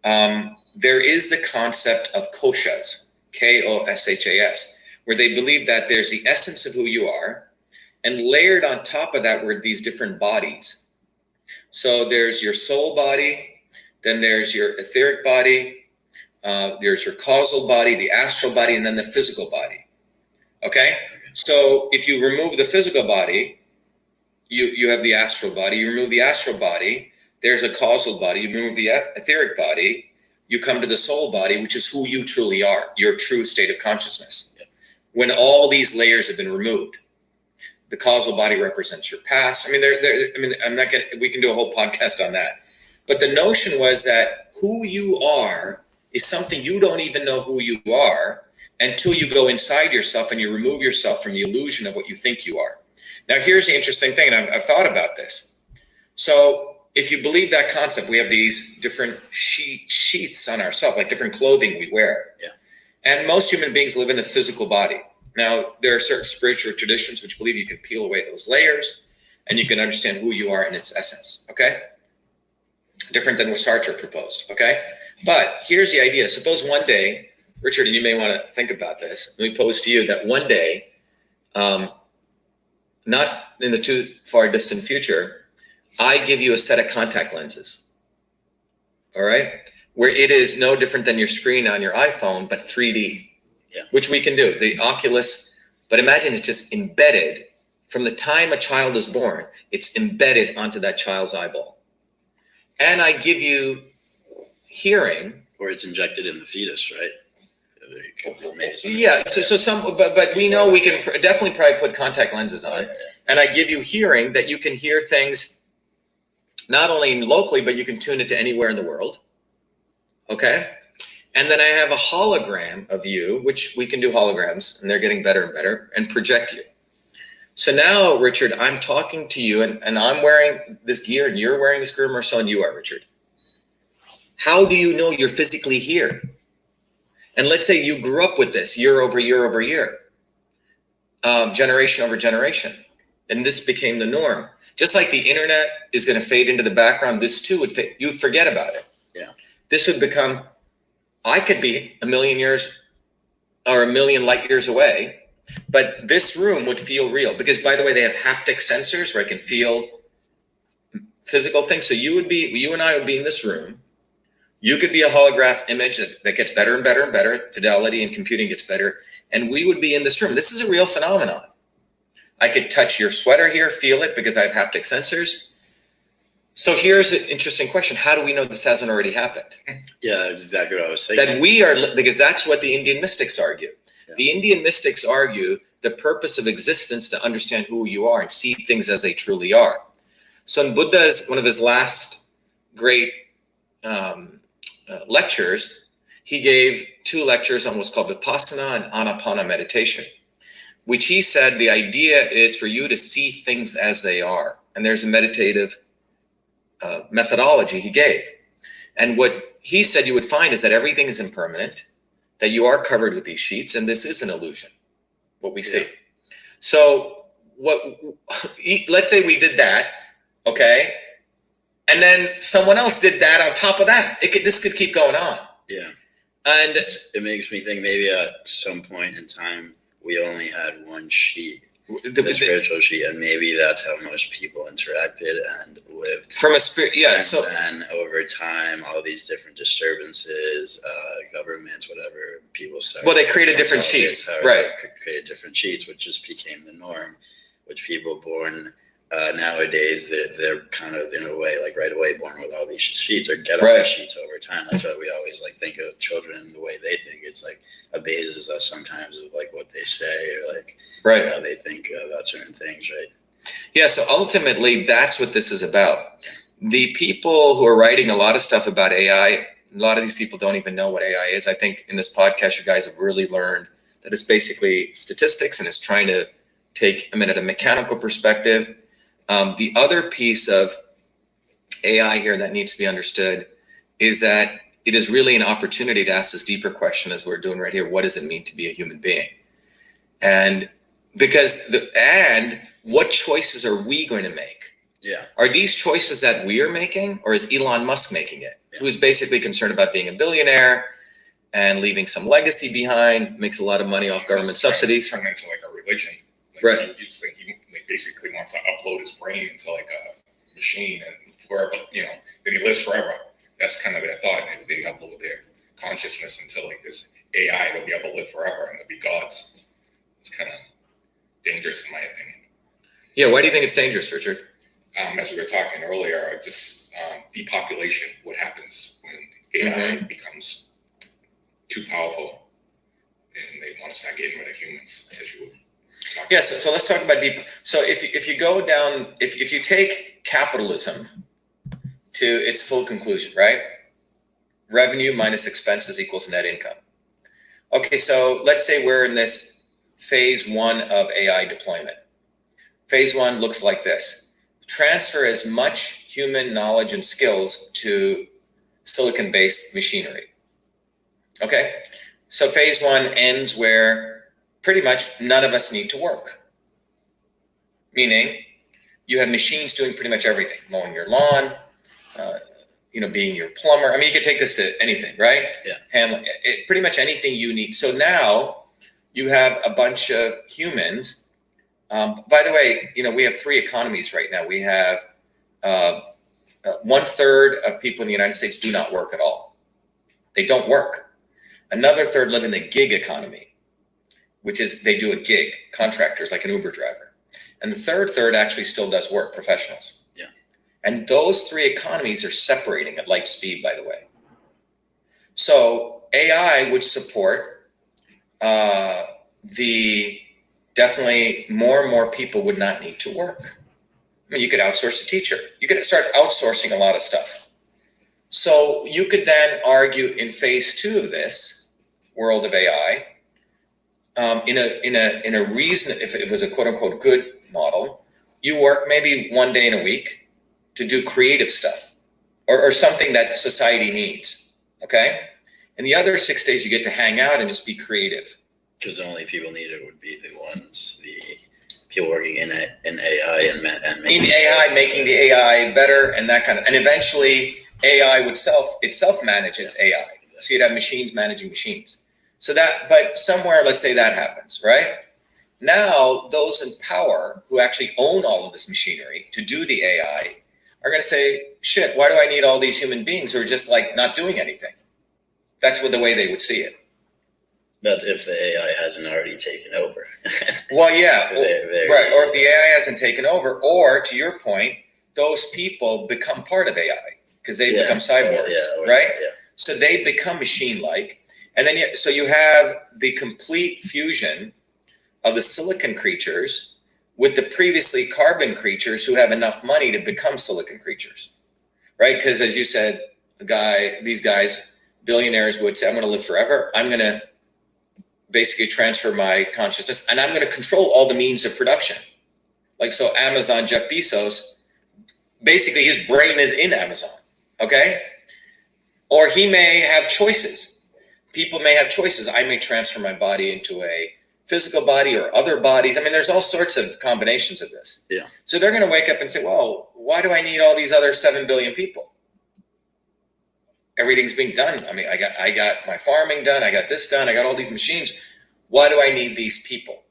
there is the concept of koshas, Koshas, where they believe that there's the essence of who you are, and layered on top of that were these different bodies. So there's your soul body, then there's your etheric body, there's your causal body, the astral body, and then the physical body. Okay? So if you remove the physical body, you have the astral body. You remove the astral body, there's a causal body. You remove the etheric body, you come to the soul body, which is who you truly are, your true state of consciousness. Yeah. When all these layers have been removed, the causal body represents your past. I mean, I'm not gonna. We can do a whole podcast on that. But the notion was that who you are is something you don't even know who you are until you go inside yourself and you remove yourself from the illusion of what you think you are. Now, here's the interesting thing, and I've thought about this. So if you believe that concept, we have these different sheaths on ourselves, like different clothing we wear. Yeah. And most human beings live in the physical body. Now, there are certain spiritual traditions which believe you can peel away those layers and you can understand who you are in its essence, okay? Different than what Sartre proposed, okay? But here's the idea. Suppose one day, Richard, and you may want to think about this, let me pose to you that one day, not in the too far distant future, I give you a set of contact lenses, all right? Where it is no different than your screen on your iPhone, but 3D. Yeah. Which we can do, the Oculus, but imagine it's just embedded from the time a child is born, it's embedded onto that child's eyeball. And I give you hearing. Or it's injected in the fetus, right? Yeah, so some, but we know we can definitely probably put contact lenses on. And I give you hearing that you can hear things not only locally, but you can tune it to anywhere in the world, okay? And then I have a hologram of you, which we can do holograms, and they're getting better and better, and project you. So now, Richard, I'm talking to you, and I'm wearing this gear, and you're wearing this gear, Marcel, and you are, Richard. How do you know you're physically here? And let's say you grew up with this year over year over year, generation over generation, and this became the norm. Just like the internet is going to fade into the background, this too would fade. You'd forget about it. Yeah. This would become... I could be a million years or a million light years away, but this room would feel real because, by the way, they have haptic sensors where I can feel physical things. So you and I would be in this room. You could be a holograph image that gets better and better and better. Fidelity and computing gets better. And we would be in this room. This is a real phenomenon. I could touch your sweater here, feel it because I have haptic sensors. So here's an interesting question. How do we know this hasn't already happened? Yeah, that's exactly what I was thinking. That we are, because that's what the Indian mystics argue. Yeah. The Indian mystics argue the purpose of existence to understand who you are and see things as they truly are. So in Buddha's, one of his last great lectures, he gave 2 lectures on what's called Vipassana and Anapana meditation, which he said the idea is for you to see things as they are. And there's a meditative methodology he gave. And what he said you would find is that everything is impermanent, that you are covered with these sheets, and this is an illusion, what we see. So let's say we did that, okay? And then someone else did that on top of that. This could keep going on. Yeah. And it makes me think maybe at some point in time, we only had one sheet. The spiritual sheet, and maybe that's how most people interacted and lived from a spirit. Yeah. And so then over time, all these different disturbances, governments, whatever, people started. Well, they created different sheets, right? Created different sheets, which just became the norm. Which people born nowadays, they're kind of in a way like right away born with all these sheets or get all these sheets over time. That's why we always like think of children the way they think. It's like a basis us sometimes of like what they say or like. Right. How they think about certain things, right? Yeah, so ultimately, that's what this is about. The people who are writing a lot of stuff about AI, a lot of these people don't even know what AI is. I think in this podcast, you guys have really learned that it's basically statistics and it's trying to take at a mechanical perspective. The other piece of AI here that needs to be understood is that it is really an opportunity to ask this deeper question as we're doing right here. What does it mean to be a human being? And what choices are we going to make? Yeah. Are these choices that we are making, or is Elon Musk making it? Yeah. Who's basically concerned about being a billionaire and leaving some legacy behind, makes a lot of money off government subsidies. Turn into like a religion. Like, right. He basically wants to upload his brain into like a machine and wherever, that he lives forever. That's kind of their thought. If they upload their consciousness into like this AI, they'll be able to live forever and they'll be gods. It's kind of dangerous in my opinion. Yeah, why do you think it's dangerous, Richard? As we were talking earlier, just depopulation, what happens when AI becomes too powerful and they want to start getting rid of humans, as you would talk Yeah, so let's talk about So if you go down, if you take capitalism to its full conclusion, right? Revenue minus expenses equals net income. Okay, so let's say we're in this phase 1 of AI deployment. Phase 1 looks like this. Transfer as much human knowledge and skills to silicon-based machinery. Okay, so phase 1 ends where pretty much none of us need to work. Meaning you have machines doing pretty much everything, mowing your lawn, being your plumber. I mean, you could take this to anything, right? Yeah. Handling it, pretty much anything you need. So now you have a bunch of humans. By the way, we have 3 economies right now. We have 1/3 of people in the United States do not work at all. They don't work. Another third live in the gig economy, which is they do a gig, contractors like an Uber driver. And the third actually still does work, professionals. Yeah. And those 3 economies are separating at light speed, by the way. So AI would support definitely more and more people would not need to work. I mean, you could outsource a teacher. You could start outsourcing a lot of stuff. So you could then argue in phase 2 of this world of AI, in a reason, if it was a quote unquote good model, you work maybe 1 day in a week to do creative stuff or something that society needs. Okay. And the other 6 days you get to hang out and just be creative. Because the only people needed would be the people working in AI and making the AI better and that kind of, and eventually AI would itself manage its AI. So you'd have machines managing machines. So but somewhere, let's say that happens, right? Now, those in power who actually own all of this machinery to do the AI are going to say, shit, why do I need all these human beings who are just like not doing anything? That's the way they would see it. That's if the AI hasn't already taken over. Well, yeah, right. Or if the AI hasn't taken over, or to your point, those people become part of AI because they become cyborgs, right? Yeah. So they become machine-like. And then, so you have the complete fusion of the silicon creatures with the previously carbon creatures who have enough money to become silicon creatures, right? Because as you said, these guys, billionaires would say, I'm going to live forever. I'm going to basically transfer my consciousness and I'm going to control all the means of production. Like, so Amazon, Jeff Bezos, basically his brain is in Amazon. Okay. Or he may have choices. People may have choices. I may transfer my body into a physical body or other bodies. I mean, there's all sorts of combinations of this. Yeah. So they're going to wake up and say, well, why do I need all these other 7 billion people? Everything's being done. I mean, I got my farming done. I got this done. I got all these machines. Why do I need these people?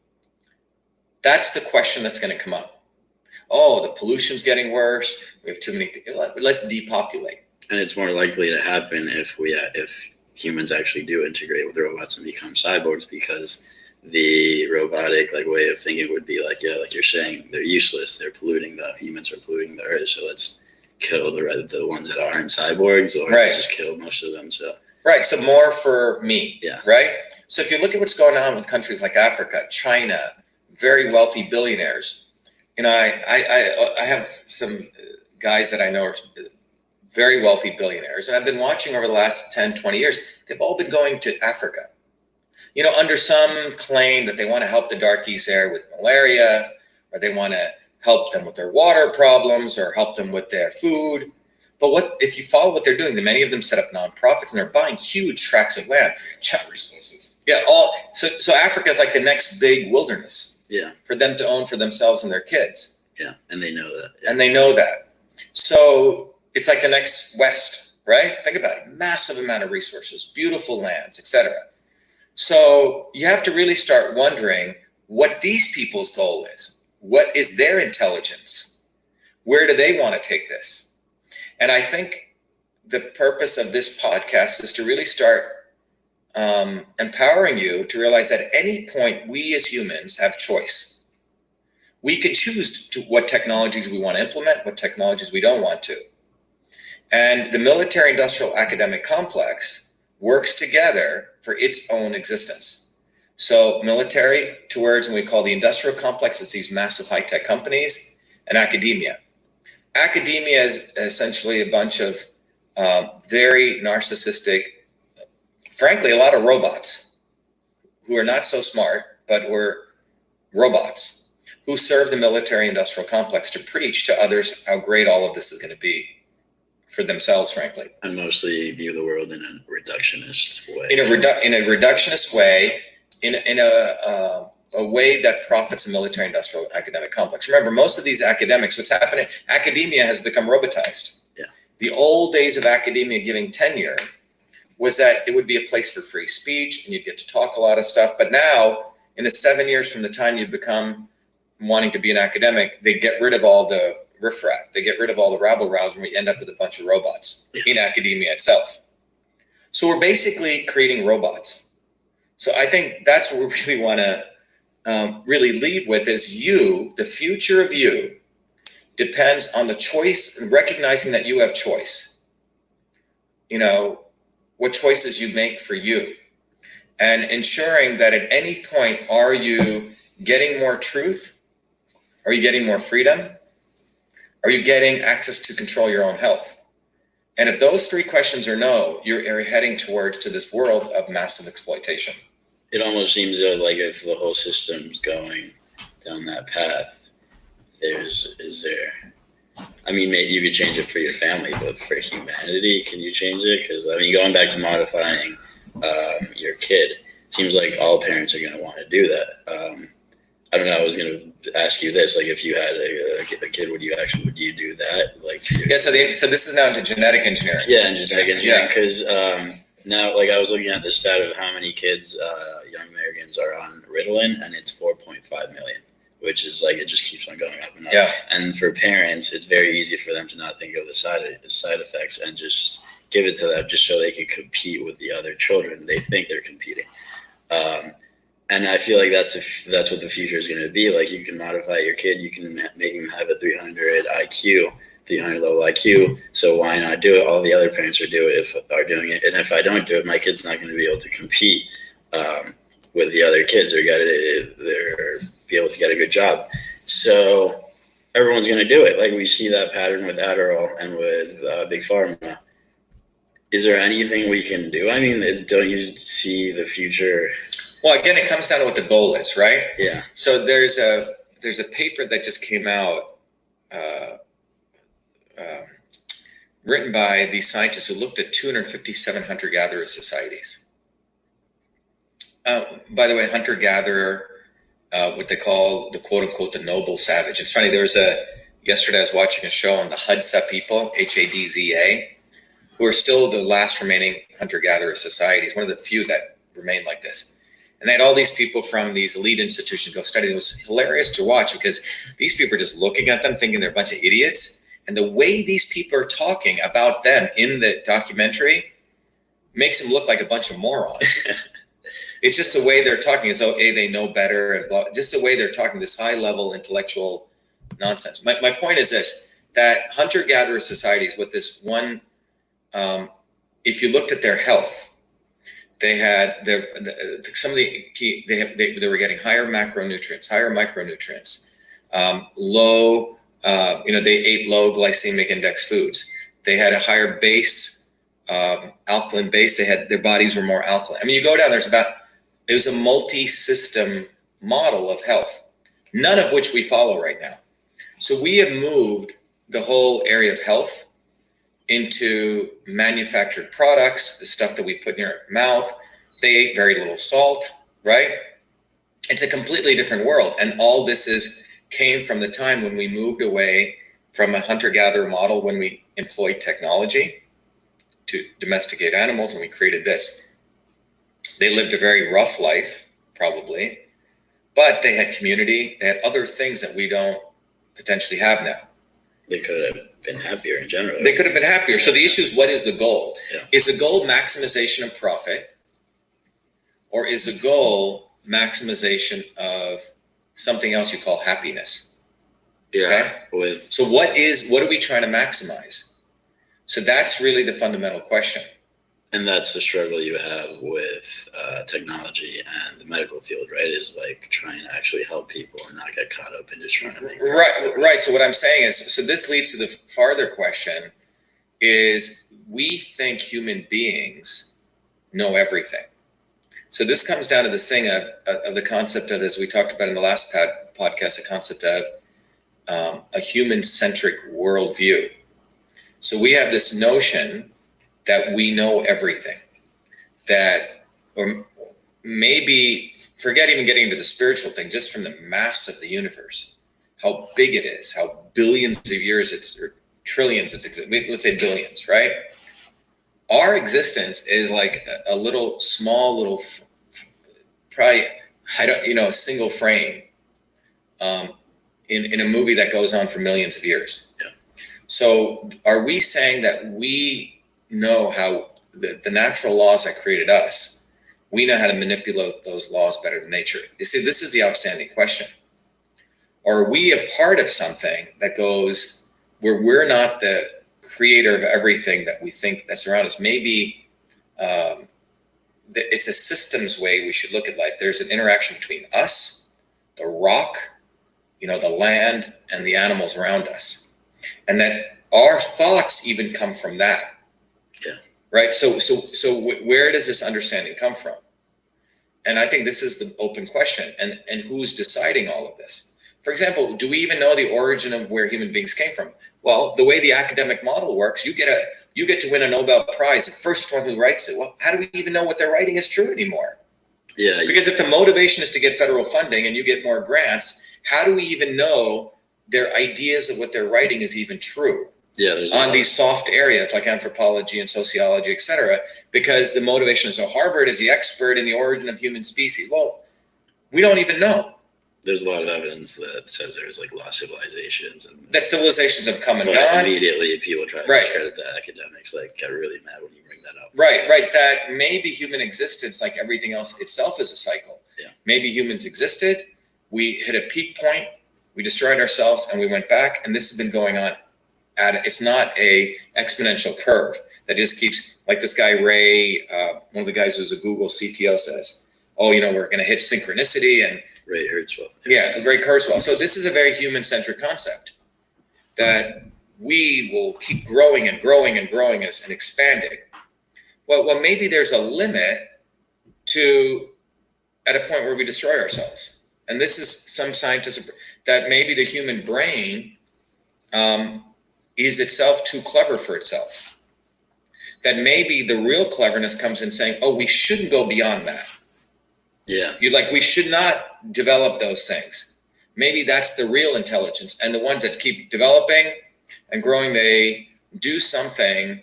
That's the question that's going to come up. Oh, the pollution's getting worse. We have too many people. Let's depopulate. And it's more likely to happen if humans actually do integrate with robots and become cyborgs, because the robotic way of thinking would be like you're saying, they're useless. They're polluting humans are polluting the earth. So let's kill the ones that aren't cyborgs, or just kill most of them. So so more for me. Yeah. Right. So if you look at what's going on with countries like Africa, China, very wealthy billionaires. I have some guys that I know are very wealthy billionaires, and I've been watching over the last 10, 20 years. They've all been going to Africa, under some claim that they want to help the darkies there with malaria, or they want to help them with their water problems or help them with their food. But if you follow what they're doing, many of them set up nonprofits and they're buying huge tracts of land. Resources. Yeah, so Africa is like the next big wilderness. Yeah. For them to own for themselves and their kids. Yeah, and they know that. Yeah. And they know that. So it's like the next West, right? Think about it. Massive amount of resources, beautiful lands, etc. So you have to really start wondering what these people's goal is. What is their intelligence? Where do they want to take this? And I think the purpose of this podcast is to really start empowering you to realize that at any point we as humans have choice. We can choose what technologies we want to implement, what technologies we don't want to. And the military industrial academic complex works together for its own existence. So military towards, and we call the industrial complex, is these massive high-tech companies, and academia. Academia is essentially a bunch of very narcissistic, frankly, a lot of robots who are not so smart, but were robots who serve the military industrial complex to preach to others how great all of this is going to be for themselves, frankly. And mostly view the world in a reductionist way. In a reductionist way, in a way that profits the military industrial academic complex. Remember, most of these academics, what's happening, academia has become robotized. Yeah. The old days of academia giving tenure was that it would be a place for free speech and you'd get to talk a lot of stuff. But now, in the 7 years from the time you've become wanting to be an academic, they get rid of all the riffraff. They get rid of all the rabble-rouse, and we end up with a bunch of robots in academia itself. So we're basically creating robots. So I think that's what we really want to really leave with is you, the future of you, depends on the choice and recognizing that you have choice. You know, what choices you make for you. And ensuring that at any point, are you getting more truth? Are you getting more freedom? Are you getting access to control your own health? And if those three questions are no, you're heading towards to this world of massive exploitation. It almost seems like if the whole system's going down that path, I mean, maybe you could change it for your family, but for humanity, can you change it? Because, I mean, going back to modifying your kid, it seems like all parents are going to want to do that. I don't know. I was going to ask you this: like, if you had a kid, would you do that? Like, So this is now into genetic engineering. Yeah, and genetic engineering. Because now, like, I was looking at the stat of how many kids, young Americans, are on Ritalin, and it's 4.5 million, which is like it just keeps on going up and up. Yeah. And for parents, it's very easy for them to not think of the side effects and just give it to them, just so they can compete with the other children. They think they're competing. And I feel like that's what the future is going to be. Like, you can modify your kid, you can make him have a 300 level IQ. So why not do it? All the other parents are doing it. And if I don't do it, my kid's not going to be able to compete with the other kids or be able to get a good job. So everyone's going to do it. Like, we see that pattern with Adderall and with Big Pharma. Is there anything we can do? I mean, don't you see the future? Well, again, it comes down to what the goal is, right? Yeah. So there's a paper that just came out, written by these scientists who looked at 257 hunter-gatherer societies. By the way, hunter-gatherer, what they call the quote-unquote the noble savage. It's funny. Yesterday I was watching a show on the Hadza people, Hadza, who are still the last remaining hunter-gatherer societies, one of the few that remain like this. And they had all these people from these elite institutions go study. It was hilarious to watch because these people are just looking at them thinking they're a bunch of idiots. And the way these people are talking about them in the documentary makes them look like a bunch of morons. It's just the way they're talking as though, they know better, and blah, just the way they're talking, this high-level intellectual nonsense. My point is this, that hunter-gatherer societies with this one, if you looked at their health, they had some of the key. They were getting higher macronutrients, higher micronutrients, low. They ate low glycemic index foods. They had a higher base, alkaline base. Their bodies were more alkaline. I mean, you go down. It was a multi-system model of health, none of which we follow right now. So we have moved the whole area of health into manufactured products, the stuff that we put in your mouth. They ate very little salt, right? It's a completely different world. And all this came from the time when we moved away from a hunter-gatherer model, when we employed technology to domesticate animals, and we created this. They lived a very rough life, probably, but they had community. They had other things that we don't potentially have now. They could have been happier in general. They could have been happier. So the issue is, what is the goal? Yeah. Is the goal maximization of profit, or is the goal maximization of something else you call happiness? Yeah. Okay? So what are we trying to maximize? So that's really the fundamental question. And that's the struggle you have with technology and the medical field, right? Is like trying to actually help people and not get caught up in just trying to make profit. Right. So what I'm saying is, so this leads to the farther question: is we think human beings know everything. So this comes down to this thing of the concept of, as we talked about in the last podcast, the concept of a human-centric worldview. So we have this notion that we know everything, that, or maybe, forget even getting into the spiritual thing, just from the mass of the universe, how big it is, how billions of years or trillions let's say billions, right? Our existence is like a little, small, probably, a single frame in a movie that goes on for millions of years. Yeah. So are we saying that we know how the natural laws that created us, we know how to manipulate those laws better than nature? You see, this is the outstanding question. Or are we a part of something that goes where we're not the creator of everything that we think that's around us? Maybe it's a systems way we should look at life. There's an interaction between us, the rock, the land, and the animals around us. And that our thoughts even come from that. Yeah. Right. So where does this understanding come from? And I think this is the open question. And who's deciding all of this? For example, do we even know the origin of where human beings came from? Well, the way the academic model works, you get to win a Nobel Prize. The first one who writes it. Well, how do we even know what they're writing is true anymore? Yeah. Because if the motivation is to get federal funding and you get more grants, how do we even know their ideas of what they're writing is even true? Yeah, on these soft areas like anthropology and sociology, etc., because the motivation is, so Harvard is the expert in the origin of human species. Well, we don't even know. There's a lot of evidence that says there's like lost civilizations, and that civilizations have come and but gone. Immediately, people try to discredit the academics, like get really mad when you bring that up. Right. That maybe human existence, like everything else itself, is a cycle. Yeah. Maybe humans existed, we hit a peak point, we destroyed ourselves, and we went back, and this has been going on. It's not a exponential curve that just keeps, like this guy Ray, one of the guys who's a Google CTO, says, we're going to hit synchronicity, and Ray Kurzweil. Yeah, Ray Kurzweil. So this is a very human-centric concept, that we will keep growing and growing and growing and expanding. Well, maybe there's a limit at a point where we destroy ourselves. And this is some scientists, that maybe the human brain is itself too clever for itself. That maybe the real cleverness comes in saying, we shouldn't go beyond that. Yeah. We should not develop those things. Maybe that's the real intelligence. And the ones that keep developing and growing, they do something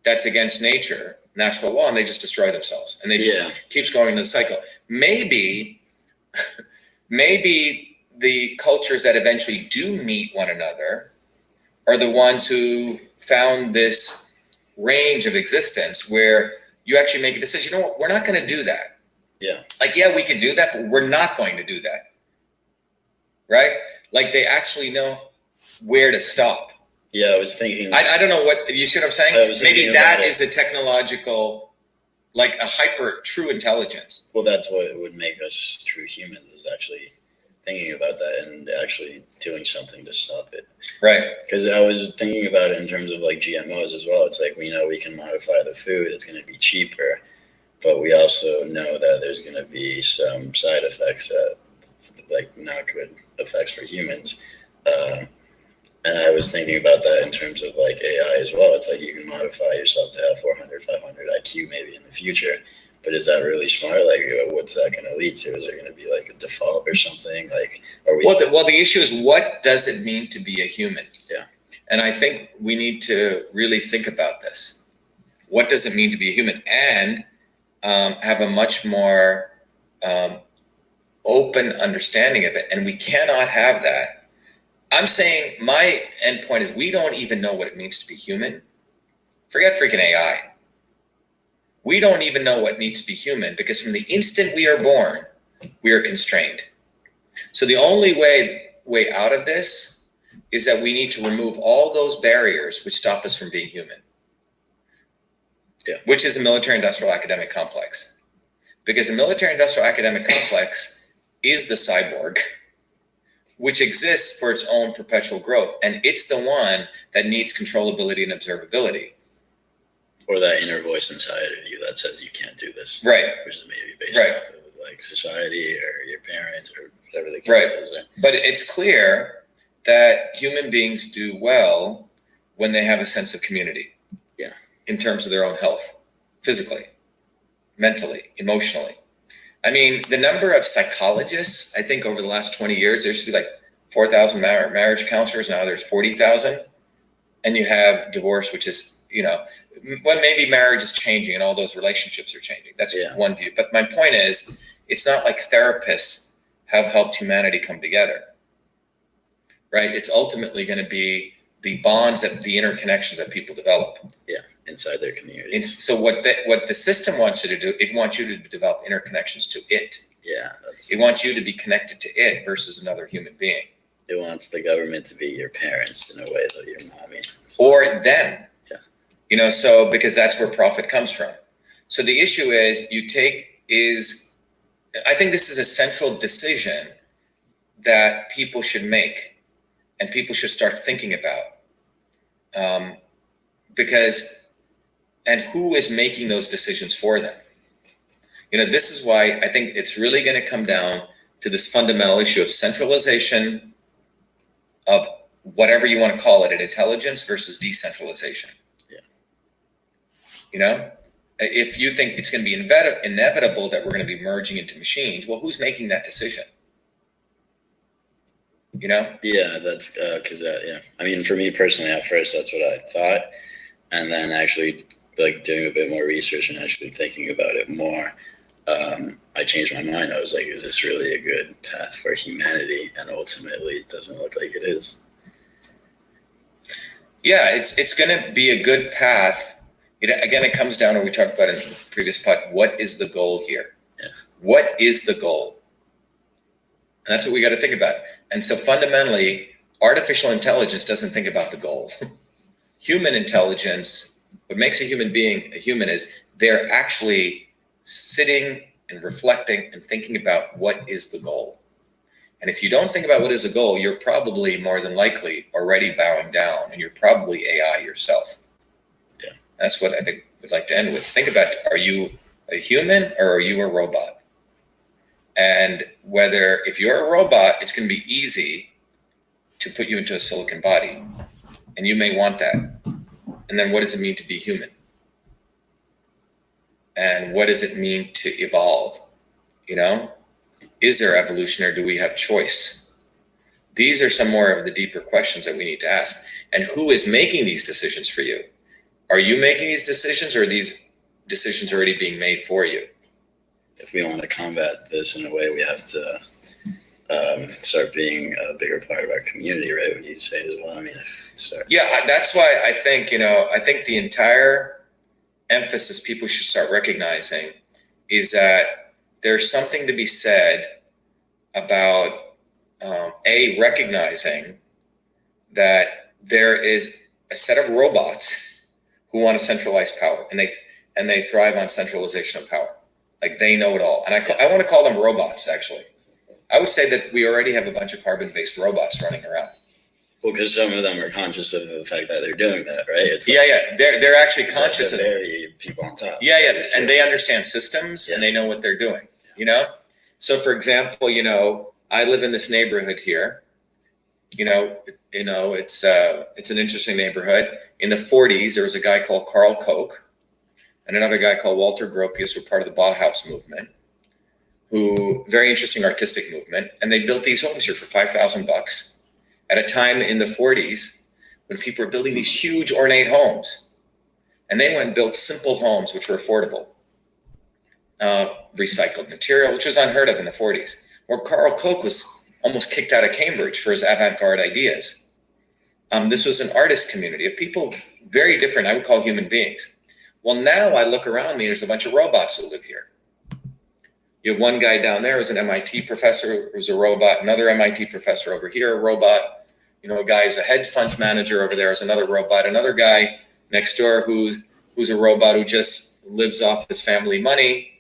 that's against nature, natural law, and they just destroy themselves. And they just keeps going in the cycle. Maybe the cultures that eventually do meet one another are the ones who found this range of existence where you actually make a decision, you know what, we're not going to do that. Yeah. Like, we can do that, but we're not going to do that. Right? Like, they actually know where to stop. Yeah, I was thinking. I don't know what, you see what I'm saying? Maybe that is a technological, like a hyper true intelligence. Well, that's what would make us true humans, is actually thinking about that and actually doing something to stop it. Right. Because I was thinking about it in terms of like GMOs as well. It's like, we know we can modify the food, it's going to be cheaper, but we also know that there's going to be some side effects, like not good effects for humans. And I was thinking about that in terms of like AI as well. It's like, you can modify yourself to have 400, 500 IQ maybe in the future. But is that really smart? Like, what's that going to lead to? Is there going to be like a default or something? Like, are we? Well, the issue is, what does it mean to be a human? Yeah. And I think we need to really think about this. What does it mean to be a human? And have a much more open understanding of it. And we cannot have that I'm saying my end point is we don't even know what it means to be human. Forget freaking AI. We don't even know what it means to be human because from the instant we are born, we are constrained. So the only way out of this is that we need to remove all those barriers which stop us from being human. Yeah. Which is a military-industrial academic complex. Because the military-industrial academic complex is the cyborg, which exists for its own perpetual growth. And it's the one that needs controllability and observability. Or that inner voice inside of you that says you can't do this. Right. Which is maybe based Right. off of like society or your parents or whatever the case Right. is. But it's clear that human beings do well when they have a sense of community. Yeah. In terms of their own health, physically, mentally, emotionally. I mean, the number of psychologists, I think over the last 20 years, there used to be like 4,000 marriage counselors. Now there's 40,000. And you have divorce, which is, well, maybe marriage is changing and all those relationships are changing. That's one view. But my point is, it's not like therapists have helped humanity come together, right? It's ultimately going to be the bonds, the interconnections that people develop. Yeah, inside their community. So what the system wants you to do, it wants you to develop interconnections to it. Yeah. It wants you to be connected to it versus another human being. It wants the government to be your parents in a way that your mommy. Or them. Yeah. So because that's where profit comes from. So the issue is I think this is a central decision that people should make and people should start thinking about. And who is making those decisions for them? This is why I think it's really going to come down to this fundamental issue of centralization of whatever you want to call it, an intelligence versus decentralization. Yeah. If you think it's going to be inevitable that we're going to be merging into machines, well, who's making that decision? Yeah, that's because I mean, for me personally, at first, that's what I thought. And then actually like doing a bit more research and actually thinking about it more, I changed my mind. I was like, is this really a good path for humanity? And ultimately, it doesn't look like it is. Yeah, it's going to be a good path. It comes down to what we talked about in the previous pod. What is the goal here? Yeah. What is the goal? And that's what we got to think about. And so fundamentally, artificial intelligence doesn't think about the goal. Human intelligence, what makes a human being a human is they're actually sitting and reflecting and thinking about what is the goal. And if you don't think about what is the goal, you're probably more than likely already bowing down and you're probably AI yourself. Yeah. That's what I think we'd like to end with. Think about, are you a human or are you a robot? And if you're a robot, it's going to be easy to put you into a silicon body. And you may want that. And then what does it mean to be human? And what does it mean to evolve? Is there evolution or do we have choice? These are some more of the deeper questions that we need to ask. And who is making these decisions for you? Are you making these decisions or are these decisions already being made for you? If we want to combat this in a way, we have to start being a bigger part of our community, right? What do you say as well? I mean, yeah, that's why I think, I think the entire emphasis people should start recognizing is that there's something to be said about recognizing that there is a set of robots who want to centralize power, and they thrive on centralization of power. Like they know it all. And I want to call them robots, actually. I would say that we already have a bunch of carbon-based robots running around. Well, because some of them are conscious of the fact that they're doing that, right? It's they're actually conscious of very people on top. And they understand systems and they know what they're doing. So for example, I live in this neighborhood here. It's an interesting neighborhood. In the 40s, there was a guy called Carl Koch and another guy called Walter Gropius, who were part of the Bauhaus movement, very interesting artistic movement. And they built these homes here for $5,000 at a time in the 40s when people were building these huge ornate homes. And they went and built simple homes, which were affordable. Recycled material, which was unheard of in the 40s. Where Carl Koch was almost kicked out of Cambridge for his avant-garde ideas. This was an artist community of people very different, I would call human beings. Well, now I look around me, and there's a bunch of robots who live here. You have one guy down there who's an MIT professor who's a robot, another MIT professor over here, a robot. You know, a guy who's a hedge fund manager over there is another robot. Another guy next door who's a robot who just lives off his family money.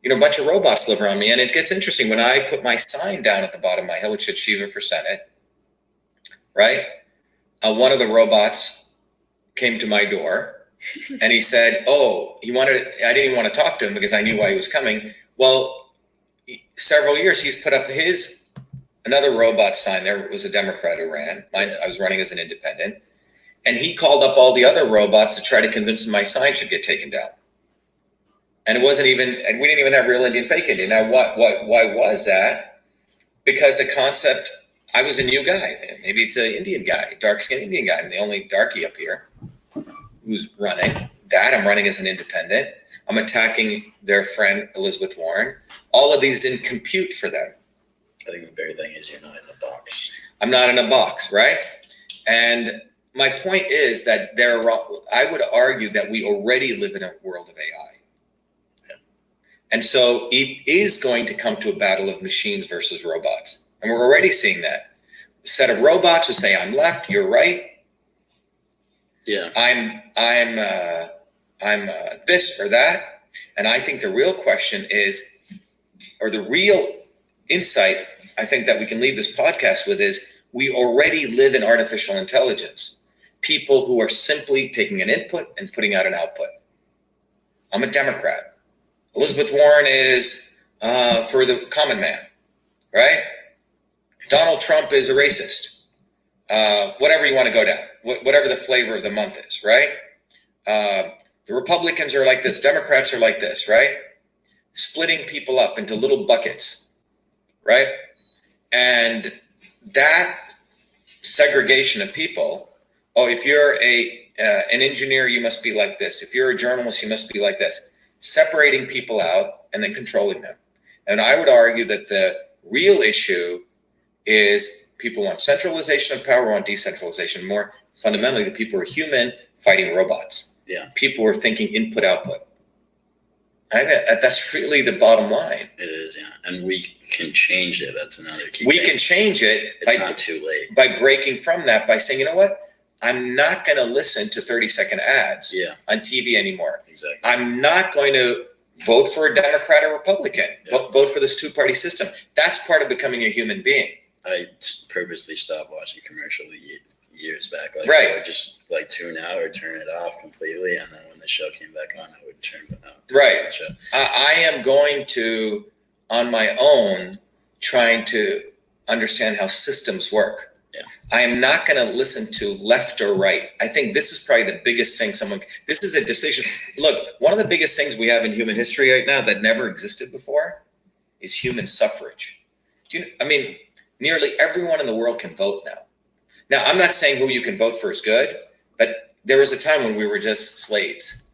You know, a bunch of robots live around me. And it gets interesting when I put my sign down at the bottom of my hill, which said Shiva for Senate, right? One of the robots came to my door and he said, I didn't even want to talk to him because I knew why he was coming. Well, several years he's put up another robot sign. There was a Democrat who ran. I was running as an independent. And he called up all the other robots to try to convince them my sign should get taken down. And we didn't even have real Indian, fake Indian. Now, why was that? Because the concept, I was a new guy. Maybe it's an Indian guy, dark-skinned Indian guy. I'm the only darkie up here who's running. I'm running as an independent. I'm attacking their friend, Elizabeth Warren. All of these didn't compute for them. I think the very thing is you're not in a box. I'm not in a box, right? And my point is that I would argue that we already live in a world of AI. And so it is going to come to a battle of machines versus robots. And we're already seeing that. A set of robots who say, I'm left, you're right. Yeah. I'm this or that. And I think the real question is, or the real insight I think that we can leave this podcast with is, we already live in artificial intelligence. People who are simply taking an input and putting out an output. I'm a Democrat. Elizabeth Warren is for the common man, right? Donald Trump is a racist. Whatever you want to go down, whatever the flavor of the month is, right? The Republicans are like this. Democrats are like this, right? Splitting people up into little buckets, right? And that segregation of people, if you're an engineer, you must be like this. If you're a journalist, you must be like this. Separating people out and then controlling them. And I would argue that the real issue is people want centralization of power, want decentralization. More fundamentally, the people are human fighting robots. Yeah. People are thinking input, output. I think that's really the bottom line. It is, yeah. And we can change it. That's another key We thing. can change it. It's not too late. By breaking from that, by saying, you know what? I'm not going to listen to 30-second ads on TV anymore. Exactly. I'm not going to vote for a Democrat or Republican. Vote for this two-party system. That's part of becoming a human being. I purposely stopped watching commercials years back. Right. I would just tune out or turn it off completely, and then when the show came back on, I would turn it out. Right. The show. I am going to, on my own, trying to understand how systems work. Yeah. I am not going to listen to left or right. I think this is probably the biggest thing this is a decision. Look, one of the biggest things we have in human history right now that never existed before is human suffrage. Nearly everyone in the world can vote now. Now, I'm not saying who you can vote for is good, but there was a time when we were just slaves.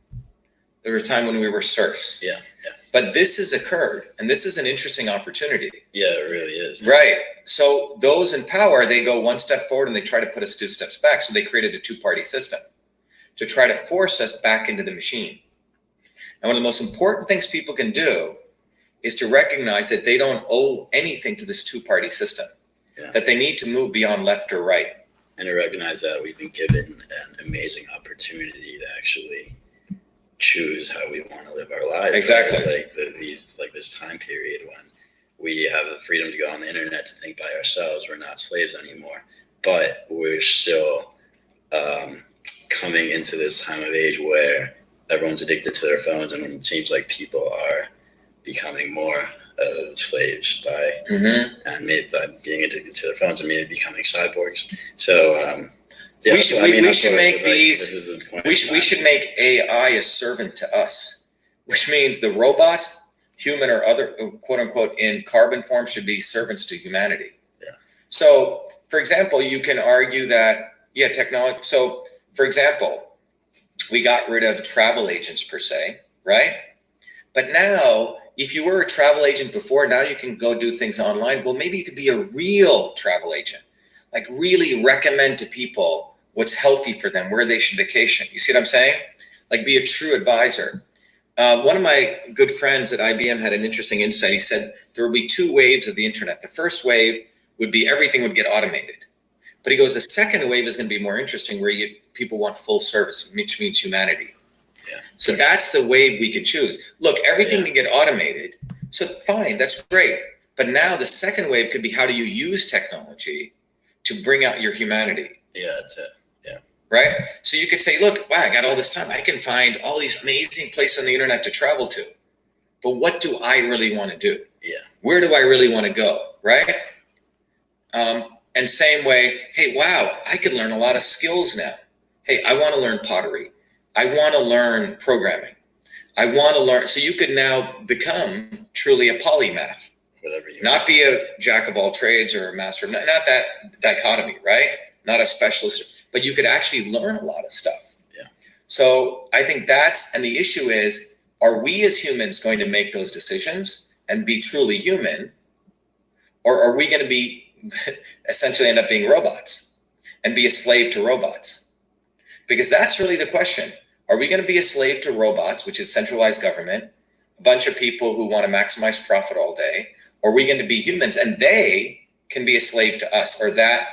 There was a time when we were serfs. Yeah. But this has occurred, and this is an interesting opportunity. Yeah, it really is. Right. So those in power, they go one step forward and they try to put us 2 steps back. So they created a two-party system to try to force us back into the machine. And one of the most important things people can do is to recognize that they don't owe anything to this two-party system, that they need to move beyond left or right. And to recognize that we've been given an amazing opportunity to actually choose how we want to live our lives. Exactly. It's this time period when we have the freedom to go on the internet to think by ourselves. We're not slaves anymore, but we're still coming into this time of age where everyone's addicted to their phones, and it seems like people are becoming more slaves by and maybe by being addicted to their phones and maybe becoming cyborgs. So we should make AI a servant to us, which means the robots, human or other, quote unquote, in carbon form, should be servants to humanity. Yeah. So, for example, you can argue that technology. So, for example, we got rid of travel agents per se, right? But now if you were a travel agent before, now you can go do things online. Well, maybe you could be a real travel agent, like really recommend to people what's healthy for them, where they should vacation. You see what I'm saying? Like be a true advisor. One of my good friends at IBM had an interesting insight. He said there will be 2 waves of the internet. The first wave would be everything would get automated. But he goes, the second wave is going to be more interesting, where people want full service, which means humanity. Yeah. So that's the wave we could choose. Look, everything can get automated. So fine, that's great. But now the second wave could be, how do you use technology to bring out your humanity? Yeah, that's it. Yeah. Right? So you could say, look, wow, I got all this time. I can find all these amazing places on the internet to travel to. But what do I really want to do? Yeah. Where do I really want to go? Right? And same way, hey, wow, I could learn a lot of skills now. Hey, I want to learn pottery. I want to learn programming. I want to learn. So you could now become truly a polymath. Whatever you Not be a jack of all trades or a master, not that dichotomy, right? Not a specialist, but you could actually learn a lot of stuff. Yeah. So I think and the issue is, are we as humans going to make those decisions and be truly human? Or are we going to be essentially end up being robots and be a slave to robots? Because that's really the question. Are we going to be a slave to robots, which is centralized government, a bunch of people who want to maximize profit all day? Or are we going to be humans and they can be a slave to us, or that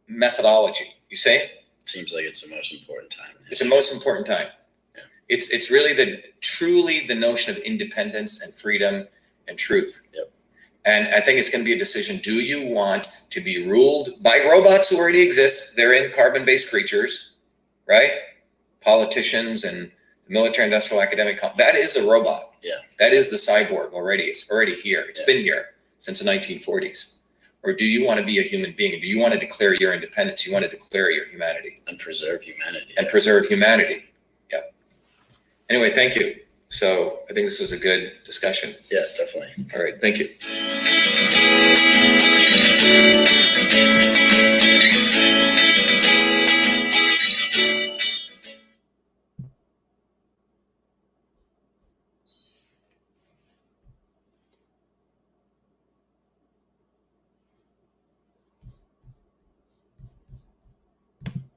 methodology? You see? Seems like it's the most important time. It's the most important time. Yeah. It's really truly the notion of independence and freedom and truth. Yep. And I think it's going to be a decision. Do you want to be ruled by robots who already exist? They're in carbon-based creatures, right? Politicians and the military-industrial academic. That is a robot. Yeah. That is the cyborg already. It's already here. It's been here since the 1940s. Or do you want to be a human being? Do you want to declare your independence? You want to declare your humanity? And preserve humanity. And preserve humanity. Yeah. Anyway, thank you. So I think this was a good discussion. Yeah, definitely. All right. Thank you.